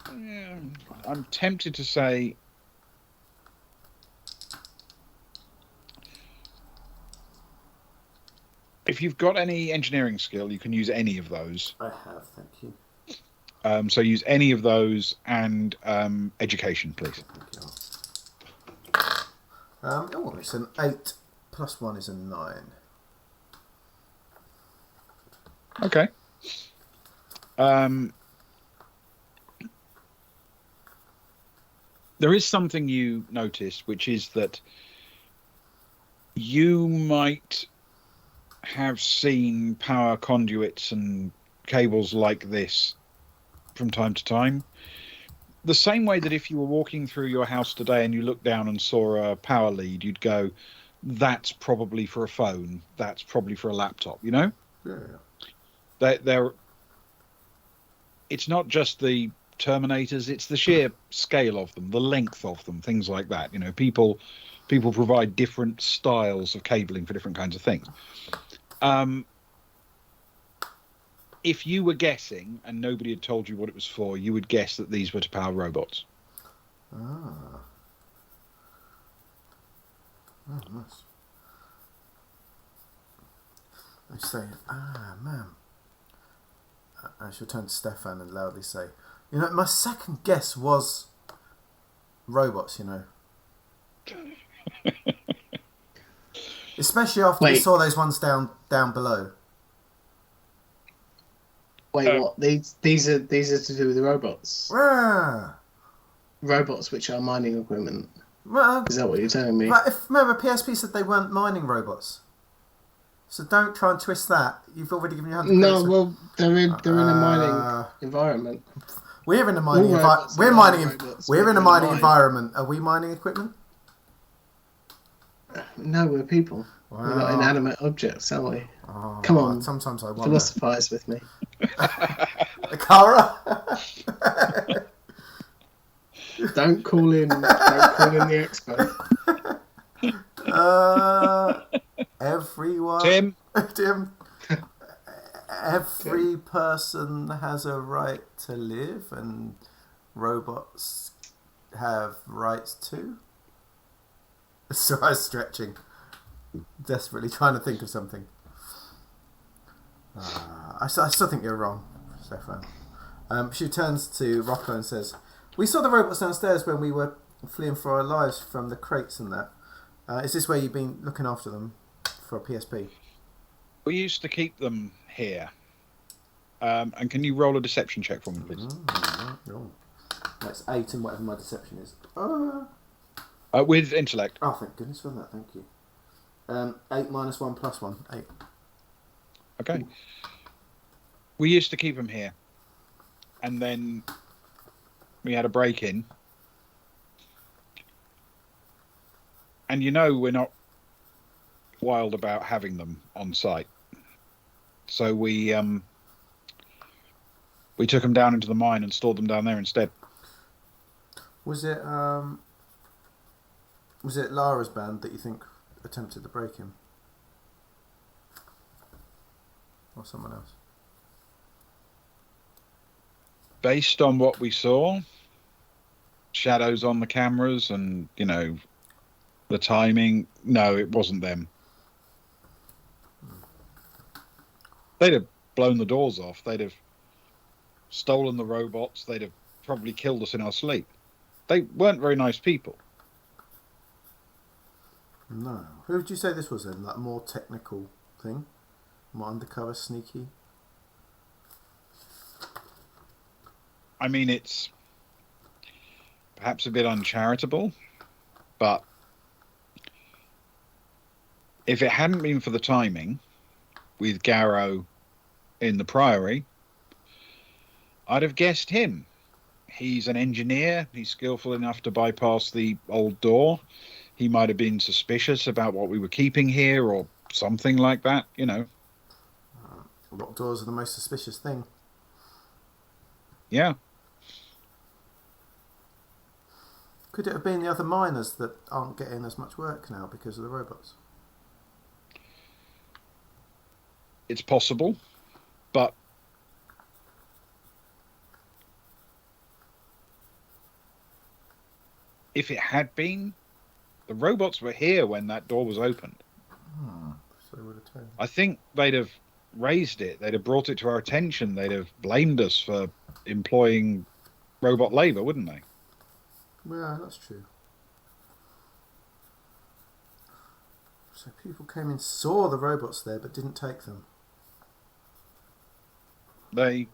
I'm tempted to say... If you've got any engineering skill, you can use any of those. I have, thank you. So use any of those and education, please. Thank you. It's an 8 plus 1 is a 9. Okay. There is something you notice, which is that you might have seen power conduits and cables like this from time to time. The same way that if you were walking through your house today and you looked down and saw a power lead, you'd go, that's probably for a phone, that's probably for a laptop, you know? Yeah. It's not just the terminators, it's the sheer scale of them, the length of them, things like that. You know, people provide different styles of cabling for different kinds of things. If you were guessing and nobody had told you what it was for, you would guess that these were to power robots. Oh, nice. I say, ma'am. I shall turn to Stefan and loudly say, you know, my second guess was robots, you know. Especially after we saw those ones down below. Wait, what? These are to do with the robots? Robots which are mining equipment. Is that what you're telling me? But remember, PSP said they weren't mining robots. So don't try and twist that. You've already given your 100 No, well, they're in a mining environment. We're in a mining environment. We're in a mining environment. Are we mining equipment? No, we're people. Wow. We're not inanimate objects, are we? Come on. Sometimes I wonder. Philosophize with me. Cara? Don't call in the expert. Everyone. Tim. Every person has a right to live, and robots have rights too. So I was stretching, desperately trying to think of something. I still think you're wrong, Stefan. She turns to Rocco and says, "We saw the robots downstairs when we were fleeing for our lives from the crates and that. Is this where you've been looking after them for a PSP?" We used to keep them here. And can you roll a deception check for me, please? That's 8 and whatever my deception is. With intellect. Oh, thank goodness for that. Thank you. 8 minus 1 plus 1. 8. Okay. We used to keep them here. And then we had a break-in. And you know we're not wild about having them on site. So we We took them down into the mine and stored them down there instead. Was it Lara's band that you think attempted to break him? Or someone else? Based on what we saw, shadows on the cameras and, the timing, no, it wasn't them. They'd have blown the doors off. They'd have stolen the robots. They'd have probably killed us in our sleep. They weren't very nice people. No. Who would you say this was then? Like more technical thing? More undercover, sneaky? I mean, it's perhaps a bit uncharitable, but if it hadn't been for the timing with Garrow in the Priory, I'd have guessed him. He's an engineer. He's skillful enough to bypass the old door. He might have been suspicious about what we were keeping here or something like that, Locked doors are the most suspicious thing. Yeah. Could it have been the other miners that aren't getting as much work now because of the robots? It's possible, but if it had been, the robots were here when that door was opened. So they would have told. I think they'd have raised it. They'd have brought it to our attention. They'd have blamed us for employing robot labour, wouldn't they? Yeah, that's true. So people came in, saw the robots there, but didn't take them. They,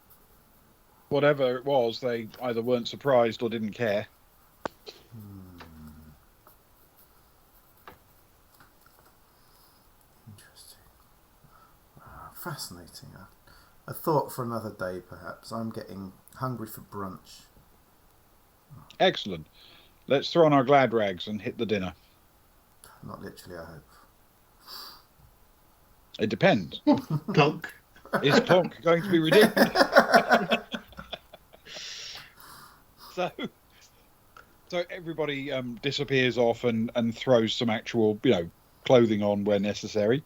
whatever it was, they either weren't surprised or didn't care. Interesting. Fascinating. A thought for another day, perhaps. I'm getting hungry for brunch. Excellent. Let's throw on our glad rags and hit the dinner. Not literally, I hope. It depends. Plonk. Is Plonk going to be redeemed? So everybody disappears off and throws some actual, clothing on where necessary.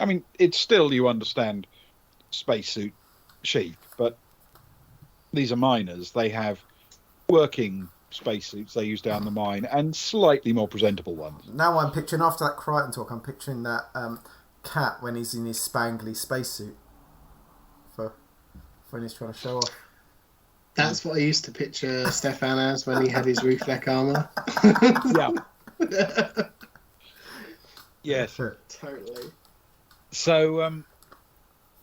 I mean, it's still, you understand, spacesuit chic, but these are miners. They have working spacesuits they use down the mine and slightly more presentable ones. Now I'm picturing, after that Crichton talk, I'm picturing that Cat when he's in his spangly spacesuit for when he's trying to show off. That's what I used to picture Stefan as when he had his reflect armour. Yeah. Yes. Totally. So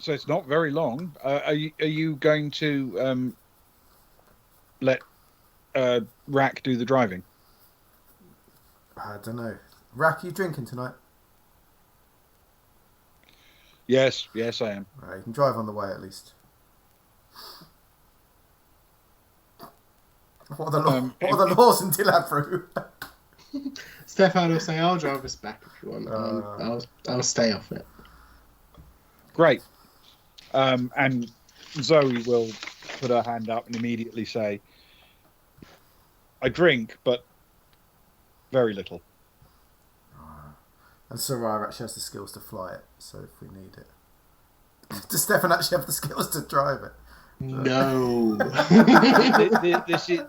it's not very long. Are you going to let Rack do the driving? I don't know. Rack, are you drinking tonight? Yes, I am. Right, you can drive on the way at least. What are the laws in Dilub Rou? Stefan will say, "I'll drive us back if you want. I'll stay off it." Great. And Zoe will put her hand up and immediately say, "I drink, but very little." And Sarai actually has the skills to fly it, so if we need it. Does Stefan actually have the skills to drive it? No.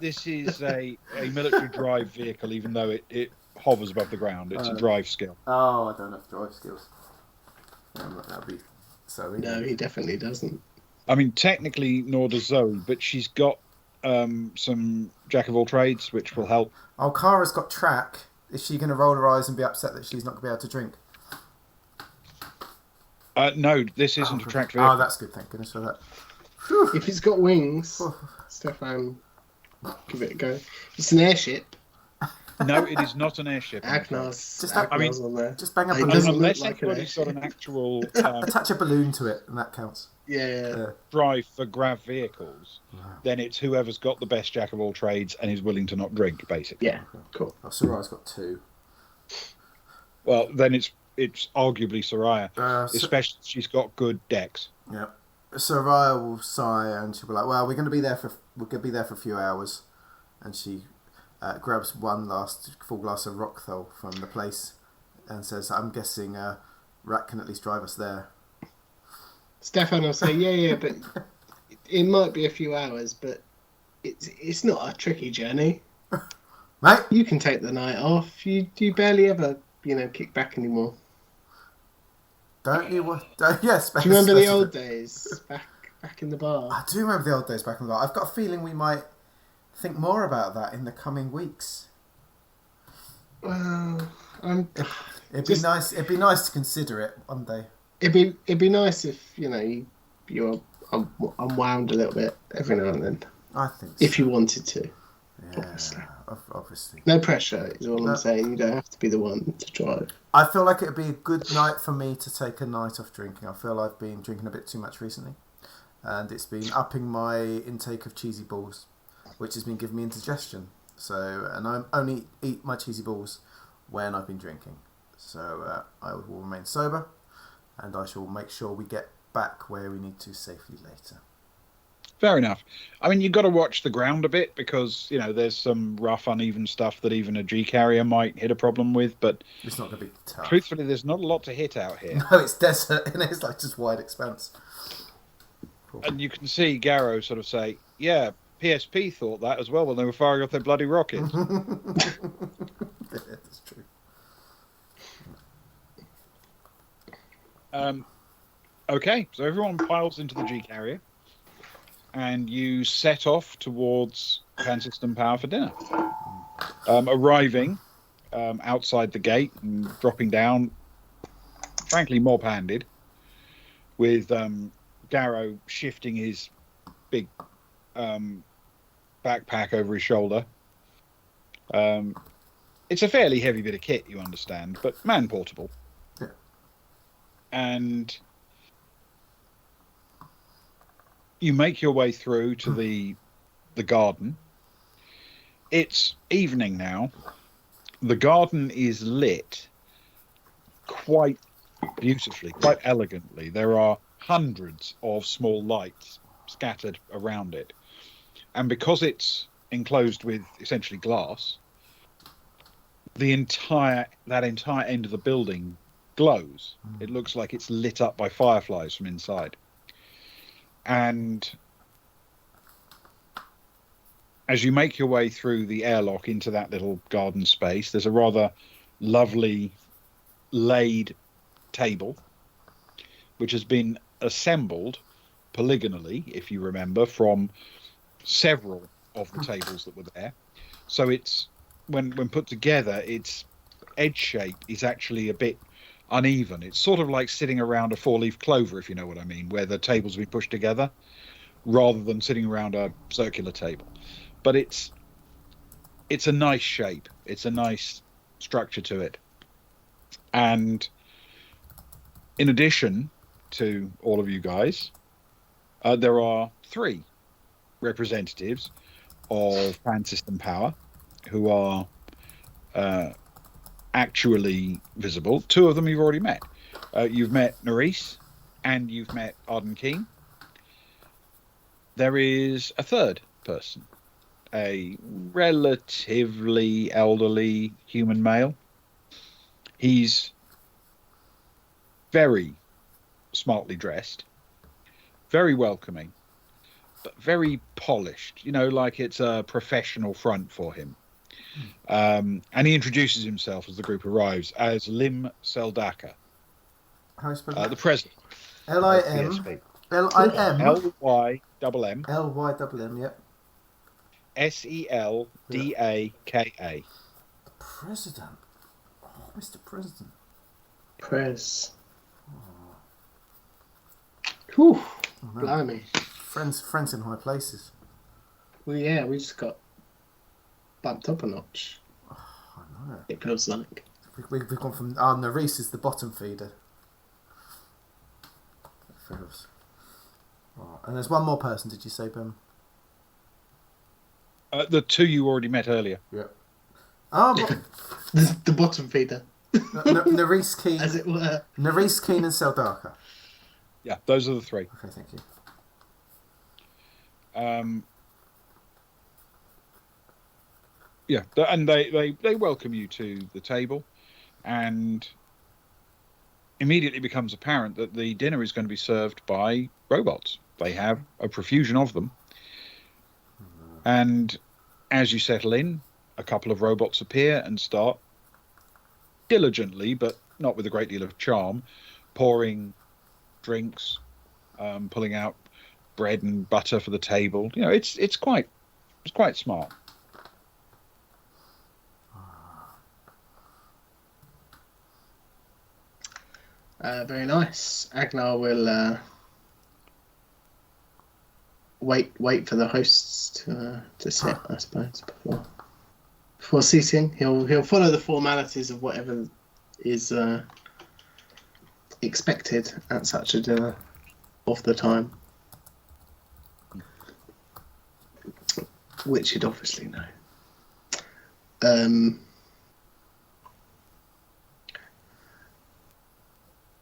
This is a military drive vehicle, even though it hovers above the ground. It's a drive skill. Oh, I don't have drive skills. That'd be so easy. No, he definitely doesn't. I mean, technically, nor does Zoe, but she's got some jack of all trades, which will help. Oh, Kara's got track. Is she going to roll her eyes and be upset that she's not going to be able to drink? No, this isn't a tracked vehicle. Oh, that's good. Thank goodness for that. If it's got wings, Stefan, give it a go. It's an airship. No, it is not an airship. Agnos. Just on there. Just bang a It balloon. doesn't Unless look like an anybody's got an actual Attach a balloon to it, and that counts. Yeah. drive for grav vehicles, then it's whoever's got the best jack of all trades and is willing to not drink, basically. Yeah. Cool. Oh, Sarai's got 2. Well, then it's arguably Soraya, So- especially if she's got good decks. Yeah. Soraya will sigh and she'll be like, "Well, we're going to be there for a few hours," and she grabs one last full glass of Rockthol from the place and says, "I'm guessing Rat can at least drive us there." Stefan will say, "Yeah, but it might be a few hours, but it's not a tricky journey, mate. You can take the night off. You barely ever kick back anymore." Don't you? Yes. Do you remember the old days back in the bar? I do remember the old days back in the bar. I've got a feeling we might think more about that in the coming weeks. Well, it'd be nice. It'd be nice to consider it one day. It'd be nice if you're unwound a little bit every now and then. I think so. If you wanted to. Yeah, obviously. No pressure is all I'm saying. You don't have to be the one to drive. I feel like it would be a good night for me to take a night off drinking. I feel I've been drinking a bit too much recently, and it's been upping my intake of cheesy balls, which has been giving me indigestion. And I only eat my cheesy balls when I've been drinking. So I will remain sober, and I shall make sure we get back where we need to safely later. Fair enough. I mean, you've got to watch the ground a bit because, there's some rough, uneven stuff that even a G carrier might hit a problem with, but it's not going to be tough. Truthfully, there's not a lot to hit out here. No, it's desert, and it's like just wide expanse. Cool. And you can see Garrow sort of say, yeah, PSP thought that as well when they were firing off their bloody rockets. Yeah, that's true. Okay, so everyone piles into the G carrier. And you set off towards Pan System Power for dinner. Arriving outside the gate and dropping down, frankly, mob-handed, with Garrow shifting his big backpack over his shoulder. It's a fairly heavy bit of kit, you understand, but man-portable. Yeah. And you make your way through to the garden. It's evening now. The garden is lit quite beautifully, quite elegantly. There are hundreds of small lights scattered around it. And because it's enclosed with essentially glass, that entire end of the building glows. It looks like it's lit up by fireflies from inside. And as you make your way through the airlock into that little garden space, there's a rather lovely laid table, which has been assembled polygonally, if you remember, from several of the tables that were there. So it's when put together, its edge shape is actually a bit uneven. It's sort of like sitting around a four-leaf clover, if you know what I mean, where the tables have been pushed together rather than sitting around a circular table. But it's a nice shape. It's a nice structure to it. And in addition to all of you guys, there are 3 representatives of Pan System Power who are actually visible. 2 of them you've already met. You've met Nerys and you've met Arden Keen. There is a 3rd person, a relatively elderly human male. He's very smartly dressed, very welcoming, but very polished, like it's a professional front for him. And he introduces himself as the group arrives as Lim Seldaka, How you spell that? the president. Lim. PSP. Lim. Lymm. Lymm. Yep. Seldaka. President. Oh, Mr. President. Press. Whew. Oh, no. Blimey. Friends in high places. Well, yeah, we just got bumped up a notch. Oh, I know. It feels like. We've gone from... Nerys is the bottom feeder. It feels... Oh, and there's one more person, did you say, Ben? The 2 you already met earlier. Yeah. The bottom feeder. Nerys Keen... As it were. Nerys Keen and Seldaka. Yeah, those are the 3. Okay, thank you. Yeah, and they welcome you to the table, and immediately becomes apparent that the dinner is going to be served by robots. They have a profusion of them, and as you settle in, a couple of robots appear and start diligently, but not with a great deal of charm, pouring drinks, pulling out bread and butter for the table. You know, it's quite smart. Very nice. Agnar will wait for the hosts to sit, I suppose, before seating. He'll follow the formalities of whatever is expected at such a dinner of the time, which he'd obviously know.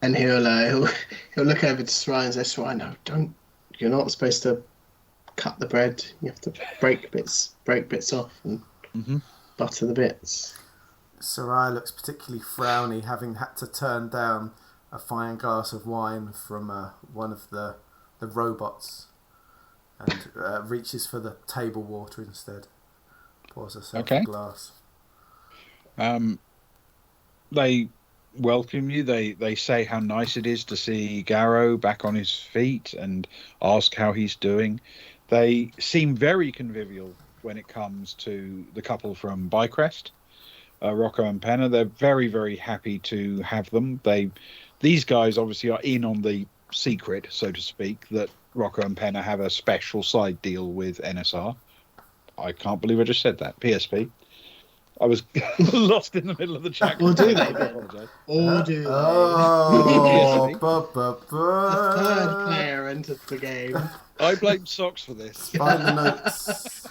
And he'll look over to Sry and say, "Sry, no, don't. You're not supposed to cut the bread. You have to break bits off and butter the bits." Sarai looks particularly frowny, having had to turn down a fine glass of wine from one of the robots, and reaches for the table water instead. Pours herself a glass. They welcome you. They say how nice it is to see Garrow back on his feet and ask how he's doing. They seem very convivial when it comes to the couple from Bycrest, Rocco and Penna. They're very, very happy to have them. These guys obviously are in on the secret, so to speak, that Rocco and Penna have a special side deal with NSR. I can't believe I just said that. PSP. I was lost in the middle of the chat. Or do they? Or do they? Oh, A third player entered the game. I blame Socks for this. Find the notes.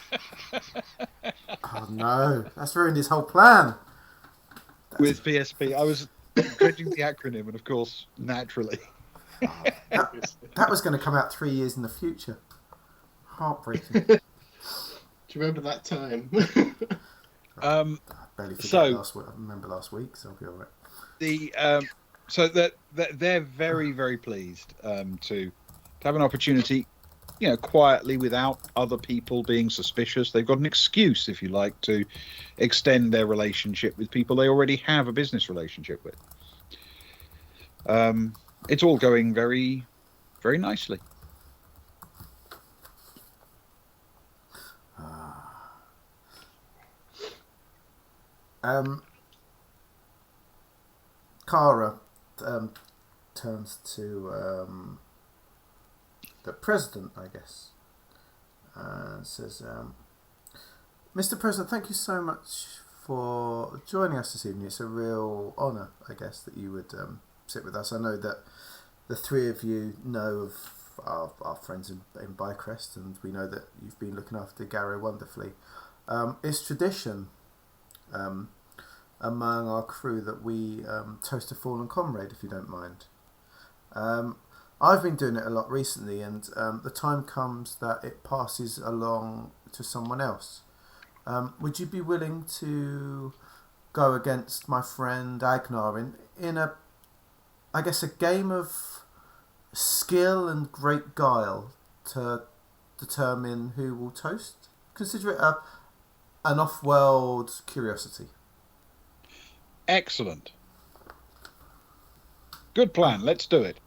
Oh no, that's ruined his whole plan. With PSP, I was judging the acronym, and of course, naturally. That was going to come out 3 years in the future. Heartbreaking. Do you remember that time? I barely forgot I remember last week, so I'll be all right. So that they're very, very pleased to have an opportunity, you know, quietly without other people being suspicious. They've got an excuse, if you like, to extend their relationship with people they already have a business relationship with. It's all going very, very nicely. Kara turns to the president, I guess, and says, "Mr. President, thank you so much for joining us this evening. It's a real honour, I guess, that you would sit with us. I know that the three of you know of our friends in Bycrest, and we know that you've been looking after Garrow wonderfully. It's tradition among our crew that we toast a fallen comrade, if you don't mind. I've been doing it a lot recently, and the time comes that it passes along to someone else. Would you be willing to go against my friend Agnar in a, I guess, a game of skill and great guile to determine who will toast? Consider it an off-world curiosity." Excellent. Good plan. Let's do it.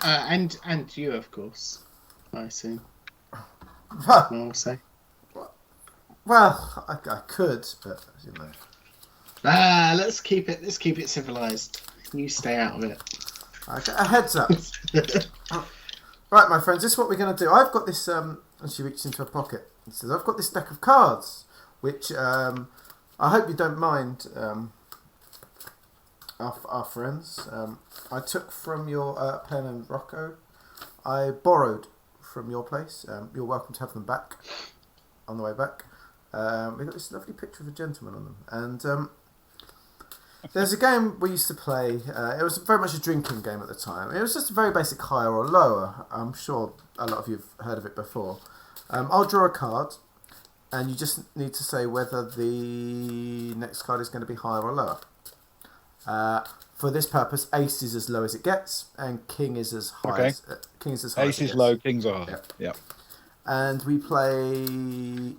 And you, of course, I assume. I'll say. Well, I could, but you know. Let's keep it civilized. You stay out of it. Okay, a heads up. Right, my friends, this is what we're going to do. I've got this, and she reaches into her pocket and says, "I've got this deck of cards, which I hope you don't mind, our friends. I took from your Pen and Rocco. I borrowed from your place. You're welcome to have them back on the way back. We've got this lovely picture of a gentleman on them. And there's a game we used to play. It was very much a drinking game at the time. It was just a very basic higher or lower. I'm sure a lot of you have heard of it before. I'll draw a card, and you just need to say whether the next card is going to be higher or lower. For this purpose, ace is as low as it gets, and king is as high as king is as high. Ace is low, kings are high. Yeah. And we play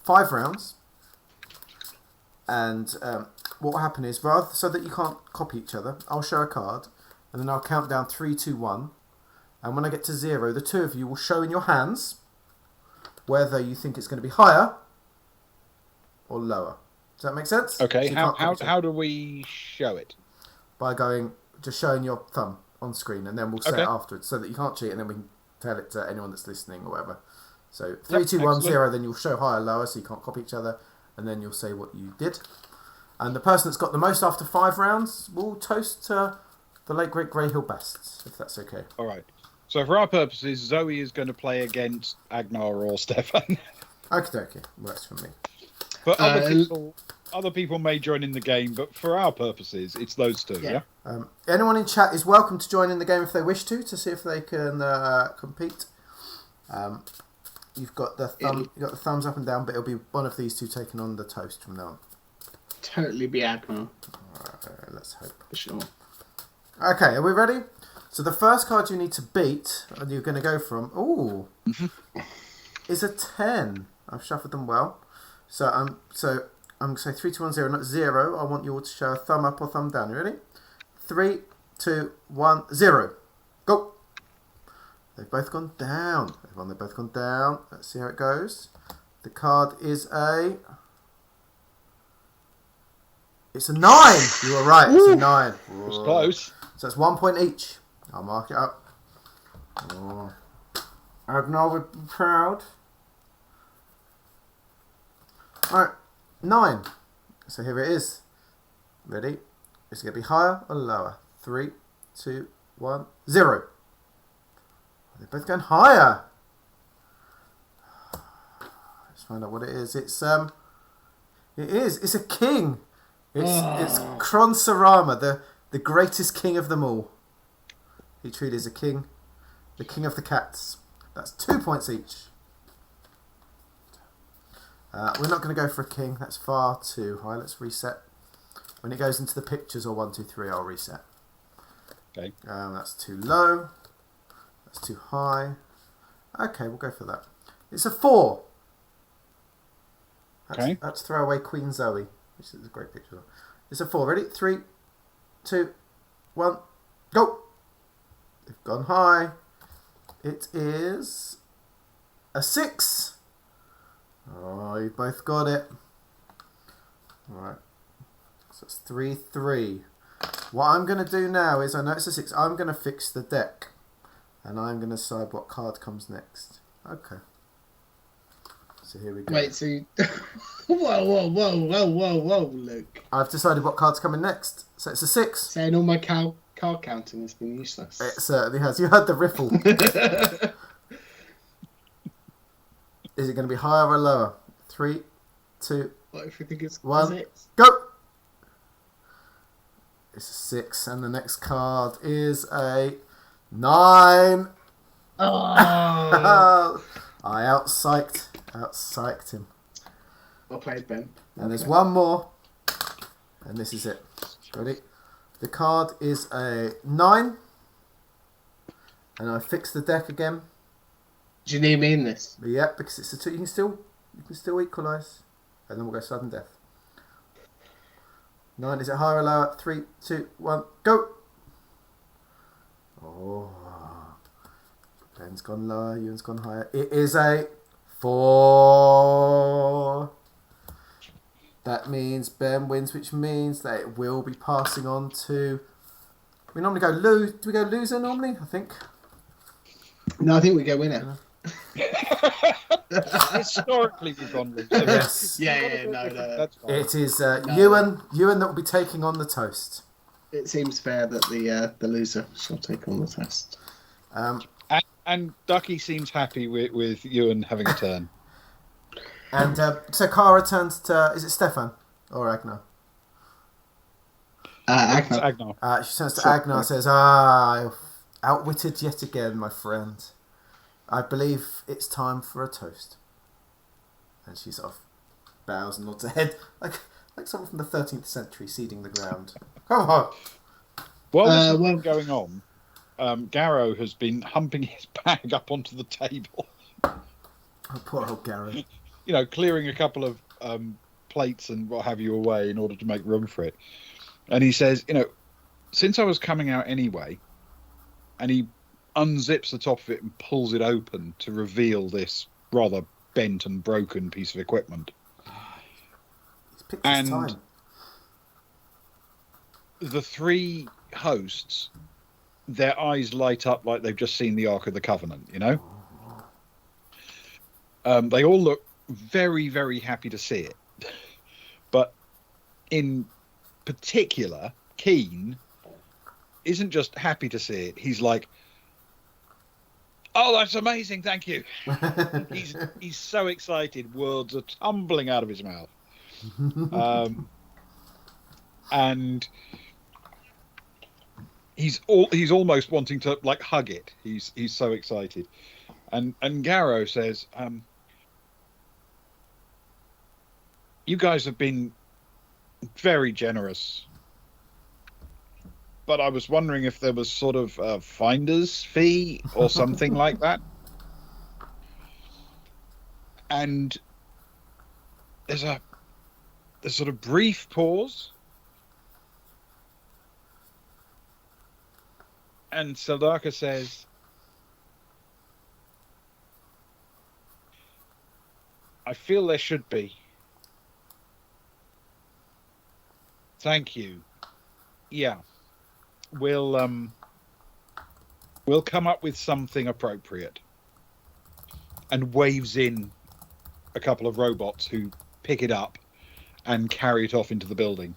5 rounds. And what will happen is, rather so that you can't copy each other, I'll show a card, and then I'll count down 3, 2, 1. And when I get to 0, the two of you will show in your hands whether you think it's going to be higher or lower. Does that make sense? Okay. So how do we show it? By just showing your thumb on screen, and then we'll say it afterwards, so that you can't cheat, and then we can tell it to anyone that's listening or whatever. So 3, 2, 1, 0. Then you'll show higher, lower, so you can't copy each other, and then you'll say what you did. And the person that's got the most after 5 rounds will toast to the late great Grey Hill Bests, if that's okay. All right. So for our purposes, Zoe is going to play against Agnar or Stefan. Okay, works for me. But other people may join in the game, but for our purposes, it's those two. Yeah. Anyone in chat is welcome to join in the game if they wish to see if they can compete. You've got the thumbs up and down, but it'll be one of these two taking on the toast from now on. Totally be Agnar. Alright, let's hope. For sure. Okay, are we ready? So the first card you need to beat, and you're going to go from, is a 10. I've shuffled them well. So I'm going to say 3, 2, 1, 0, not 0. I want you all to show a thumb up or thumb down. You ready? 3, 2, 1, 0. Go. They've both gone down. They've both gone down. Let's see how it goes. The card is it's a 9. You were right. It's a 9. It's close. So it's 1 point each. I'll mark it up. Oh. Agnar would be proud. Alright, 9. So here it is. Ready? Is it going to be higher or lower? 3, 2, 1, 0. They're both going higher. Let's find out what it is. It's a king. It's Kronsarama, the greatest king of them all. He truly is a king. The king of the cats. That's 2 points each. We're not going to go for a king. That's far too high. Let's reset. When it goes into the pictures or 1, 2, 3, I'll reset. Okay. That's too low. That's too high. Okay, we'll go for that. It's a 4. Let's throw away Queen Zoe, which is a great picture. It's a 4. Ready? 3, 2, 1, go. They've gone high. It is a 6. Oh, you both got it. Alright. So it's 3, 3. What I'm going to do now is, I know it's a 6, I'm going to fix the deck. And I'm going to decide what card comes next. Okay. So here we go. Wait, so you... Whoa, Luke. I've decided what card's coming next. So it's a 6. Saying all my card counting has been useless. It certainly has. You heard the riffle. Is it going to be higher or lower? 3, 2, What if you think it's 1, 6? go! It's a 6, and the next card is a 9. Oh. I outpsyched him. Well played, Ben. And there's one more, and this is it. Ready? The card is a 9, and I fixed the deck again. Do you need me in this? Yeah, because it's a 2. You can still equalise, and then we'll go sudden death. 9. Is it higher or lower? 3, 2, 1, go. Oh, Ben's gone lower. Ewan's gone higher. It is a 4. That means Ben wins, which means that it will be passing on to... We normally go lose. Do we go loser normally? I think. No, I think we go winner. Historically, we've gone loser. Yes. No. That's fine. It is Ewan that will be taking on the toast. It seems fair that the loser shall take on the test. And Ducky seems happy with Ewan having a turn. And so Cara turns to... Is it Stefan or Agnar? Agnar. She turns to Agnar and says, "Ah, outwitted yet again, my friend. I believe it's time for a toast. And she sort of bows and nods her head like someone from the 13th century seeding the ground. Come on. While this has been going on, Garrow has been humping his bag up onto the table. Oh, poor old Garrow. Clearing a couple of plates and what have you away in order to make room for it. And he says, since I was coming out anyway, and he unzips the top of it and pulls it open to reveal this rather bent and broken piece of equipment. He's picked his time. The three hosts, their eyes light up like they've just seen the Ark of the Covenant, They all look very, very happy to see it. But in particular, Keen isn't just happy to see it. He's like, "Oh, that's amazing, thank you." He's so excited, words are tumbling out of his mouth. And he's almost wanting to hug it. He's so excited. And Garrow says, "You guys have been very generous, but I was wondering if there was sort of a finder's fee or something like that." And there's a sort of brief pause, and Sildaka says, "I feel there should be. Thank you. Yeah. We'll come up with something appropriate." And waves in a couple of robots who pick it up and carry it off into the building.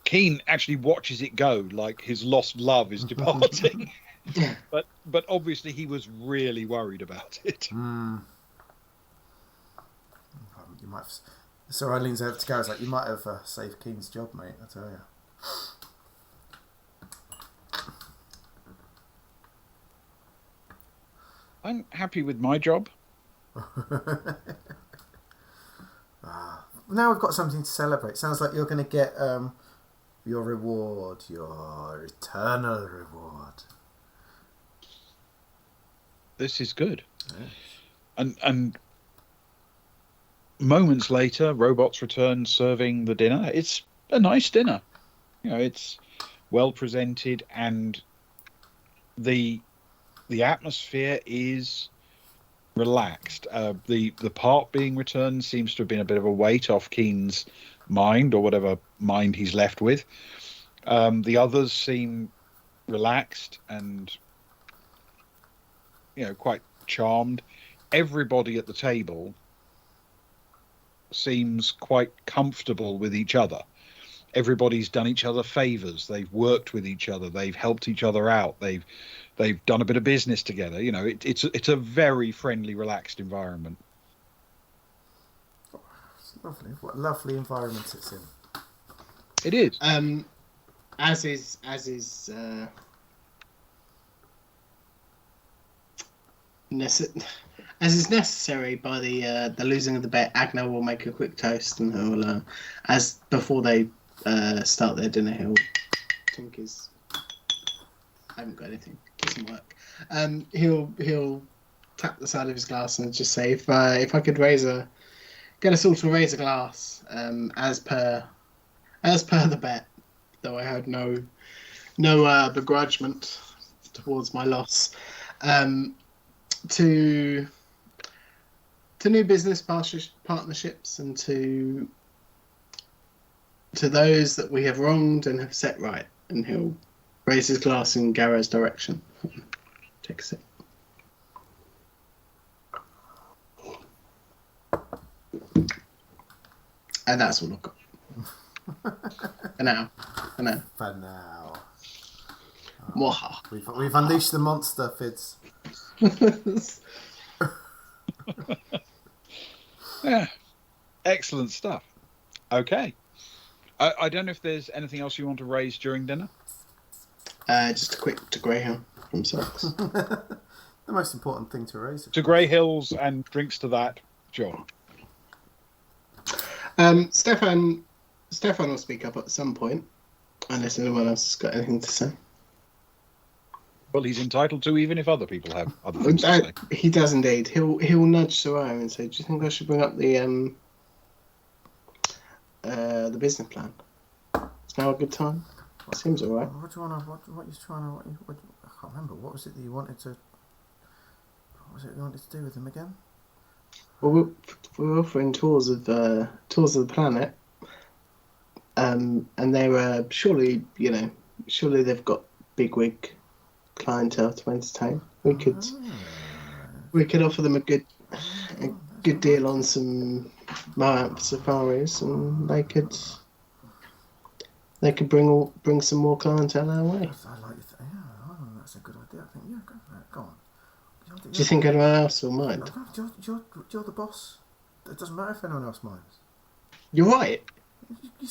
Keen actually watches it go like his lost love is departing. But obviously he was really worried about it. You might have, so I leans over to Gareth like, "You might have saved Keen's job, mate, I tell you." I'm happy with my job. Now we've got something to celebrate. Sounds like you're going to get your reward, your eternal reward. This is good. Yes. And moments later, robots return serving the dinner. It's a nice dinner. It's well presented, and the atmosphere is relaxed. The part being returned seems to have been a bit of a weight off Keen's mind, or whatever mind he's left with. The others seem relaxed and quite charmed. Everybody at the table seems quite comfortable with each other. Everybody's done each other favors. They've worked with each other. They've helped each other out. They've done a bit of business together. It's a very friendly, relaxed environment. It's lovely. What a lovely environment it's in. It is. As is necessary by the losing of the bet, Agner will make a quick toast, and he'll, as before they start their dinner, he'll tink his. I haven't got anything. Doesn't work. He'll tap the side of his glass and just say, if I could get us all to raise a glass, as per the bet, though I had no begrudgment towards my loss, to new business partnerships, and to those that we have wronged and have set right. And he'll raise his glass in Garrow's direction. Take a sip. And that's all I've got. For now. We've unleashed the monster, Fids. Yeah, excellent stuff. Okay. I don't know if there's anything else you want to raise during dinner. Just a quick to Greyhound from Socks. The most important thing to raise. To Grey Hills and drinks to that. Sure. Stefan will speak up at some point, unless anyone else has got anything to say. Well, he's entitled to, even if other people have other things to say. He does indeed. He'll nudge Soraya and say, "Do you think I should bring up the business plan? Is now a good time?" Seems all right. What do you want to? What you trying to? I can't remember. What was it that you wanted to? What was it you wanted to do with them again? Well, we're offering tours of the planet, and they were surely they've got bigwig clientele to entertain. We could offer them a good deal on some Moab safaris, and they could bring some more clientele our way. I like that's a good idea. I think go on. Do you think anyone else will mind? You're the boss. It doesn't matter if anyone else minds. You're right.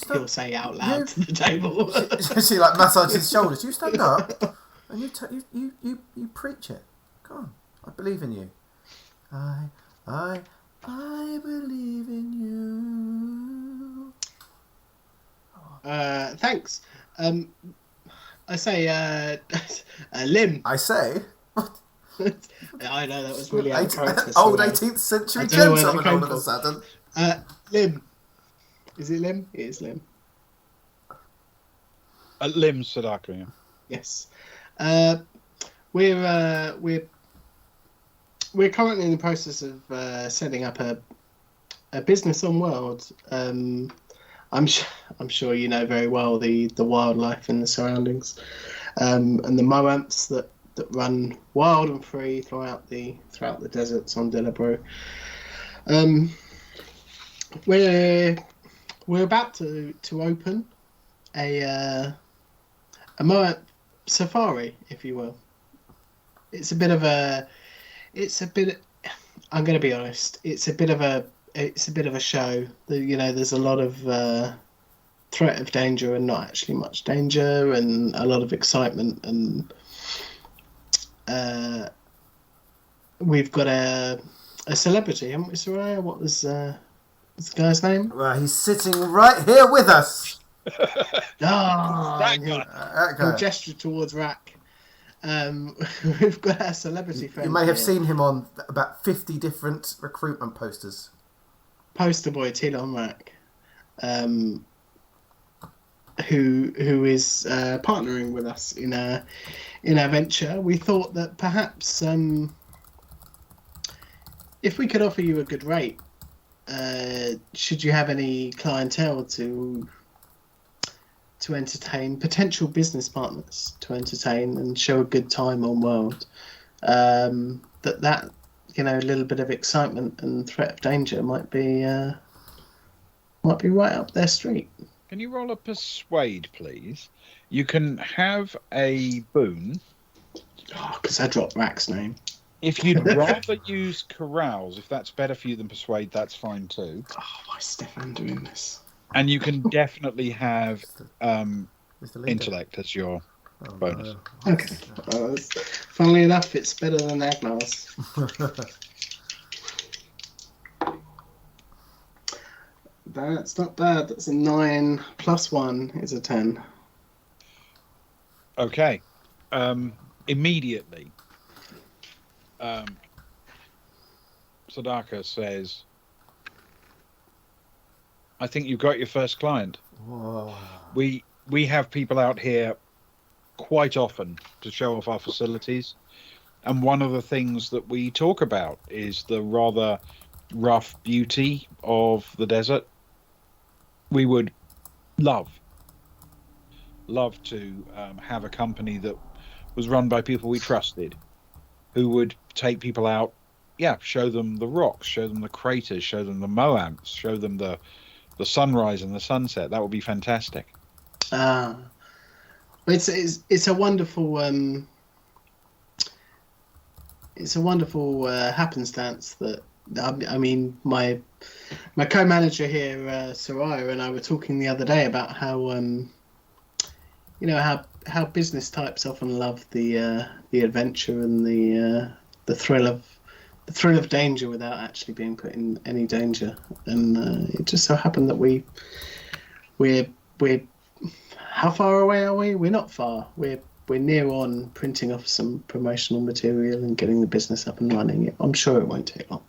He'll say out loud to the table. She like massages his shoulders. You stand up and you preach it. Go on. I believe in you. I believe in you. Thanks. I say, Lim. I say. I know that was really out of character. Old 18th century gentleman all of a sudden. Lim. Is it Lim? It is Lim. Lim Sadaka, yeah. Yes. We're currently in the process of setting up a business on World. I'm sure you know very well the wildlife in the surroundings, and the moamps that run wild and free throughout the deserts on Dilub Rou. We're about to open a moamp safari, if you will. I'm going to be honest. It's a bit of a show. There's a lot of threat of danger and not actually much danger, and a lot of excitement. And we've got a celebrity, haven't we, Soraya? What's the guy's name? Well, he's sitting right here with us. That guy. He'll gesture towards Rack. We've got our celebrity friend. You may have seen him on about 50 different recruitment posters. Poster boy Tilon Rack, who is partnering with us in our venture. We thought that perhaps if we could offer you a good rate, should you have any clientele to entertain, potential business partners to entertain and show a good time on World, that a little bit of excitement and threat of danger might be right up their street. Can you roll a persuade, please? You can have a boon. Oh, because I dropped Rack's name. If you'd rather use carouse, if that's better for you than persuade, that's fine too. Oh, why is Stefan doing this? And you can definitely have intellect as your bonus. No. Okay. Funnily enough, it's better than Agnar's. That's not bad. That's a 9 plus 1 is a 10. Okay. Immediately, Sadaka says, I think you've got your first client. Whoa. We have people out here quite often to show off our facilities, and one of the things that we talk about is the rather rough beauty of the desert. We would love to have a company that was run by people we trusted, who would take people out, show them the rocks, show them the craters, show them the moamps, show them the sunrise and the sunset. That would be fantastic. It's a wonderful happenstance that my co-manager here, Soraya, and I were talking the other day about how how business types often love the adventure and the thrill of danger without actually being put in any danger. And it just so happened that we're how far away are we? We're not far. We're near on printing off some promotional material and getting the business up and running. I'm sure it won't take long.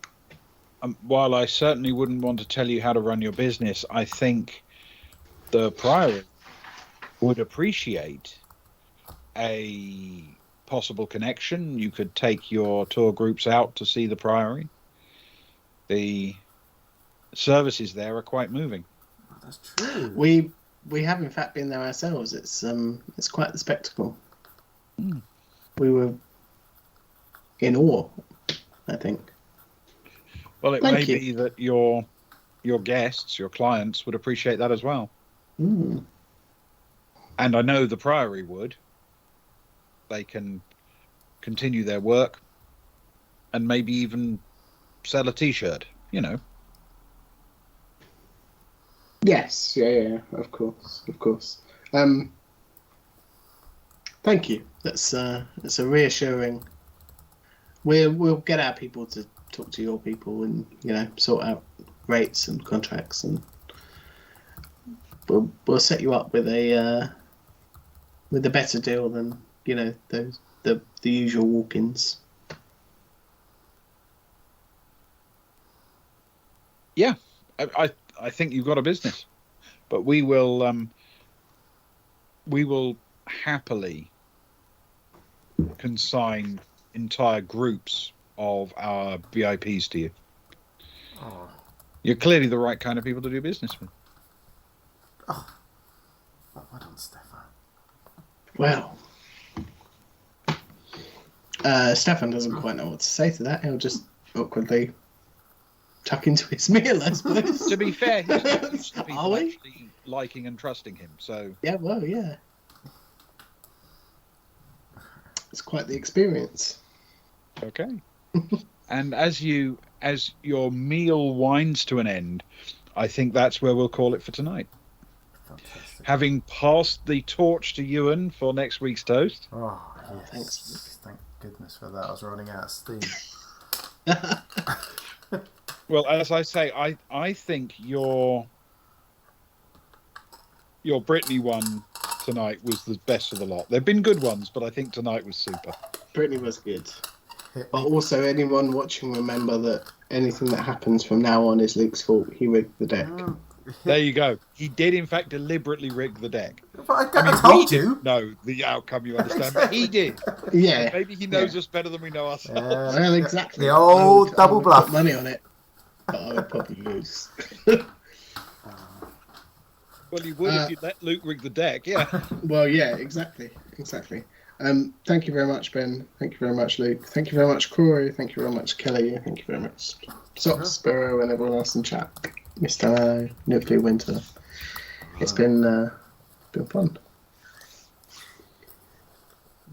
While I certainly wouldn't want to tell you how to run your business, I think the Priory would appreciate a possible connection. You could take your tour groups out to see the Priory. The services there are quite moving. Oh, that's true. We have in fact been there ourselves. It's quite the spectacle. Mm. We were in awe, I think. Well, it Thank may you. be that your guests, your clients, would appreciate that as well. Mm. And I know the Priory would. They can continue their work and maybe even sell a T-shirt, you know. Yes, yeah, of course. Thank you. That's a reassuring. We'll get our people to talk to your people and sort out rates and contracts, and we'll set you up with a better deal than the usual walk-ins. Yeah, I think you've got a business, but we will happily consign entire groups of our VIPs to you. Oh. You're clearly the right kind of people to do business with. Oh. Well done, Stefan. Well, Stefan doesn't quite know what to say to that. He'll just awkwardly tuck into his meal, I suppose. To be fair, he's not used to people Are we? actually liking and trusting him. So Yeah, well, yeah. It's quite the experience. okay. And as your meal winds to an end, I think that's where we'll call it for tonight. Fantastic. Having passed the torch to Ewan for next week's toast. Oh, yes. Thanks. Thank goodness for that. I was running out of steam. Well, as I say, I think your Brittany one tonight was the best of the lot. There've been good ones, but I think tonight was super. Brittany was good. Hit But me. also, anyone watching, remember that anything that happens from now on is Luke's fault. He rigged the deck. There you go. He did, in fact, deliberately rig the deck. But I mean, I told we you. didn't know the outcome, you understand, but he did. Yeah. Maybe he knows us better than we know ourselves. Well, exactly. The old I double would bluff. Put money on it, but I would probably lose. Well, you would if you let Luke rig the deck, yeah. Well, yeah, exactly. Thank you very much, Ben. Thank you very much, Luke. Thank you very much, Corey. Thank you very much, Kelly. Thank you very much, Sock, Sparrow, and everyone else in chat. Mr. Nuclear Winter. It's been fun.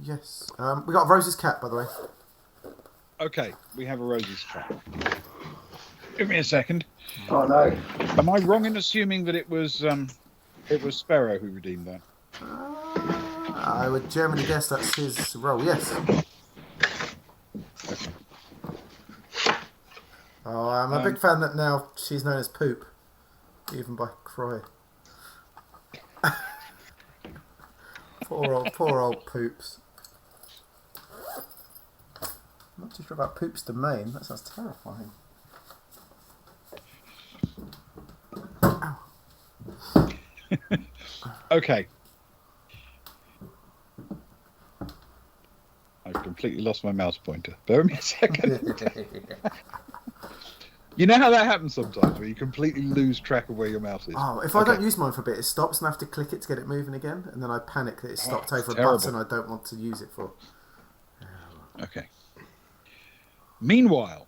Yes. We got Rose's cat, by the way. Okay, we have a Rosie's chat. Give me a second. Oh no. Am I wrong in assuming that it was Sparrow who redeemed that? I would generally guess that's his role, yes. Oh, I'm a big fan that now she's known as Poop, even by Croy. poor old Poops. I'm not too sure about Poop's domain. That sounds terrifying. Ow. Okay. I've completely lost my mouse pointer. Bear with me a second. You know how that happens sometimes, where you completely lose track of where your mouse is? Oh, if I don't use mine for a bit, it stops and I have to click it to get it moving again, and then I panic that it stopped over a terrible. button I don't want to use it for. Okay. Meanwhile,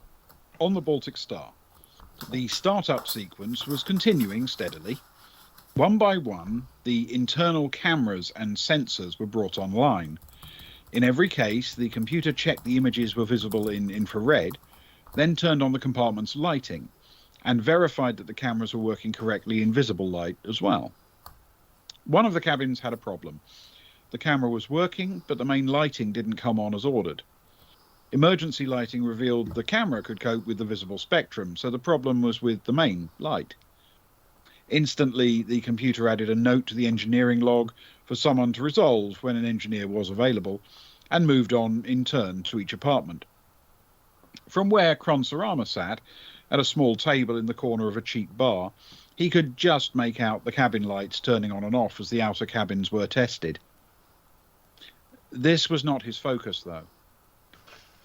on the Baltic Star, the startup sequence was continuing steadily. One by one, the internal cameras and sensors were brought online. In every case, the computer checked the images were visible in infrared, then turned on the compartment's lighting, and verified that the cameras were working correctly in visible light as well. One of the cabins had a problem. the camera was working, but the main lighting didn't come on as ordered. Emergency lighting revealed the camera could cope with the visible spectrum, so the problem was with the main light. Instantly, the computer added a note to the engineering log for someone to resolve when an engineer was available, and moved on in turn to each apartment. From where Kronsorama sat, at a small table in the corner of a cheap bar, he could just make out the cabin lights turning on and off as the outer cabins were tested. This was not his focus, though.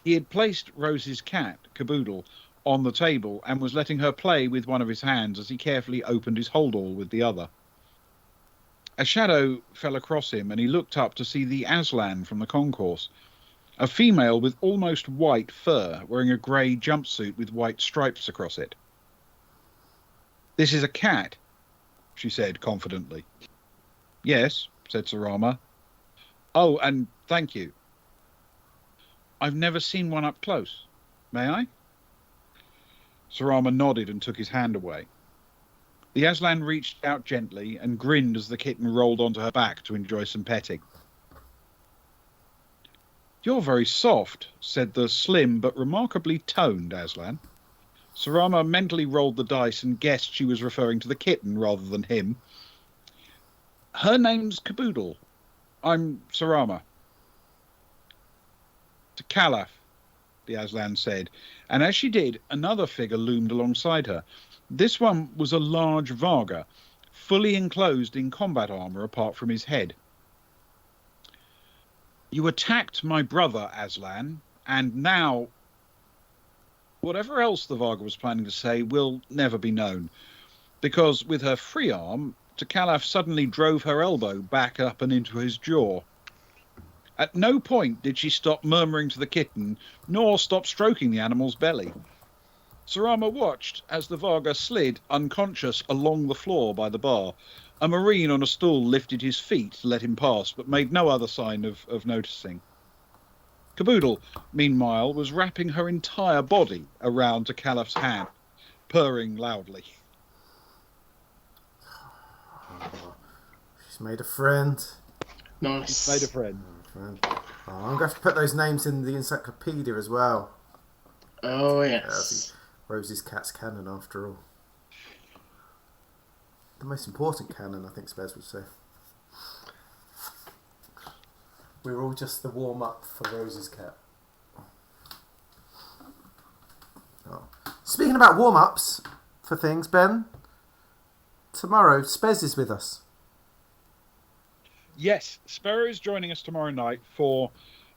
He had placed Rose's cat, Caboodle, on the table and was letting her play with one of his hands as he carefully opened his holdall with the other. A shadow fell across him, and he looked up to see the Aslan from the concourse, a female with almost white fur, wearing a grey jumpsuit with white stripes across it. "This is a cat," she said confidently. "Yes," said Sarama. "Oh, and thank you. I've never seen one up close. May I?" Sarama nodded and took his hand away. The Aslan reached out gently and grinned as the kitten rolled onto her back to enjoy some petting. "You're very soft," said the slim but remarkably toned Aslan. Sarama mentally rolled the dice and guessed she was referring to the kitten rather than him. "Her name's Caboodle. I'm Sarama." "To Calaf," the Aslan said, and as she did, another figure loomed alongside her. This one was a large Varga, fully enclosed in combat armour apart from his head. "You attacked my brother, Aslan, and now..." Whatever else the Varga was planning to say will never be known, because with her free arm, Takalaf suddenly drove her elbow back up and into his jaw. At no point did she stop murmuring to the kitten, nor stop stroking the animal's belly. Sarama watched as the Varga slid, unconscious, along the floor by the bar. A Marine on a stool lifted his feet to let him pass, but made no other sign of noticing. Caboodle, meanwhile, was wrapping her entire body around Takalaf's hand, purring loudly. She's made a friend. Nice. Made a friend. Oh, I'm going to have to put those names in the encyclopedia as well. Oh, yes. Rosie's cat's canon, after all. The most important canon, I think Spez would say. We're all just the warm-up for Rose's cat. Oh. Speaking about warm-ups for things, Ben, tomorrow Spez is with us. Yes, Sparrow's joining us tomorrow night for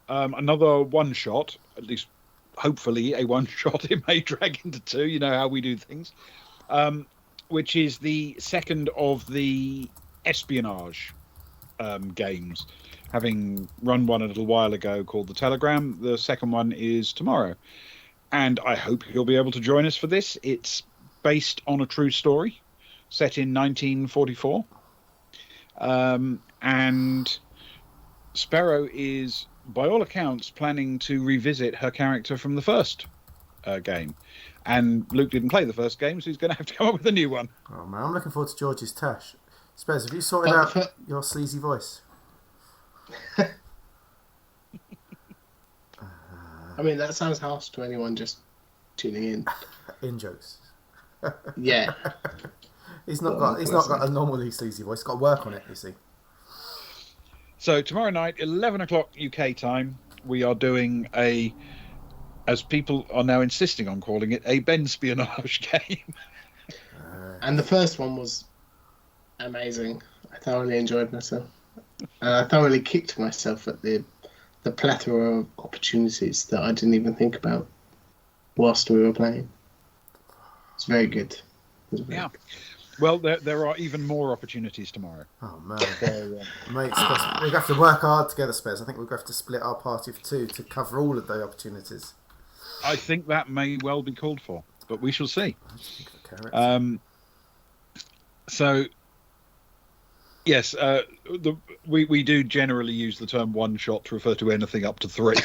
another one-shot, at least hopefully a one-shot. It may drag into two, you know how we do things, which is the second of the espionage games. Having run one a little while ago called The Telegram, the second one is tomorrow. And I hope you'll be able to join us for this. It's based on a true story, set in 1944. And Sparrow is, by all accounts, planning to revisit her character from the first game. And Luke didn't play the first game, so he's going to have to come up with a new one. Oh man, I'm looking forward to George's Tash. Spez, have you sorted out your sleazy voice? I mean, that sounds harsh to anyone just tuning in. In jokes. Yeah. He's not got a normally sleazy voice. He's got to work on it, you see. So tomorrow night, 11 o'clock UK time, we are doing a, as people are now insisting on calling it, a Ben-spionage game. And the first one was amazing. I thoroughly enjoyed myself. And I thoroughly kicked myself at the plethora of opportunities that I didn't even think about whilst we were playing. It's very good. Yeah. Well, there are even more opportunities tomorrow. Oh man, mate, we have to work hard together, Spez. I think we'll have to split our party for two to cover all of the opportunities. I think that may well be called for, but we shall see. So, yes, we do generally use the term one shot to refer to anything up to 3.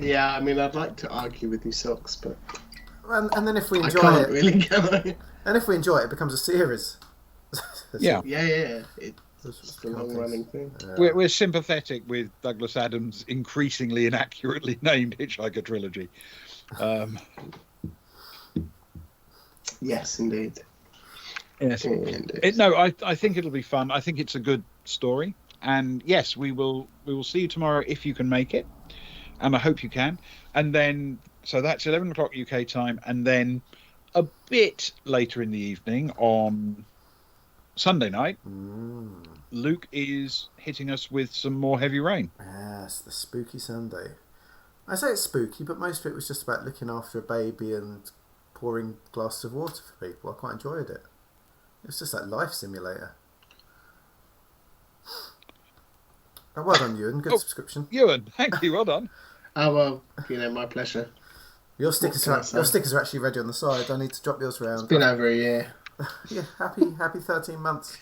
Yeah, I mean, I'd like to argue with you, Socks, but... And then if we enjoy it... really, can I? And if we enjoy it, it becomes a series. Yeah. Yeah. It's a long-running thing. We're sympathetic with Douglas Adams' increasingly inaccurately named Hitchhiker trilogy. Yes, indeed. Yes. Indeed. I think it'll be fun. I think it's a good story. And yes, we will see you tomorrow if you can make it. And I hope you can. And then, so that's 11 o'clock UK time. And then a bit later in the evening on Sunday night, Luke is hitting us with some more Heavy Rain. Yes, the spooky Sunday. I say it's spooky, but most of it was just about looking after a baby and pouring glasses of water for people. I quite enjoyed it. It was just like life simulator. Oh, well done, Ewan. Good subscription. Ewan, thank you. Well done. Oh, well, my pleasure. Your stickers are actually ready on the side. I need to drop yours around. It's been over a year. Yeah, happy 13 months.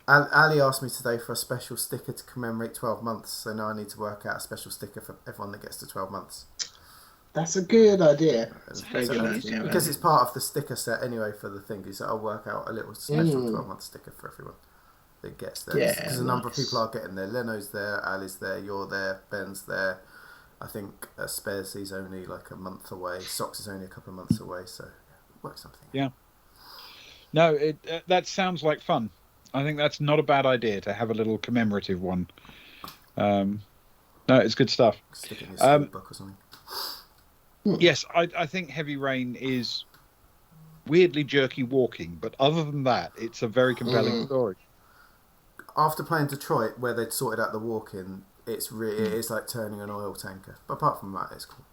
Ali asked me today for a special sticker to commemorate 12 months, so now I need to work out a special sticker for everyone that gets to 12 months. That's a good idea. That's a very good idea. Because it's part of the sticker set anyway for the thing, so I'll work out a little special 12-month sticker for everyone that gets there. Because a number of people are getting there. Leno's there, Ali's there, you're there, Ben's there. I think Sparesy's only like a month away. Socks is only a couple of months away, so work something. Yeah. No, that sounds like fun. I think that's not a bad idea to have a little commemorative one. No, it's good stuff. Stick it in your book or something. Yes, I think Heavy Rain is weirdly jerky walking, but other than that, it's a very compelling story. After playing Detroit, where they'd sorted out the walking, it is like turning an oil tanker. But apart from that, it's cool.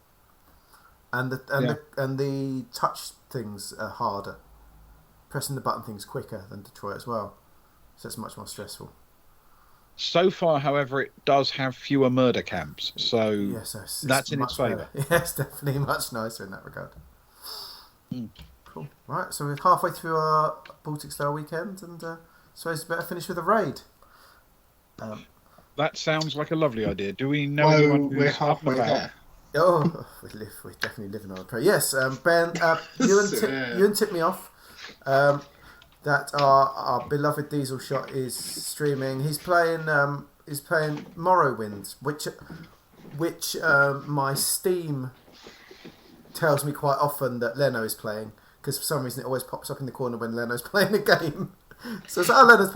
And the touch things are harder. Pressing the button things quicker than Detroit as well, so it's much more stressful. So far, however, it does have fewer murder camps, so that's in its favour. Yes, definitely much nicer in that regard. Cool. Right, so we're halfway through our Baltic Style weekend, and so it's better finish with a raid. That sounds like a lovely idea. Do we know anyone who's halfway there? Oh, we definitely live in our prayer. Yes, Ben, Ewan tipped me off. That our beloved Diesel Shot is streaming. He's playing Morrowind, which my Steam tells me quite often that Leno is playing, because for some reason it always pops up in the corner when Leno's playing a game. So it's like, Leno's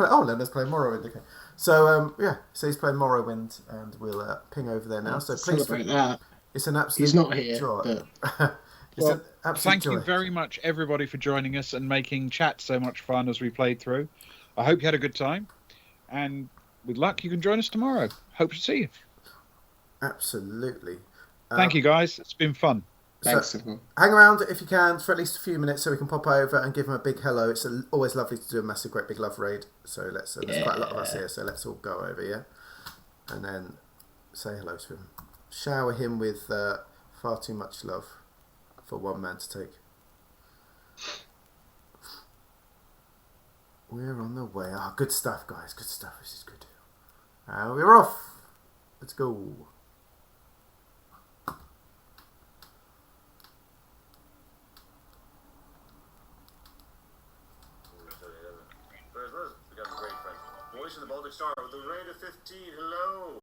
playing Morrowind. Okay. So so he's playing Morrowind, and we'll ping over there now. So please, that. It's an absolute. He's not here. Joy. Well, thank you very much, everybody, for joining us and making chat so much fun as we played through. I hope you had a good time, and with luck, you can join us tomorrow. Hope to see you. Absolutely. Thank you, guys. It's been fun. Thanks. Hang around if you can for at least a few minutes so we can pop over and give them a big hello. It's always lovely to do a massive, great big love raid. So there's quite a lot of us here, so let's all go over, yeah? And then say hello to him. Shower him with far too much love for one man to take. We're on the way. Good stuff, guys. Good stuff. This is good. We're off. Let's go. Voice of the Baltic Star with the raid of 15. Hello.